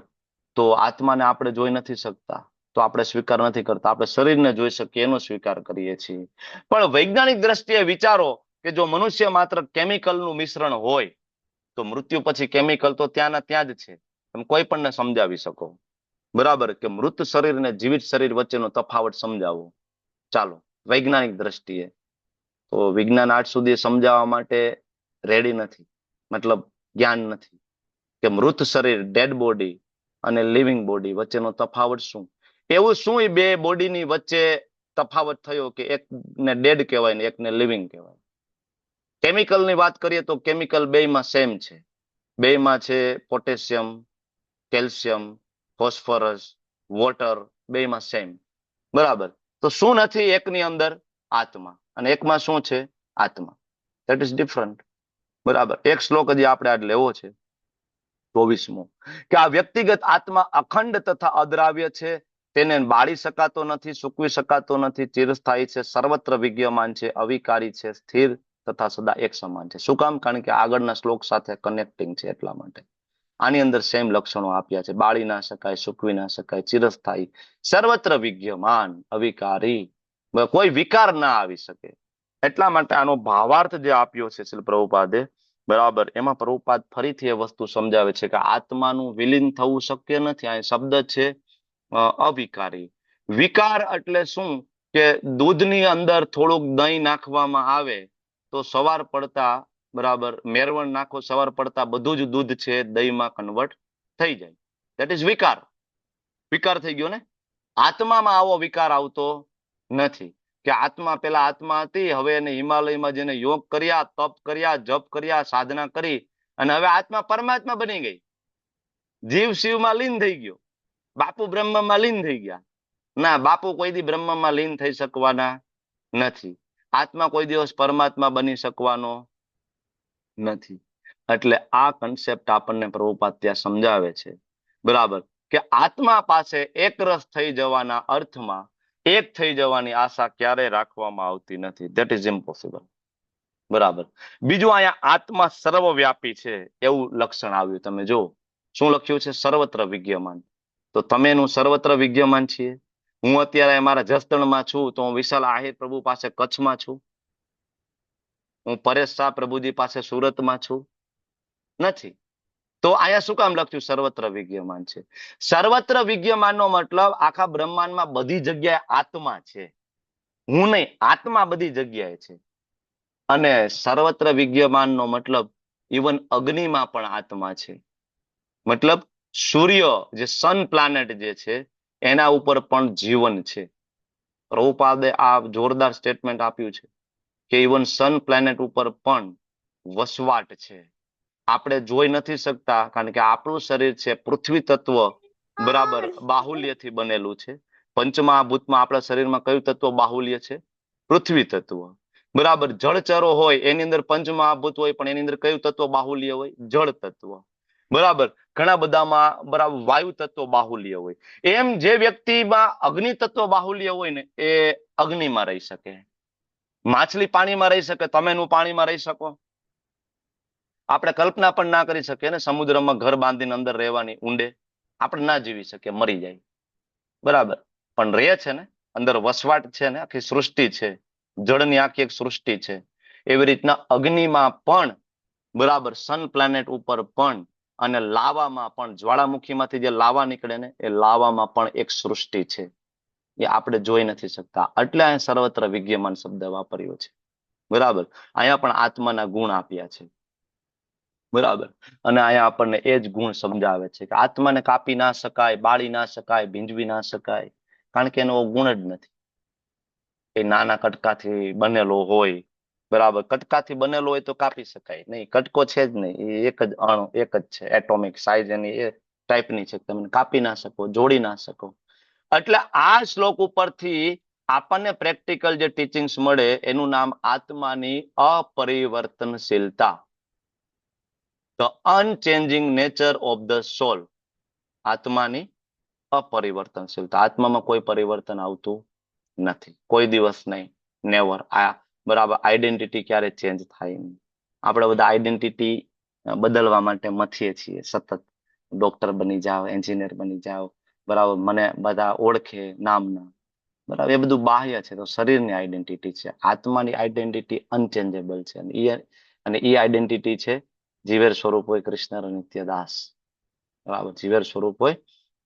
તો આત્માને આપણે જોઈ નથી શકતા તો આપણે સ્વીકાર નથી કરતા. આપણે શરીરને જોઈ શકીએ એનો સ્વીકાર કરીએ છીએ. પણ વૈજ્ઞાનિક દ્રષ્ટિએ વિચારો કે જો મનુષ્ય માત્ર કેમિકલનું મિશ્રણ હોય તો મૃત્યુ પછી કેમિકલ તો ત્યાંના ત્યાં જ છે. તમે કોઈ પણને સમજાવી શકો. બરાબર. કે મૃત શરીર ને જીવિત શરીર વચ્ચેનો તફાવત સમજાવો. ચાલો, વૈજ્ઞાનિક દ્રષ્ટિએ તો વિજ્ઞાન આજ સુધી સમજાવવા માટે રેડી નથી, મતલબ જ્ઞાન નથી કે મૃત શરીર, ડેડ બોડી અને લિવિંગ બોડી વચ્ચેનો તફાવત શું. એવું શું એ બે બોડીની વચ્ચે તફાવત થયો કે એકને ડેડ કહેવાય ને એકને લિવિંગ કહેવાય. કેમિકલની વાત કરીએ તો કેમિકલ બેયમાં સેમ છે. બેયમાં છે પોટેશિયમ, કેલ્શિયમ, ફોસ્ફરસ, વોટર, બેયમાં સેમ. બરાબર. તો શું નથી એકની અંદર? આત્મા. અને એકમાં શું છે? આત્મા. That is different. બરાબર. એક શ્લોક હજી આપણે આજ લેવો છે, 24મો, કે આ વ્યક્તિગત આત્મા અખંડ તથા અદ્રાવ્ય છે, તેને બાળી શકાતો નથી, સૂકવી શકાતો નથી, ચિરસ્થાયી છે, સર્વત્ર વિદ્યમાન છે, અવિકારી છે, સ્થિર તથા સદા એક સમાન છે. શું કામ? કારણ કે આગળના શ્લોક સાથે કનેક્ટિંગ છે એટલા માટે. આની અંદર સેમ લક્ષણો આપ્યા છે. બાળી ના શકાય, સૂકવી ના શકાય, ચિરસ્થાયી, સર્વત્ર વિદ્યમાન, અવિકારી, કોઈ વિકાર ના આવી શકે. એટલા માટે આનો ભાવાર્થ જે આપ્યો છે શ્રીલ પ્રભુપાદે, બરાબર, એમાં પ્રભુપાદ ફરીથી એ વસ્તુ સમજાવે છે કે આત્માનું વિલીન થવું શક્ય નથી. આ શબ્દ છે અવિકારી. વિકાર એટલે શું? કે દૂધની અંદર થોડુંક દહીં નાખવામાં આવે તો સવાર પડતા, બરાબર, મેરવણ નાખો, સવાર પડતા બધું જ દૂધ છે દહીંમાં કન્વર્ટ થઈ જાય. દેટ ઇઝ વિકાર. વિકાર થઈ ગયો ને. આત્મામાં આવો વિકાર આવતો નથી કે આત્મા, પેલા આત્મા હતી, હવે એને હિમાલયમાં જેને યોગ કર્યા, તપ કર્યા, જપ કર્યા, સાધના કરી, અને હવે આત્મા પરમાત્મા બની ગઈ, જીવ શિવમાં લીન થઈ ગયો, બાપુ બ્રહ્મમાં લીન થઈ ગયા. ના, બાપુ કોઈ દી બ્રહ્મમાં લીન થઈ શકવાના નથી. આત્મા કોઈ દિવસ પરમાત્મા બની શકવાનો નથી. એટલે આ કન્સેપ્ટ આપણને પ્રભુપાદ ત્યાં સમજાવે છે, બરાબર, કે આત્મા પાસે એક રસ થઈ જવાના અર્થમાં એક થઈ જવાની આશા ક્યારેય રાખવામાં આવતી નથી. That is impossible. બરાબર. બીજું, અહીંયા આત્મા સર્વવ્યાપી છે એવું લક્ષણ આવ્યું. તમે જો શું લખ્યું છે? સર્વત્ર વિદ્યમાન. તો તમે એનું સર્વત્ર વિદ્યમાન છીએ. હું અત્યારે મારા જસદણમાં છું તો હું વિશાલ આહિર પ્રભુ પાસે કચ્છમાં છું. હું પરેશ શાહ પ્રભુજી પાસે સુરતમાં છું? નથી. તો અહીંયા શું કામ લખ્યું સર્વત્ર વિદ્યમાન છે? સર્વત્ર વિદ્યમાનનો મતલબ આખા બ્રહ્માંડમાં બધી જગ્યાએ આત્મા છે. હું નહીં, આત્મા બધી જગ્યાએ છે. અને સર્વત્ર વિદ્યમાનનો મતલબ ઇવન અગ્નિમાં પણ આત્મા છે. મતલબ સૂર્ય, જે સન પ્લાનેટ જે છે, એના ઉપર પણ જીવન છે. પ્રભુપાદે આ જોરદાર સ્ટેટમેન્ટ આપ્યું છે કે ઇવન સન પ્લેનેટ ઉપર પણ વસવાટ છે. આપણે જોઈ નથી શકતા કારણ કે આપણું શરીર છે પૃથ્વી તત્વ, બરાબર, બાહુલ્યથી બનેલું છે. પંચમહાભૂતમાં આપણા શરીરમાં કયું તત્વ બાહુલ્ય છે? પૃથ્વી તત્વ. બરાબર. જળચરો હોય એની અંદર પંચમહાભૂત હોય, પણ એની અંદર કયું તત્વ બાહુલ્ય હોય? જળ તત્વ. બરાબર. ઘણા બધામાં, બરાબર, વાયુ તત્વ બાહુલ્ય હોય. એમ જે વ્યક્તિમાં અગ્નિ તત્વ બાહુલ્ય હોય ને, એ અગ્નિમાં રહી શકે. માછલી પાણીમાં રહી શકે, તમે પાણીમાં રહી શકો? આપણે કલ્પના પણ ના કરી શકીએ ને, સમુદ્રમાં ઘર બાંધીને અંદર રહેવાની ઊંડે. આપણે ના જીવી શકીએ, મરી જાય. બરાબર. પણ રહે છે ને, અંદર વસવાટ છે ને, આખી સૃષ્ટિ છે, જળની આખી એક સૃષ્ટિ છે. એવી રીતના અગ્નિમાં પણ, બરાબર, સન પ્લેનેટ ઉપર પણ, અને લાવામાં પણ, જ્વાળામુખીમાંથી જે લાવા નીકળે ને, એ લાવામાં પણ એક સૃષ્ટિ છે. એ આપણે જોઈ નથી શકતા. એટલે અહીંયા સર્વત્ર વિદ્યમાન શબ્દ વાપર્યો છે. બરાબર. અહીંયા પણ આત્માના ગુણ આપ્યા છે. બરાબર. અને અહીંયા આપણને એ જ ગુણ સમજાવે છે કે આત્માને કાપી ના શકાય, બાળી ના શકાય, ભીંજવી ના શકાય, કારણ કે એનો ગુણ જ નથી. એ નાના કટકાથી બનેલો હોય, બરાબર. કટકાથી બનેલો હોય તો કાપી શકાય નહીં, કટકો છે જ નહીં, એ એક જ અણુ, એક જ છે, એટોમિક સાઇઝ એની એ ટાઈપની છે, તમે કાપી ના શકો, જોડી ના શકો. એટલે આ શ્લોક ઉપરથી આપણને પ્રેક્ટિકલ જે ટીચિંગ્સ મળે એનું નામ આત્માની અપરિવર્તનશીલતા, the unchanging nature of the soul. આત્માની અપરિવર્તનશીલતા. આત્મામાં કોઈ પરિવર્તન આવતું નથી, કોઈ દિવસ નહીં, નેવર. આ, બરાબર, આઈડેન્ટિટી ક્યારે ચેન્જ થાય નહીં. આપણે બધા આઈડેન્ટિટી બદલવા માટે મથીએ છીએ સતત. ડોક્ટર બની જાઓ, એન્જિનિયર બની જાઓ, બરાબર, મને બધા ઓળખે નામના, બરાબર. એ બધું બાહ્ય છે. તો શરીરની આઈડેન્ટિટી છે. આત્માની આઈડેન્ટિટી અનચેન્જેબલ છે. અને એ આઈડેન્ટિટી છે જીવેર સ્વરૂપ હોય કૃષ્ણ નિત્યદાસ. બરાબર. જીવેર સ્વરૂપ હોય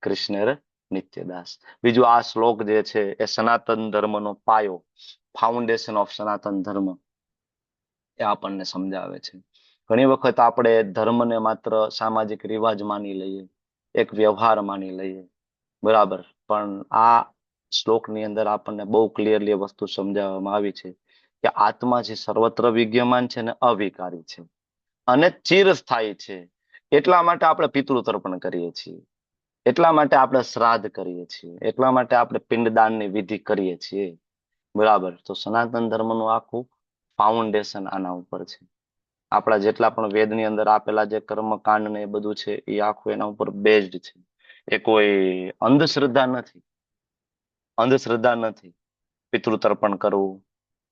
કૃષ્ણ નિત્યદાસ. બીજું, આ શ્લોક જે છે એ સનાતન ધર્મનો પાયો, ફાઉન્ડેશન ઓફ સનાતન ધર્મ, એ આપણને સમજાવે છે. ઘણી વખત આપણે ધર્મને માત્ર સામાજિક રિવાજ માની લઈએ, એક વ્યવહાર માની લઈએ, બરાબર. પણ આ શ્લોકની અંદર આપણને બહુ ક્લિયરલી વસ્તુ સમજાવવામાં આવી છે કે આત્મા જે સર્વત્ર વિદ્યમાન છે ને અવિકારી છે અને ચિરસ્થાયી છે. એટલા માટે આપણે પિતૃ તર્પણ કરીએ છીએ, એટલા માટે આપણે શ્રાદ્ધ કરીએ છીએ, એટલા માટે આપણે પિંડદાનની વિધિ કરીએ છીએ, બરાબર. તો સનાતન ધર્મનું આખું ફાઉન્ડેશન આના ઉપર છે. આપણા જેટલા પણ વેદની અંદર આપેલા જે કર્મકાંડ ને એ બધું છે, એ આખું એના ઉપર બેઝડ છે. એ કોઈ અંધશ્રદ્ધા નથી. અંધશ્રદ્ધા નથી. પિતૃ તર્પણ કરવું,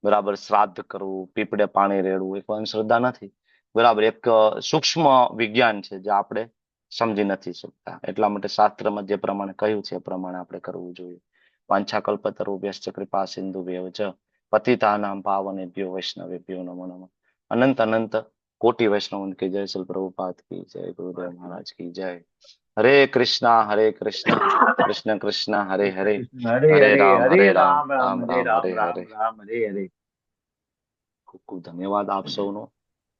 બરાબર, શ્રાદ્ધ કરવું, પીપળે પાણી રેડવું, એક અંધશ્રદ્ધા નથી. બરાબર, એક સૂક્ષ્મ વિજ્ઞાન છે જે આપણે સમજી નથી શકતા. એટલા માટે શાસ્ત્રમાં જે પ્રમાણે કહ્યું છે એ પ્રમાણે આપણે કરવું જોઈએ. વાંછાકલ્પતરુભ્યશ્ચ કૃપા સિંધુભ્યવ ચ પતિતાનાં પાવનેભ્યો વૈષ્ણવેભ્યો નમો નમઃ. અનંત અનંત કોટી વૈષ્ણવ કી જય. શ્રીલ પ્રભુપાદ કી જય. ગુરુદેવ મહારાજ કી જય. હરે કૃષ્ણ કૃષ્ણ કૃષ્ણ હરે હરે, હરે હરે રામ રામ રામ રામ રામ રામ હરે રામ હરે. રામ હરે હરે. ખૂબ ખૂબ ધન્યવાદ આપ સૌનો.